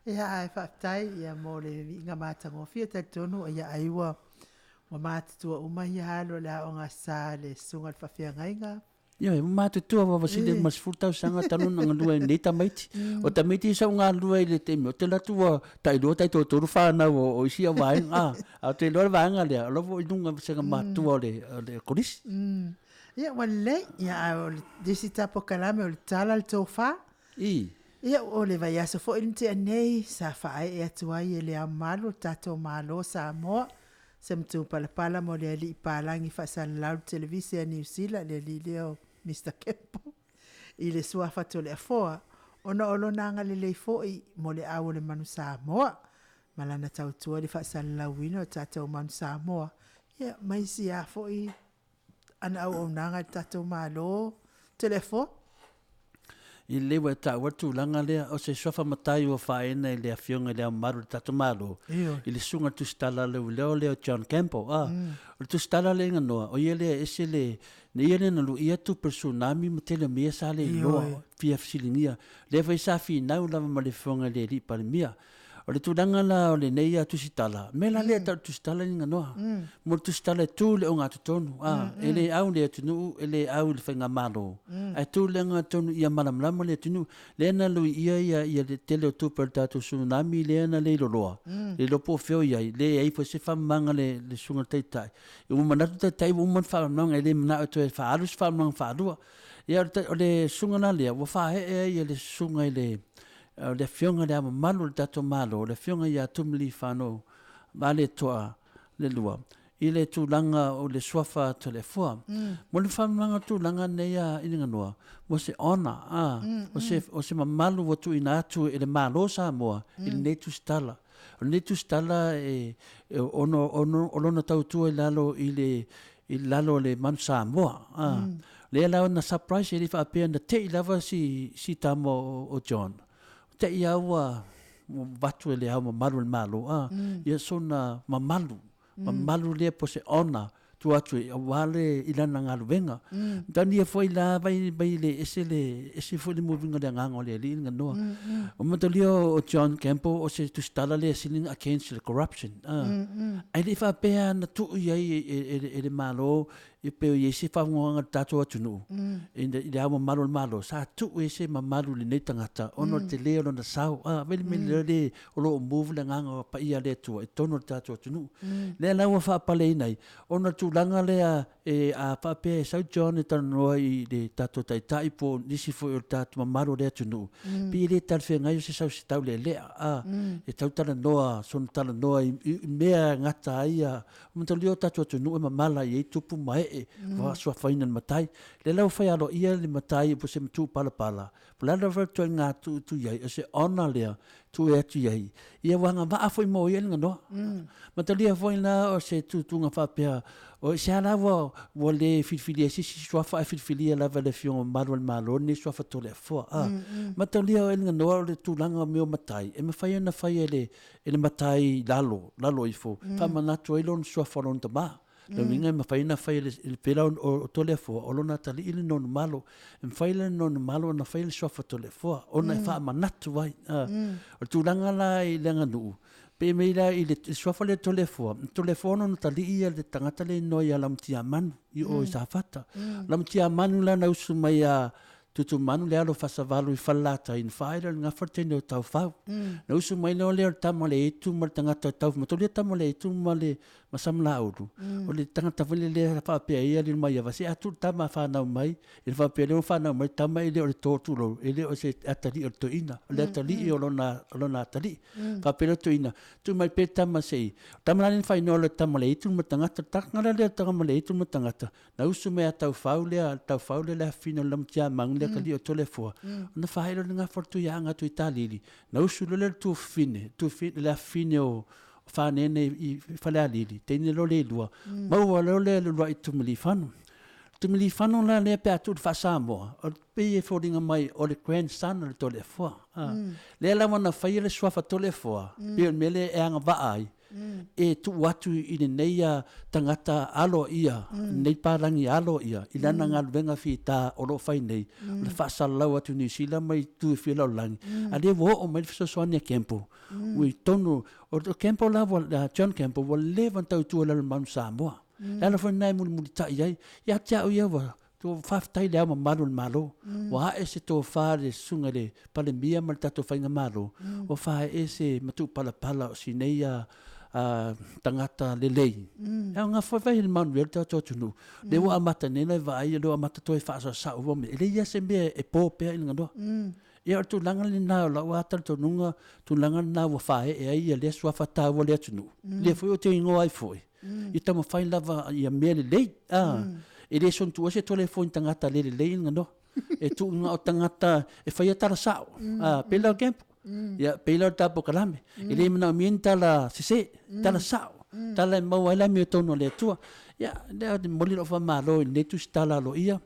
Ia fa tai ia mo le Viiga matango fia tonu ia aiwa. Ma mātutua umai halo la o ngā sāle sunga whawhiangainga. Ia, mātutua wa wasile mas fultau sanga tanu nga lua i nei tamaiti. O tamaiti isa ngā lua i le temi. O te latua tailua tai tōtoru whānau o isi a waenga. A te loa waenga lea. O lovo i nunga sanga mātua o le korisi. Ia, wale, ia o disi tā POLOKALAME o le tala le tō whā. Ia, o le vai aso fo ilite anei sa whae e atuai e le amalu tato malo Samoa. Semtu pala mo le li palangi fasal laut televisia New Zealand le li leo Mr. Kempo i le sua fatu le afoa ona olonanga le fo i mo le awo le manu Samoa malana tautua le fasal lawino tato manu Samoa ia mai si a fo i ana au nanga tato malo telefo I lewa ta watu langa lea o se sofa matai o whaena I le afionga lea maru tato malo. I le sunga tu stala leo leo John Campbell. O tu stala le nganoa. O ia lea ese le ne ia le nalu ia tu personami ma tele mea sa le loa fia fisilingia. Le vai sa fi nau lava ma le fionga le li pale mea. O le tulanga la o le nei a tusitala. Me la lea ta tusitala ni nganoa. Mo tusitala tu le o ngā tutonu. Ele au le ATUNU'U, ele au le whainga malo. Ai tu le ngā tonu ia malamlama le ATUNU'U. Le ana lui ia le tele o tu per tatu tsunami le ana le iloloa. Le lopo feo iai. Le ai fo se whamanga le sunga teitai. I umanatu teitai uman whamanga ele mana o tu e whaalus whamanga whaalua. Ia o le sunga na lea. Wa whahe ia le sunga i le fionga le ama malu le tato malo, le fionga ia tumili whano, ma le toa le lua. I le tūlanga o le swafa to le fua. Mo le whamanga tūlanga neia ininga noa. Mo se ona, o se mamalu watu ina atu e le malo Samoa, i le netu stala. O le netu stala ono tautua i lalo i lalo le manu Samoa. Le lao na surprise e li whaapea na te i lava si tamo o John. Te ia ua watu e le hau mamalu le malo. Ia sona mamalu lea po se ona tu atu e wale ilana ngā luwenga. Tani e foi la vai le ese foi le movinga le nganga le li nga noa. O matalio o John Campbell o se tu stala le siling against the corruption. Ai le fa pea na tu iai e le malo e peo i se whaunga tato ATUNU'U. I le hau malo sa tu e se mamalu le nei tangata ono te leo na sau. Vele me le o lo move le nganga pa ia le tua e tono tato ATUNU'U. Le laua wha pale inai ono tu langa lea e a pape South John e tanoa I le tato taitai po nisi fo o tato mamalu le ATUNU'U. Pi le talwhi ngai o se sau se tau le lea. E tau tala noa, son tala noa I mea ngata ia. Mta leo tato ATUNU'U e mamala I tupu mai e wa sua faina matai. Le lau fai alo ia le matai po se mtu pala. Pulala verto ngā tu iai, o se ona lea tu e atu iai. Ia wanga maa foi mo ia nganoa. Matalia foi na o se tutunga whapea. O se ala wa le filfilia sisi swafa e filfilia lava le fiong manuel malone swafa to le fo. Matalia o nganoa le tulanga meo matai. E me fai na fai ele matai lalo ifo. Fa manatu elon swafa lon tama. Le winga ma faina fai le pela o tole fo o lona tali ile non malo. En faile non malo na faile sofa tole fo. Ona fa manatu vai. O tulanga la I lenga nu. Pe meira I le sofa le tole fo. Tole fo no tali ia le tangata le noia lamtia manu I o sa fata. Lamtia manu la na usu mai a tutu manu le alo fasavalu I falata in faira nga fortene o tau fau. Na usu mai no le tamale itu mal tangata tau matole tamale itu male masamla uru. O le tangata vele le fa pe ia le mai va se atu tama fa na mai il fa pe le fa na mai tama ile o le totulo ile o se atali o toina le atali o lona atali fa pe le toina tu mai pe tama sei tama le fa no le tamale itu matangata takngala le tamale itu matangata na usu me tau fau le fino lam tia mang le kali o tole fo na fa ile nga fortu ya nga tu itali na usu le tu fine la fine o fa nene I fale alili tene lo le lua mau lo le lua I tumili fanu la le pe atu fa Samoa o pe fodinga mai o le grandson o tole fo le la mana fa ile swafa tole fo pe mele e anga va ai e tu watu I nei tangata alo ia nei parangi alo ia I lana ngalwenga fita o lo fai nei le fa salau atu ni sila mai tu fila lang ale wo o mai so sonia kempo ui tonu o kempo la John Kempo wo levan tau tu la man Samoa lana fo nai mul tai ai ya tia o ia wa to faftai le ma malo wa ese to fa le sunga le pale mia mal tato fa nga malo o fa ese matu pala o sineia tangata lelei nga fa vai man wel ta tonu le wa mata nena vai le mata to fa sa o me le ia se me e po pe nga do ia tu langa le na la wa tal to nunga tu langa na wa fa e ai le swa fa ta wo le tunu le foi o te ngo ai foi I tama fai lava ia mea le lei e le son tu se telefone tangata le lei nga no e tu nga o tangata e fai atara sao pela camp ia pela tapo kalame e le mana mienta la sese tala sao tala mau ala mi tono le tua ia le molino fa malo ne tu stala lo ia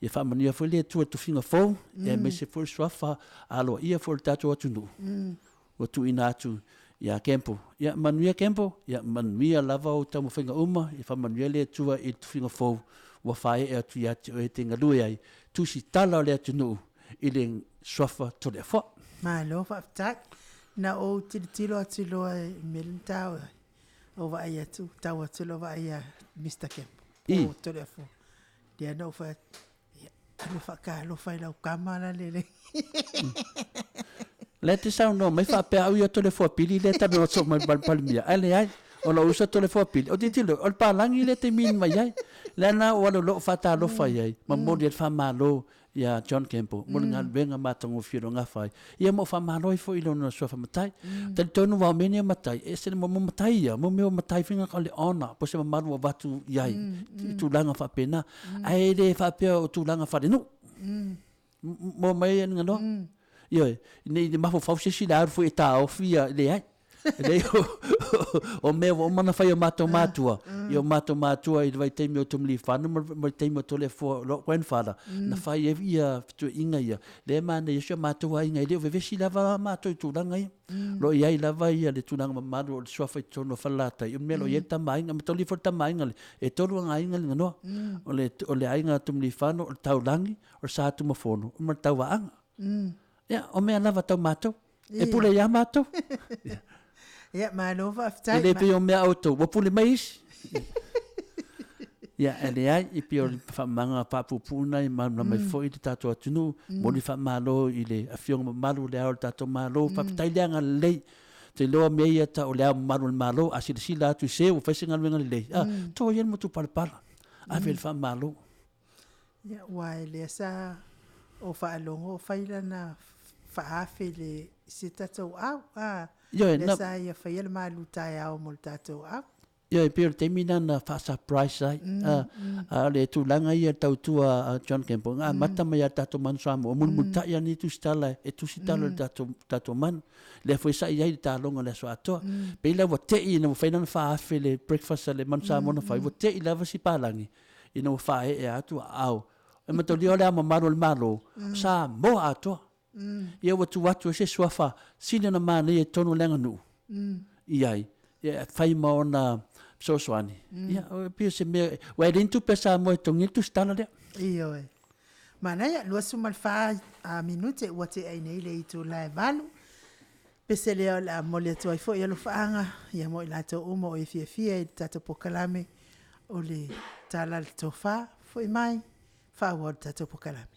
ia fa mania foi le tua tu finga fo e me se for swafa alo ia for tato atunu o tu inatu ia kempo ia manuia kempo ia manuia lava o tamo finga uma ia fa manuia le tua I tu finga fo wa fai e tu ia te tinga lui ai tu si tala le atunu I le swafa to le fo malo fa tak na o tilo atilo milita o va ia tu tawa tilo va ia Mr. Kempo o to le fo dia no fa lo fa ka lo fa la kamala le le te sao no mai fa pe au ia tole fo pili le ta no so mai palmia ale ai o lo usa tole fo pili o titilo o palangi le te min mai ai le na o lo fa ta lo fa ai ma mo dia fa malo ia John Kempo mo nga venga matango firo nga fa ia mo fa malo fo ilo no so fa matai te tonu wa menia matai e se mo matai ia mo me matai finga ka le ona po se malo wa tu ai tu langa fa pena ai le fa pe o tu langa fa no mo mai nga no ia nei de mafo fau se silar foi ta ofia le ai le o me o mana fai o matua io matua I vai te mi o tumli fanu mo te mi o tole fo lo quen fala na fai ia tu inga ia le mana ia matua inga le ve vesi lava mato tu langa ia lo ia lava ia le tu langa madu o so fai tono falata io me lo ia tamai nga toli for tamai nga e tolu nga inga no o le ainga tumli fanu o taulangi o sa tu mafono o tawa anga ia o me lava tau mato e pule ia mato ia malo fa aftai ele pe o me auto o pule mais ia ele ai I pe o fa manga pa pupuna I ma mai foi de tato atunu mo li fa malo ile afiong malo le au tato malo fa tailanga le te lo me ia ta o le malo asila tu se o fa singa venga le to yen mo tu palpala a vel fa malo ia wai le sa o fa longo fa ila na fa afele se tato au le sa ia fa ia malu tai au mo tato au ia e pere termina na fa surprise ai le tu langa ia tau tua John Kempo nga mata mai tato man Samoa mul ta ia ni tu stala e tu stala tato man le foi sa ia ta longa le so ato pe la vo te ina fa ina fa afele breakfast le man Samoa na fa vo te ila va si palangi ina fa e atu au e mato li ole ama malo sa mo ato ia watu se swafa sina na mana e tonu lenga nu iai e fai maona so swani ia o pia se me wa rintu pesa mo tongitu stala le Iyo e. Mana ia lua sumal fa a minute ua te ai nei le i tu lai valu. Pese leo la mole tu ai fo ia lo faanga ia mo i lato umo o i fiafia i tato pokalame o le tala le tofa fo i mai fa award tato pokalame.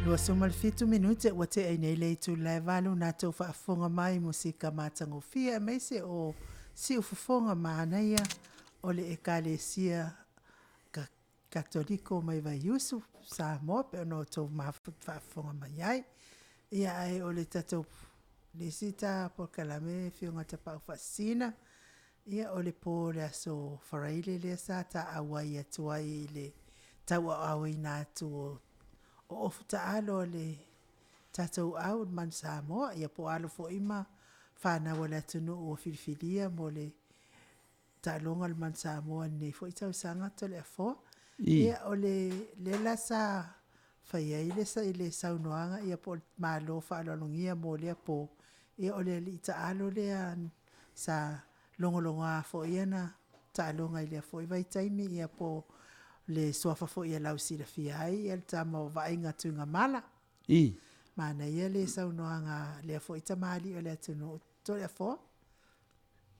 Lua sumal fitu minute ua te ai nei le tu lai valu na tau whaafonga mai musika matangofia meise o si ufufonga maanaia o le ekalesia katoliko mai vai Yusuf Samoa pe ono tau whaafonga mai ai. Ia ai o le tatou le sita pokalame fionga tapau fasina. Ia o le po le aso wharaile le sa ta awai atuai le tau awai nātu o ofu taalo le tatou au man Samoa ia po alo fo ima whana wale ATUNU'U o Filifilia mo le talonga le man Samoa nei fo itau sanga to le afo ia o le lasa whaia ile sa ile saunoanga ia po malo whaalongia mo le po ia o le taalo le sa longolonga fo ia na talonga ile fo i vai TAIMI ia po le soafa fo ia lau sila fiai el tamo vainga tunga mala I. mana ia le saunoanga le fo itamali o le atunu to le fo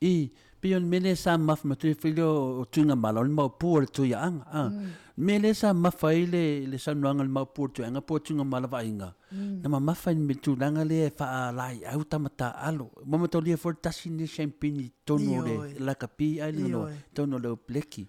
I pion mele sa maf matu filio o tunga mala o mau pu tu yang mele sa mafa ile le sanuanga le mau pu tu anga po tunga mala vainga na mafa ni tu langa le fa lai au tamata alo mama to le for tasini champagne tono le la kapi ai no tono le pleki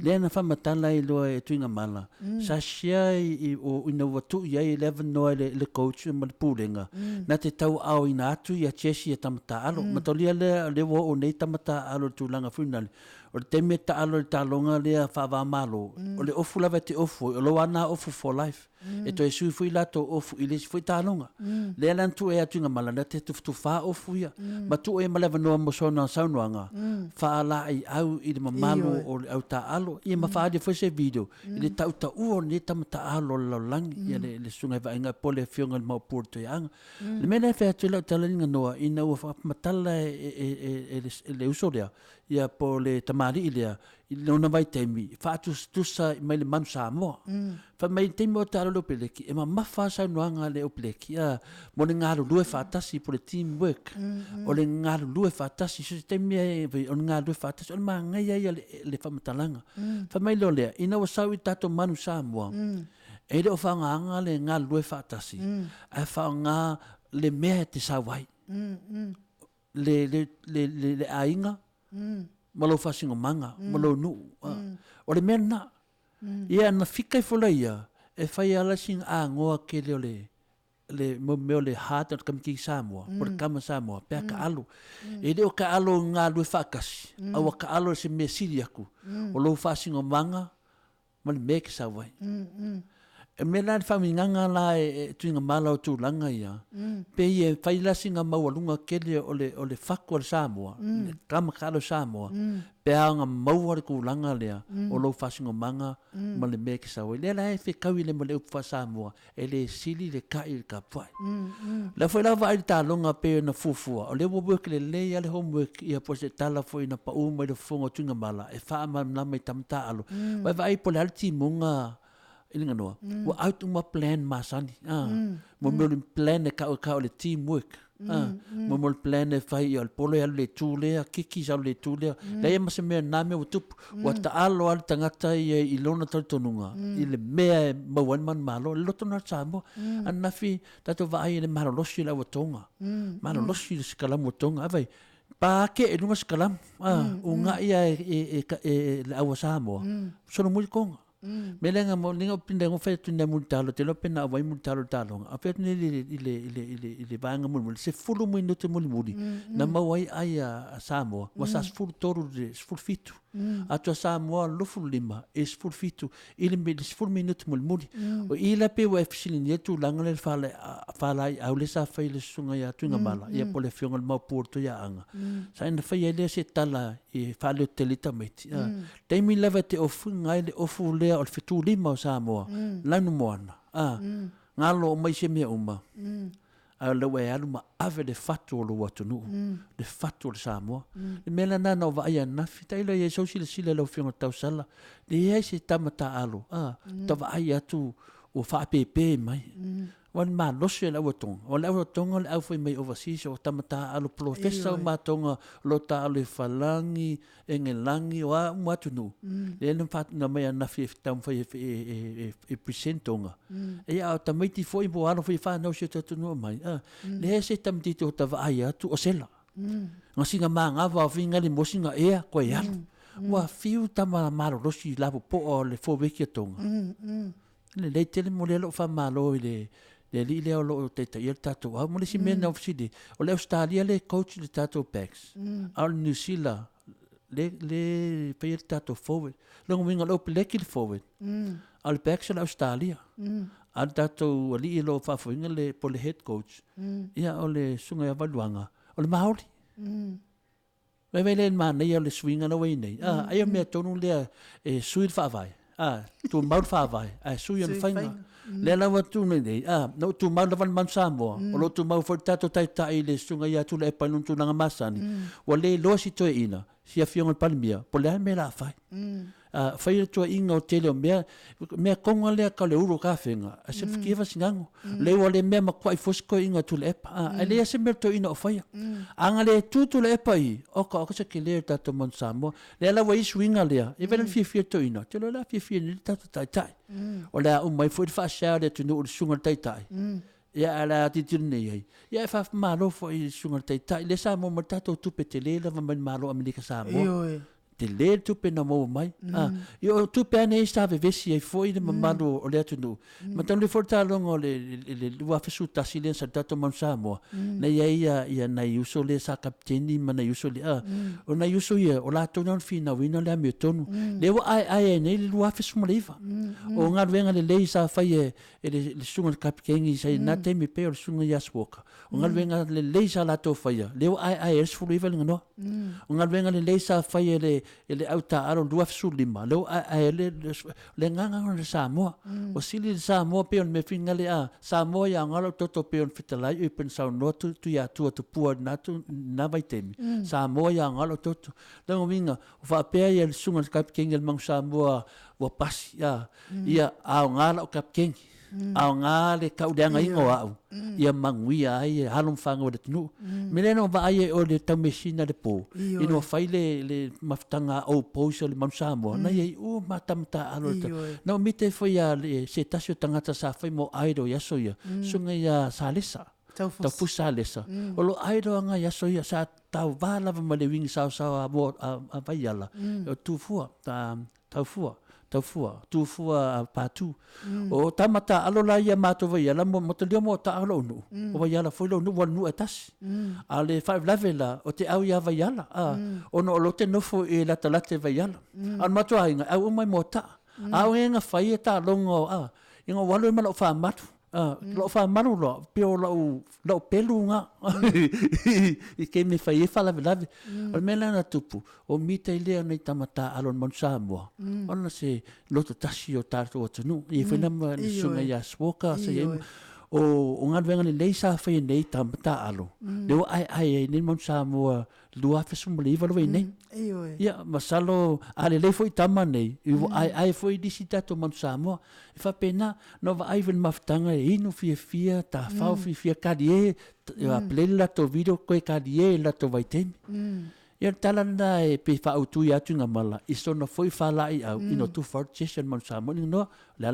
le na fa matala i lo e tunga mala sa sia i o ina watu ia 11 no le coach mo pulenga na te tau au ina atu ia chesi tamata alo matolia le wo nei tamata alo tulanga funal o te meta alo talonga le fa va malo o le ofu lava te ofu o lo ana ofu for life e to esu fu la to ofu ile fu talonga le lan tu e atunga mala na te tu fa ofu ia ma tu e malava no mo sona saunoanga fa la ai au i le malo o au ta alo i ma fa de fo se video ile tau ta u ni tamata alo lo lang ia le sunga va inga pole fionga mo porto yang le mena fa tu la talinga no ina o fa matala le usoria ia po le tamari ilea lona vai TAIMI fa tu sa mai le man Samoa fa mai TAIMI o talo lo peleki e ma fa sa noanga le o peleki mo le ngalo lue fa tasi po le team work o le ngalo lue fa tasi so TAIMI e o ngalo lue fa tasi o ma ngai ia le fa matalanga fa mai lo le ina o sa tato manu Samoa e le o fa nga le ngalo lue fa tasi a fa nga le me te sa vai le ainga malo fasingo manga malo nu o le mena ia na fika i fola ia e fai ala sing a ngoa ke le mo le hat at kam ki Samoa por kama Samoa pe ka alu e le o ka alu nga lu fakas au ka alu se me siliaku o lo fasingo manga mal me ke sa vai e me la faminganga la e tuinga mala o tulanga ia pe e fai la singa mawalunga kele o le fako o Samoa le kama kalo Samoa pe anga maua le kulanga lea o lo fasingo manga ma le meke sa wai le la e fe kawi le male upa Samoa e le sili le kai le kapai la foi la vai talonga pe na fufua o le work le le ale homework ia po se tala foi na pa uma le fongo tuinga mala e fa ma na mai tamta alo vai po le alti munga ilinga noa wa out uma plan masani mo mo plan ka le teamwork mo mo plan fai al polo le tule kiki sa le tule la e mas me na me utup wa ta alo al tangata i lona tonunga i le me mo wan man malo lo tona sambo an nafi tato vai le malo losi la watonga malo losi le skala motonga vai pa ke e lunga skala unga ia e la awasamo sono mo konga melenga mo ninga pinda ngo fe tunda multalo te lo pena vai multalo talo a fe ile banga mo se fulu mo no te mo na mawai ai a Samoa was as full toru de full fitu atua Samoa lo full lima is full fitu ile me is full minute mo o ile pe wa fsilini tu langa le fala au le sa fa ile sunga ya tunga mala ia pole fionga mo porto ya anga sa ina fa ile se tala e fa le telita meti TAIMI lava te ofu ngai le ofu le o fitu lima o Samoa lanu moana ngalo mai se me uma a le we alu ma ave de fatu lo ATUNU'U de fatu o Samoa le mela na no va ia na fita ile ye so sile lo fiona tau sala de ye se tamata alo ta va ia tu o fa pepe mai wan ma lo se la wotong o la wotong o foi mai overseas o tamata alo professor ma tonga lo ta alo falangi engelangi o ATUNU'U le no fat na mai na fi tam foi e presentonga e a tamiti foi bo alo foi fa no se ATUNU'U mai le se tamiti to ta va ia tu o sela ngasinga manga va finga le mosinga e ko ia wa fiu tama malo lo si la po o le fo vecchia tonga le tele mo le lo fa malo le li o lo te il tatou mo le si mena ofsidi o le Australia le coach le tatou packs al New Zealand le pe il tatou forward lo winga lo peleki forward al packs le Australia al tatou li lo fa winga le po le head coach ia o le sunga ya valuanga o le maori vai le mana ia le swinga no way nei ai me tonu le suit fa vai tu mau fa vai sui en fainga le la watu nei no tu mau van man Samoa o lo tu mau fortato tai le sunga ia tu le panun tu nga masani o le lo si to ina si afionga palmia po le me la fai fai tua inga o tele o mea konga lea ka le uru ka whenga. A se whikiwa singango. Leo le mea makwai fosko inga tu le epa. A lea se mea to ina o whaia. Anga le tutu le epa i. Oka se ke lea tato mon Samoa. Lea lawa isu inga lea. E vena fia to ina. Te lo la fia ni tato tai. O lea umai fo i whaasea le ATUNU'U le sunga tai. Ia ala titiri nei ai. Ia e wha malo fo i sunga tai. Le Samoa ma tato tupe te lea lava mani malo Amerika Samoa. Te le tupe na mo mai. Io tupe ane i stave vesi ai foi de mamado o le ATUNU'U. Ma tau le fortalongo le lua fesu tasile sa tato man Samoa. Na ia na uso le sa kapteni ma na uso le o na uso ia o la tona fina wina le ame tonu. Le wa ai ne le lua fesu maliva. O nga venga le sa fai le sunga kapkengi sai na TAIMI pe o sunga yaswoka. O nga venga le sa la to fai. Le wa ai es fu liva no. O nga venga le sa fai ele auta aro dua sulima lo le nganga le Samoa o sili Samoa pe on me finga le Samoa ya ngalo toto pe on fitalai e pensau no tu ya tu pua na vai temi Samoa ya ngalo toto le ngominga fa pe ya le sunga kapking el mang Samoa wa pas ya a ngalo kapking a ngale kaudanga ingo au ia manguia ai halum fanga o le ATUNU'U meleno va ai o le tamesina le po ino fai le maftanga o poso le Samoa na ia o matamta alo na mite foi a se tasio tangata sa fai mo aido ya soia sunga ya salesa tau salesa o lo aido anga ya soia sa tau vala ma le wing sa a vai ala o tufua tufua patu o tamata alo la ia mato vai ala mo te mo ta alo no o vai ala foi lo no nu atas ale 5 level o te au ia vai ala o no lo te no fo e la talate vai ala an mato ainga au mai mota au enga fai ta longo inga walo ma lo fa matu lo fa manu lo pio lo pelunga I ke me fai fala velave o mela na tupu o mita ile nei tamata alon mon Samoa ona se loto tasi o tato o tunu I fina ma sunga ya swoka se o ngal venga ni leisa fai nei tamata alo le ai ni mon Samoa lua fe sumliva lo nei ia masalo ale le foi tama nei ai foi disita to mon Samoa fa pena no va ai ven maftanga inu fia ta fa fia kadie a plela to video ko kadie la to vai tem ia talanda e pe fa autu ya tunga mala isono foi fala ai au ino tu for session mon Samoa no la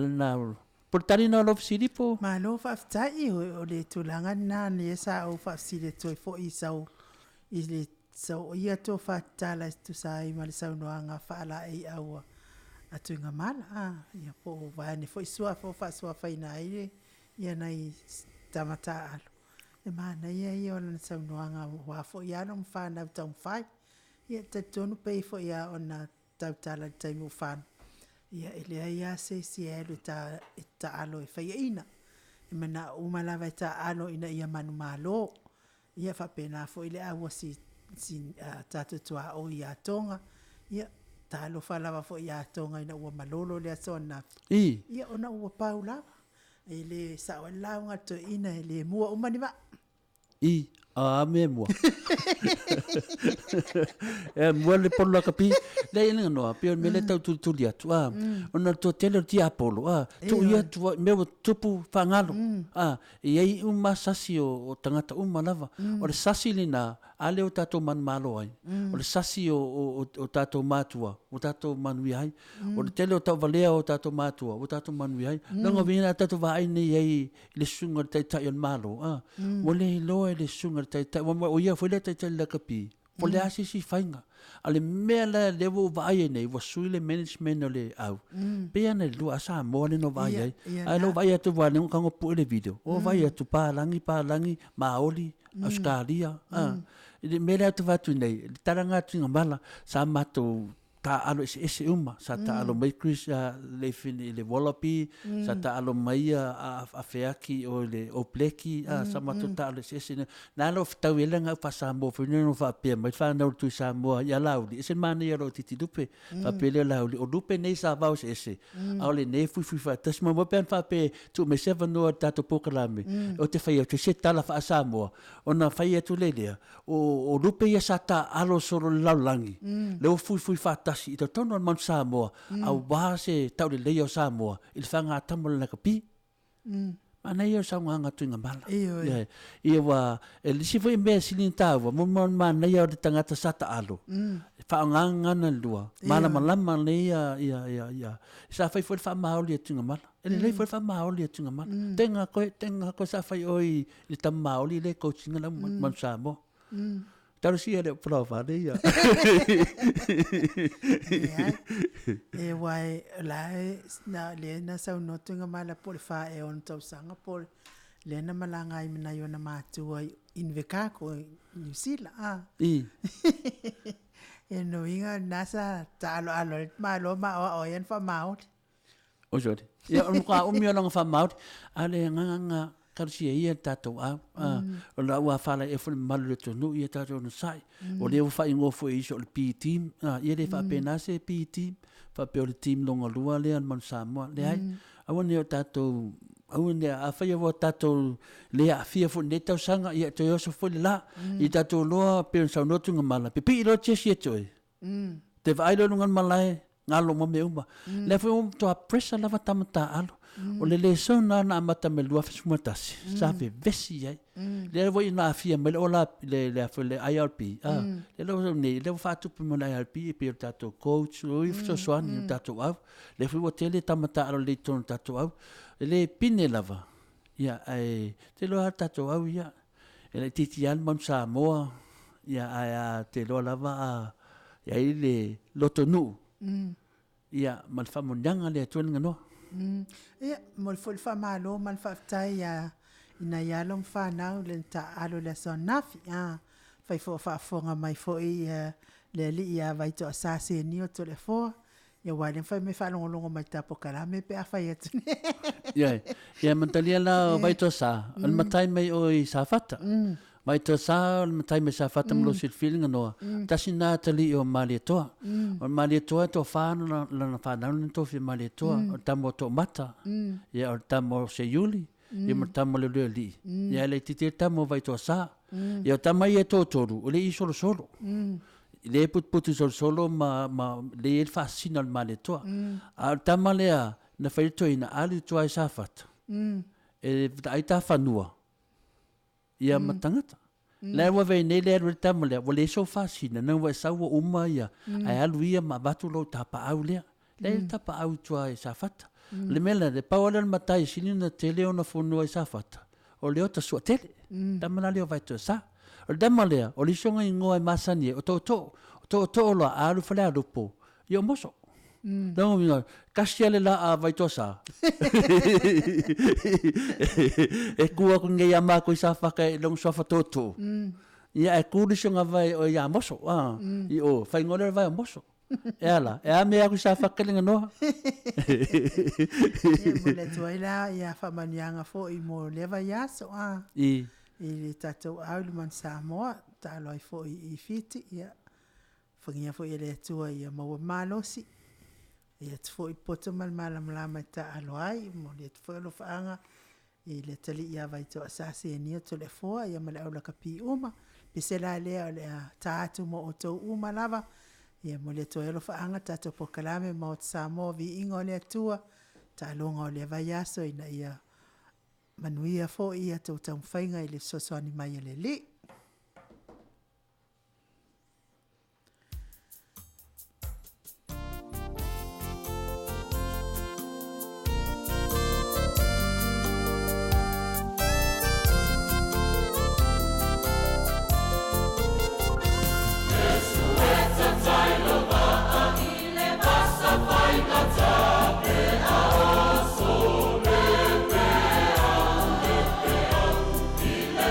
portari na love city po ma no fa tai o le tulanga na ne sa o fa sile to fo isau ile so ia to fa tala tu sai mal sa no anga fa la ai au atunga mala ia po va ne fo isua fo fa sua fa ina ia nai tamata alo e mana ia ona sa no anga wa fo ia no fa na tau fa ia te tonu pe fo ia ona tau tala taimu fa ia ele ia se elo ta alo e fai ina e mana umalava ta alo ina ia manu malo ia fa pena fo ile awa si tatu tua o ia tonga ia ta alo fa lava fo ia tonga ina ua malolo le sona ia ona ua paula ele sa wala nga to ina ele mua umani va me mua mua le polo kapi le ina no pe me le tau tu dia tu ona to tele ti apolo tu ia tu me tupu fangalo ia uma sasi o tangata uma lava o le sasi lina ale o tato man malo ai o le sasi o tato matua o tato manui ai o le tele o tau valea o tato matua o tato manui ai longa vina tato vai nei ai le sunga tai on malo o le lo le sunga tai o ia foi le tai la kapi po le asi si fainga ale mela le vo vai nei vo suile management o le au pe ana lu asa mo le no vai ai no vai tu vai no kango pu le video o vai tu pa langi maoli Australia le mela tu va tu nei taranga tinga mala sa mato ta alo ese uma sa ta alo mai Chris le fini le Wallaby sa ta alo mai a feaki o le o pleki sa mato ta alo ese na lo tawela nga fa Samoa fini no fa pe mai fa no tu Samoa ya lauli ese mane ya lo titi dupe fa pe le lauli o dupe nei sa va ese au le nei fu fa tas mo pe fa pe tu me seven no tato pokalame o te fa te se tala fa Samoa ona fa tu le o dupe ya sa ta alo solo laulangi le fu fa tasi ito tono man Samoa au base tau le leo Samoa il fanga tamol na kapi ana yo sa nga tu ngambala ia wa el si foi me silintawa mon man na yo de tangata sata alo fa nganga na lua mala malama le ia sa fai foi fa mauli tu ngambala ele le foi fa mauli tu ngambala tenga ko sa fai oi le tamauli le coaching na man Samoa Taru si ada prova de ya. Wai lai na le na sa no tunga mala por fa on tau sanga por le na malanga I mina yo na matu in veka ko New Zealand no inga nasa talo alo malo ma o yan fa maut. O jodi. Ya on ka umio lang fa maut ale nga Karsia ia tatou au o la ua fala e fo malu tonu ia tatou no sai o le fa ingo fo iso le P team ia le fa pena se P team fa pe o le team longa lua le an man Samoa le ai awan ia tatou awan ia a fa ia tatou le a fia fo ne tau sanga ia to yo so fo la I tatou loa pe sa no tunga mala pe pi lo che sie toi te vai lo ngan malai ngalo mo me uma le fo to a pressure lava tamata alo o le so na mata me lua fsmatasi sa fe vesi ai le vo ina fia me ola le fo le IRP le lo ne le fa tu pe mo IRP pe tato coach o if so swan tato au le fo o tele tamata alo le ton tato au le pine lava ia ai te lo tato au ia ele titian man Samoa ia ai te lo lava ia ile lotonu ia mal famonyanga le tuan ngano Ia, mo le fa malo man fa tai ya ina ya long fa na le ta alo le son nafi fai fo fa fonga mai fo le li ya vai to sa se ni o to le fo ya wa le fa me fa longo mai ta POLOKALAME pe afa ya tu ya mentalia la vai to sa al matai mai o I sa fata mai to sa al matai mai sa fata mo sil feeling no tasina tali o maletoa o maletoa to fa na fa na to fi maletoa o tamo to mata ya o tamo se yuli ya mo tamo le li ya le tite tamo vai to sa ya tamai e to toru o le I solo le putu solo ma le fa sinal maletoa a tamalea na fa to ina ali to ai sa fata e ai ta fanua ia matangata le wa ve ne le tamale wa le so fasina na wa sa wa uma ia ai aluia ma batu lo tapa au le tapa au tua sa fata le mela de paola matai sinina tele ona fono sa fata o le ota so tele tamala le vai to sa o damale o le songa ingoa masani o to lo alu fala lupo yo moso no mira kasiale la vai to sa e kua ko nge ama ko sa fa kai long so fa toto ia e ku songa vai o ya moso I o fa ngole vai moso ela e a me ko sa fa kai no mo le toila ia fa manianga fo I mo le vai aso I tatou au le man Samoa ta loi fo I fiti ia fangia fo ile tua ia mo malosi ia tfo I poto mal malama ta aloi mo le tfo lo faanga I le tali ia vai to asasi ni to le fo ia mala ola kapi uma pisela le taatu mo to uma lava ia mo le to lo faanga tato POLOKALAME mo Samoa VIIGA le tua ta longa le vai aso ina ia manuia fo ia to tau fainga I le sosoni mai le li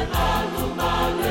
Malu malu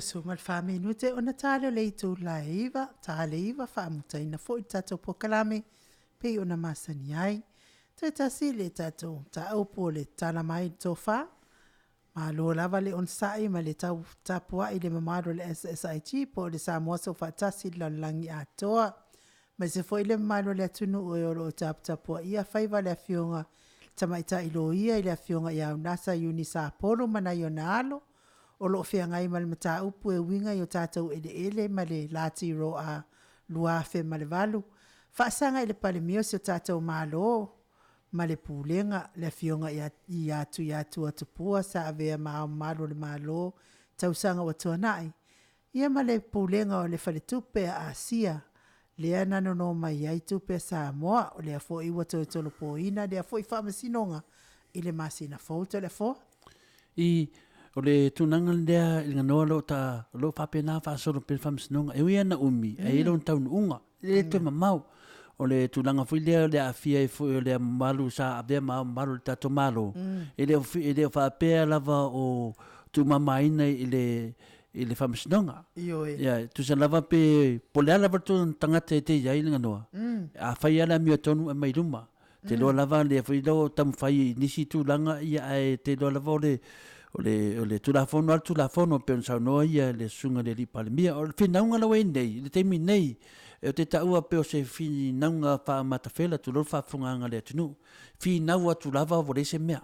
Suma fa minute ona tale le tu laiva tale fa mutaina foi tato pokalame pe ona masani ai te tasi le tato ta opo le tala mai tofa ma lo lava le on sai ma le tau tapua ile mamado le SSIG po le Samoa so fa tasi la langi atoa ma se foi le mamado le ATUNU'U o tapua ia faiva le fionga tamaita iloia ile fionga ya nasa unisa polo mana yonalo o lo fea ngai mal mata upu e winga yo tātou ele ma le lati ro a lua fe ma le valu. Whaasanga ile pale mio si o tātou malo ma le pūlenga le fionga i atu atupua sa avea malo le malo tausanga wa tuanai. Ia ma le pūlenga o le fale tupe a Asia lea nano no mai ai tupe Samoa o lea fo iwa tolo po ina lea fo i whamasinonga ile masina fauta le fo. O le tunanga lea i nganoa lo whapena whaasoro pe whamsinonga e wea na umi e ilo TAUNU'UNGA le tue mamau o le tunanga fui lea le afia e fui o le malu sa avea malu le tato malo e le whapea lava o tu mamaina i le whamsinonga tu sa lava pe polea lava tu tangata e te iai le nganoa a whai ala mio tonu e mai ruma te loa lava le fui lau tamu whai nisi tu langa ia e te loa lava o le tulafono al tulafono pe on saunoa ia le sunga le lipalemia o le finaunga la wei nei le teimi nei e te taua pe o se finaunga wha matawhela tu lor whafunganga le atunu finaua tu lava o le se mea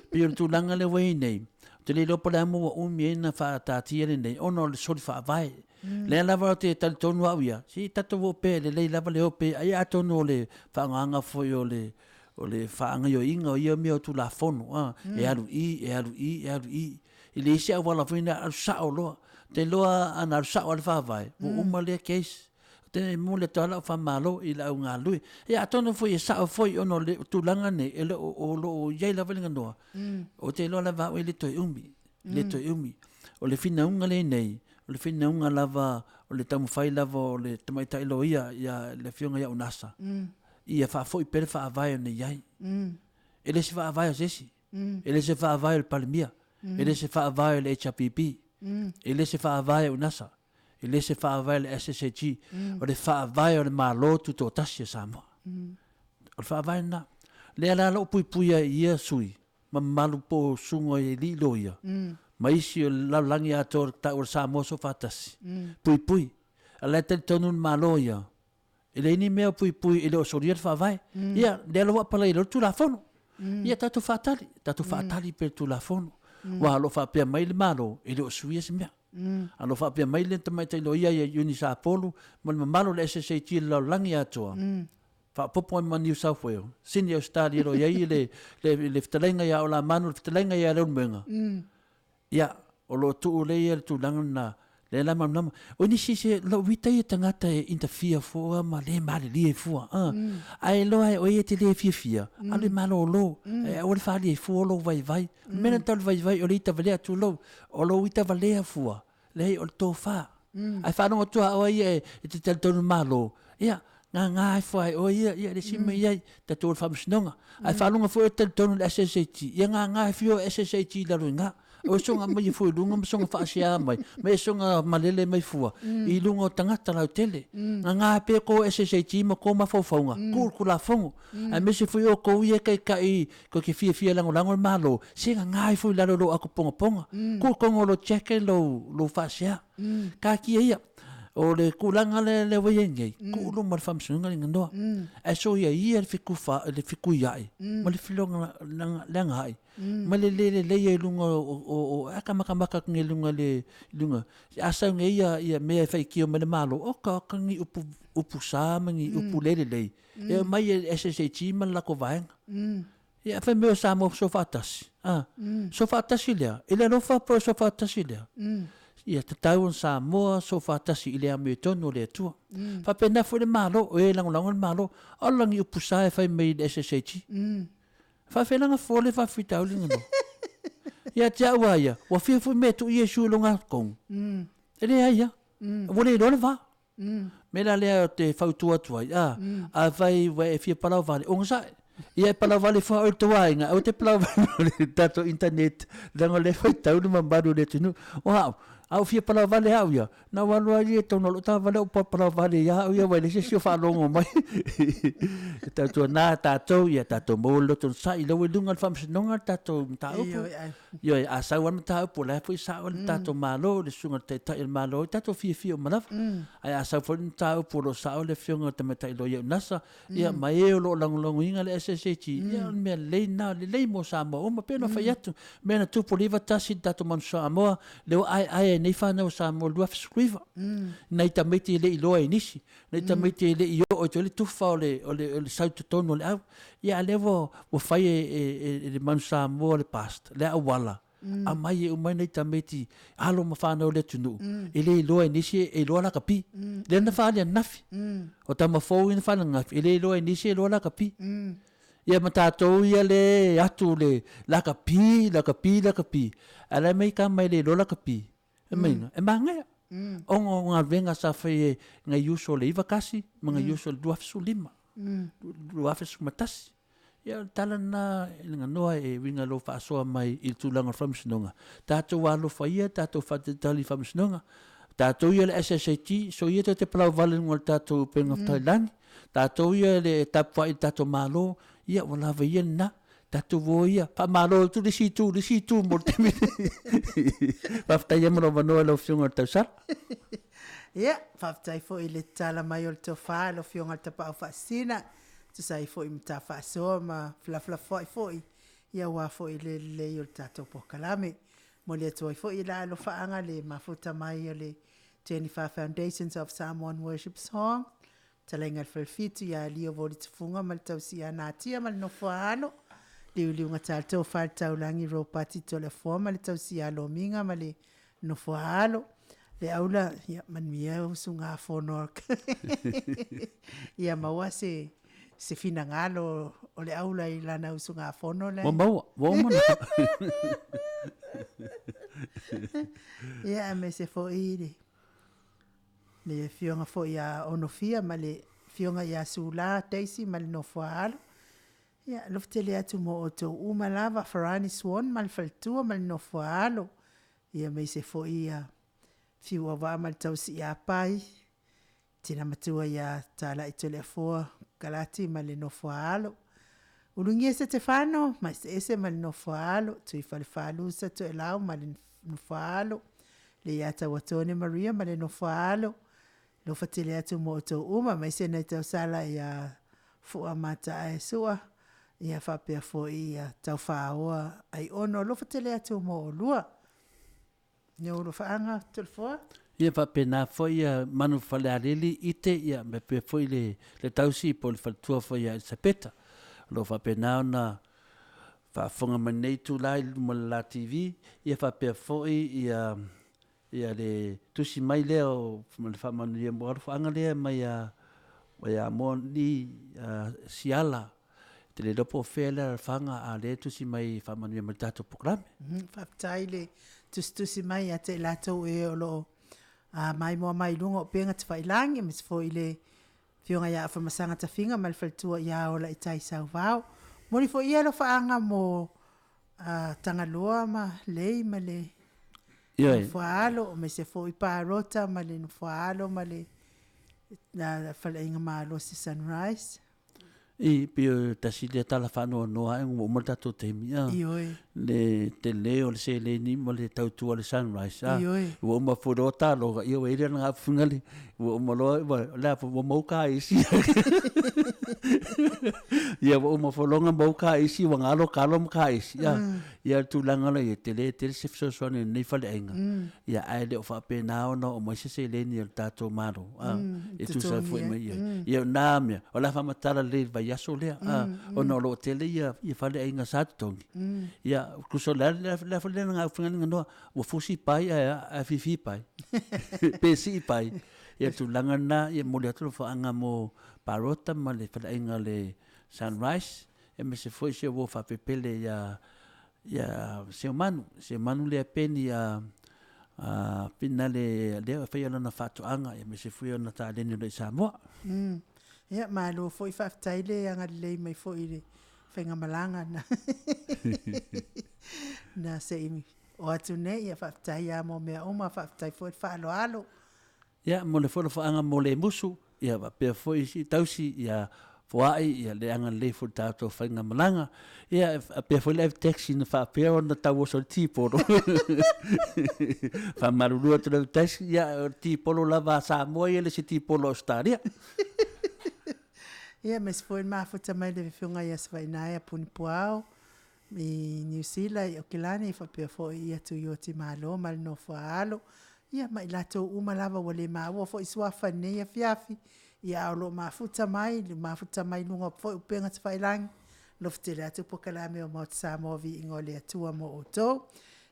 pe o le tulanga le wei nei te le lopa le amu wa umi e na wha tātia le nei ono le sori wha vai le lava o te talitonu au ia si tato wo pe le lei lava le ope ai atono le whaanganga foi o le whaanga yo inga o ia mea o tu la fono e aru i le isi au wala whaina aru sao loa te loa ana aru sao ale whawai o uma lea case te mo le tala o whamalo i la au ngā lui e atono foi e sao foi ono le tulanga ne e le o lo o iei la walinga noa o te loa lava o le toi umi o le whinaunga le nei o le whinaunga lava o le tamu whai lava o le tamaita ilo ia le fionga ia unasa ia fa foi per fa vai ne yai ele se fa vai sesi ele se fa vai el palmia ele se fa vai el HPP ele se fa vai unasa ele se fa vai el SSG o le fa vai o malo tu to tasia Samoa o fa vai na le ala lo pui ia sui ma malu po sungo e li loia mai si la langi ator ta o Samoa so fatasi pui ala te tonu maloia ele ni mea pui ele o sorier fa vai ia de lo pa le tu la fono ia tatu fatali per tu la fono wa lo fa pe mai le malo ele o suia se mea Alo fa pe mai le tamai tai lo ia uni sa polu, mo le malo le SSAT lo langi atua. Fa popo ma New South Wales. Senior study lo ia le ftalenga ia o la manu, ftalenga ia le unmenga. Ia, o lo tu le ia tu langa le la mam. O ni se lo vita ia tangata interfere fo ma le mali li fo. Ai lo ai o ia te le fia. Ale malo lo. O le fa li fo lo vai. Mena tal vai o le ita vale tu lo. O lo ita vale fo. Le o to fa. Ai fa no tu o ia te tel tonu malo. Ia nga fo ai o ia le sima ia te to fa msnonga. Ai fa lunga fo tel tonu le SSAT. Ia nga fio SSAT la lunga. O songa mai fu lunga songa fa sia mai me songa malele mai fu I lunga tangata la tele nga pe ko SSAT ma ko ma fofonga ku la fongo a me se fu o ko ia kai ko ke fia lango malo singa nga fu la lo aku ponga ku ko lo check lo fa sia ka ki ia o le kulanga le wayenge ku lo mar fam sunga ngando a so ia fiku fa le fiku ia ma le filonga langa ai ma le ia lunga o akamaka ngelunga le lunga asa ngia ia me fai ki o me malo o ka ngi upu sa mangi upu le e mai SSAT man la ko vaeng ia fa me sa mo so fatas so fatas ile ele no fa pro so fatas ile ia te tau Samoa so fatasi I le ame tonu le atua. Fa pena fu le malo, o e lango malo, o langi upusa e fai mei le SSAT. Fa whenanga fole fa fitau linga no. Ia te au aia, wa fia fu me tu ia su longa kong. E le aia, wole I lole va. Me la lea te fautua tuai, a vai wa e fia palau vale, onga sai. Ia palau vale fa o tuai nga, o te palau vale tato internet, lango le fai tau ni mambaru le tunu. Wow. Au fia pala vale au ia na walu ali tono lo ta vale o pala vale ia au ia wale se fa longo mai tato na tato ia tato molo ton sai lo lunga fam snonga tato ta yo a sa wan ta po la foi sa wan tato malo le sunga ta il malo tato fia malaf ai a sa fon ta po lo sa le fionga te meta lo ia nasa ia mai lo long inga le SSAT ia me le na le mo sa mo ma pena fa yatu me na tu po liva tasi tato man sa mo le ai nei whanau sa mo lua fskuiva. Nei ta meti le I loa inisi. Nei ta meti le I o te le tufa o le sautu tono le au. Ia levo o whai le manu sa mo le past. Le au wala. A mai umai nei ta meti alo ma whanau le tunu. I le I loa inisi e loa la kapi. Le na whale nafi. O ta ma fau ina whale ngafi. I le I loa inisi e loa la kapi. Ia ma tātou ia le atu le la kapi. Ala mai ka mai le loa la kapi. E maina, e mangea. Ongo ngā venga sa whai ngai uso le iwa kasi, ma ngai uso le duafesu lima. Duafesu matasi. Ia tala na ngā noa e winga lo whaasoa mai I tūlanga whamsinonga. Tātou wālo whaia, tātou whatetali whamsinonga. Tātou ia le SSAT, so ia te palau vale ngol tātou penga Thailand. Tātou ia le tapwa I tātou malo, ia wala ia na. Tatu voia pa malo tu le situ mo te mi pa ftai mo no vano lo fionga ta sa ia fa ftai fo I le tala mai o to fa lo fionga ta pa fasina tu sai fo I mta fa so ma fla fo ia wa fo I le yo tato POLOKALAME mo le to fo I la lo fa anga le mafuta mai le 25 Foundations of Samoan Worship Song talenga fitu ya lio voli tfunga mal tausia na tia mal no fano liunga tātou whātau langi ro pati to le forma le tau si alo minga ma le no whaalo le aula ia manmia usunga whonoak ia maua se fina ngalo o le aula I lana usunga whono le maua mana ia me se fo I le fionga fo ia onofia ma le fionga ia sula teisi ma le no whaalo ia loftele atu mo o tō umalava Farani Swan mal faltua mal no whaalo. Ia mei se fo ia fiua wā mal tausi ia pai. Tina matua ia tāla I tole fua kalati mal no whaalo. Ulungi se te whano, mai se ese mal no whaalo. Tui whaliwhalusa to e lau mal no whaalo. Le ia tawatone Maria mal no whaalo. Lo fatele atu mo o tō uma, mai se nei tau sala ia fua mata e sua. Ia whapea fo ia tau whaoa ai ono lo fatele atu mo o lua. Nyo lo faanga tulfoa. Ia fa pena foi manu fale alili ite ia me pe foi le tausi po le faltua foi ia sapeta. Lo fa pena na fa fonga manei tu lai mo la TV ia fa pe foi ia le tusi mai leo fa manu ia mo fa anga le mai ia mo ni siala te le dopo fela fanga a le tusi mai fa manu ia mo tato program. Fa taile tusi mai ate lato e lo MAIMOA mai lungo penga te whailangi, mis fo ile fionga ia whamasanga ta whinga, mal whaltua ia o la itai sau vau. Mori fo ia lo whaanga mo tangaloa ma lei ma le whaalo, me se fo i pārota ma le whaalo ma le whalainga ma lo si sunrise. I pio tasile tala whanua noa e mo tato TAIMI le te leo le se le ni mo le tautua le sunrise ua uma furota loga ia wa ira nga fungali ua uma loa la wa mauka isi ia wa uma folonga mauka isi wa ngalo kalo mka isi ia tulanga la ia te le se fsosone nei fale ainga ia ai le o fa pena ona o mo se le ni tato maro e tu sa foi mai ia na me o la fa matala le yaso lea ono lo tele ia fale ainga satongi ia kuso la fale nga funga no wa fusi pai a fifi pai pesi pai ia tu langana ia mo le tu fa anga mo parota ma le fale ainga le sunrise e me se foi se wo fa pepele ia se manu le peni a pinale le fa ia na fatu anga e me se foi na ta le ni le Samoa Ia malo foi whaftaile anga lei mai foi le whenga malanga na na se imi. O atu nei ia whaftai a mo mea oma whaftai foi whaalo alo. Ia mo le wholo whaanga mo le musu ia pia foi si tausi ia whaai ia le anga le foi tātou whenga malanga ia pia foi live taxi na whapea o na tau oso tīporo. Whamarurua tu live taxi ia tīporo lava Samoa ia le si tīporo Australia. Ia mes foi mafuta mai le whiunga ia swainaia punipuao i New Zealand o Kilani fa pe foi ia tu yoti malo mal no faalo ia mai lato uma lava wale maua foi swafa nei AFIAFI ia lo mafuta mai lunga foi upenga te failang loftele atu POLOKALAME o Maota Samoa VIIGA le Atua mo oto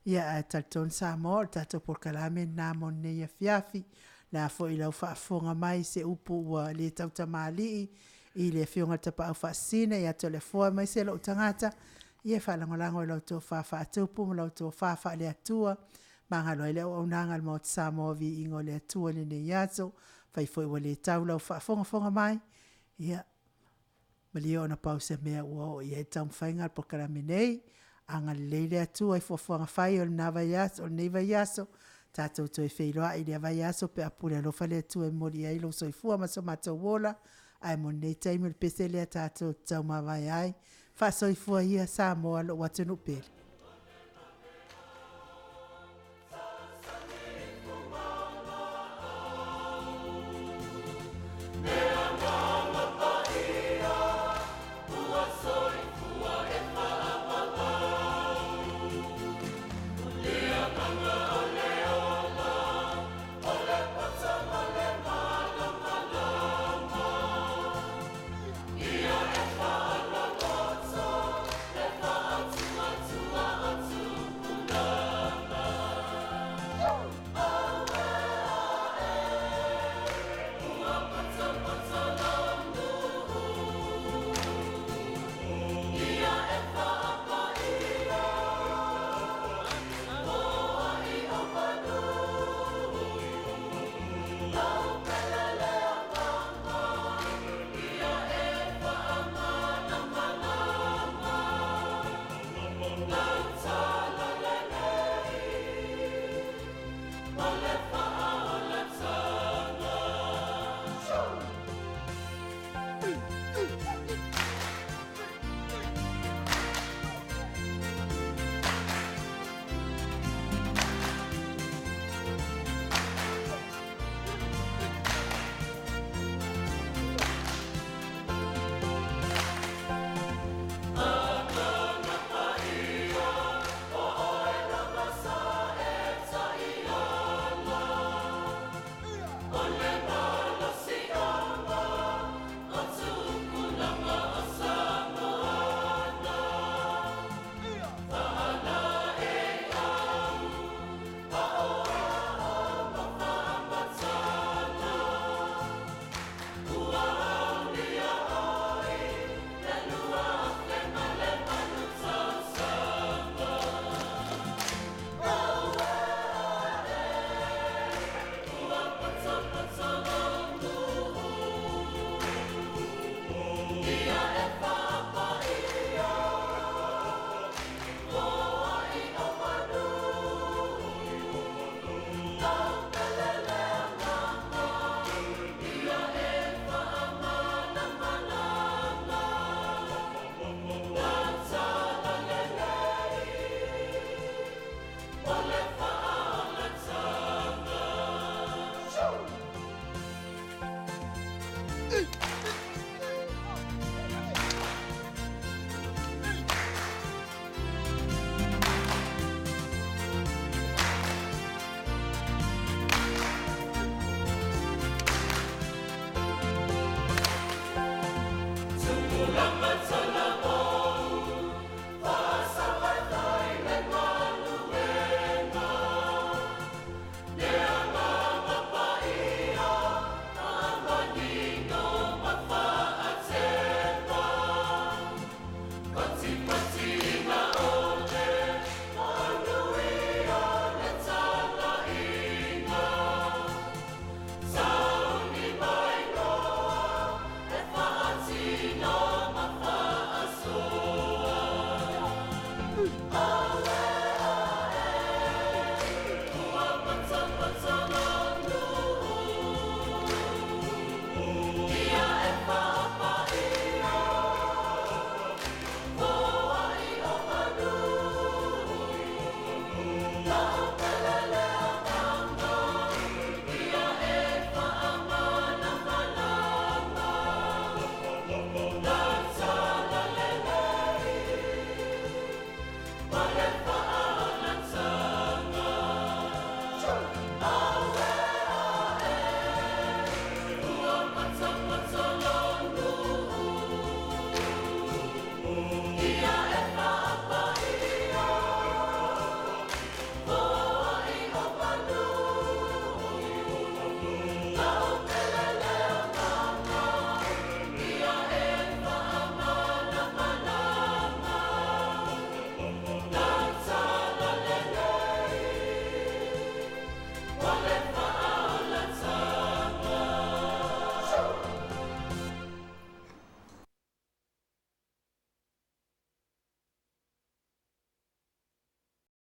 ia talton Samoa tato POLOKALAME na mo nei AFIAFI la foi lau whaafonga mai se upu wa le tautamali i le whiunga tapa au whaasine ia to le fua mai se lau tangata ia whalangolango i lau tō whaatupu mo lau tō whaafa le atua mangalo i leo au nanga Maota Samoa VIIGA le Atua ni ne iato whai foi wa le tau lau whaafonga mai ia malio ona pause mea ua o ia tau mwhainga POLOKALAME nei anga le Atua i fuafuanga whai o le nava iaso o le neiva iaso tātou toi wheiroa i le vai aso pe apure alofa le atua e mori ai lo soifua ma so mātou wola ai mo nei taimi le pese lea tātou tau mawai ai wha soifua ia Samoa lo watu nupele.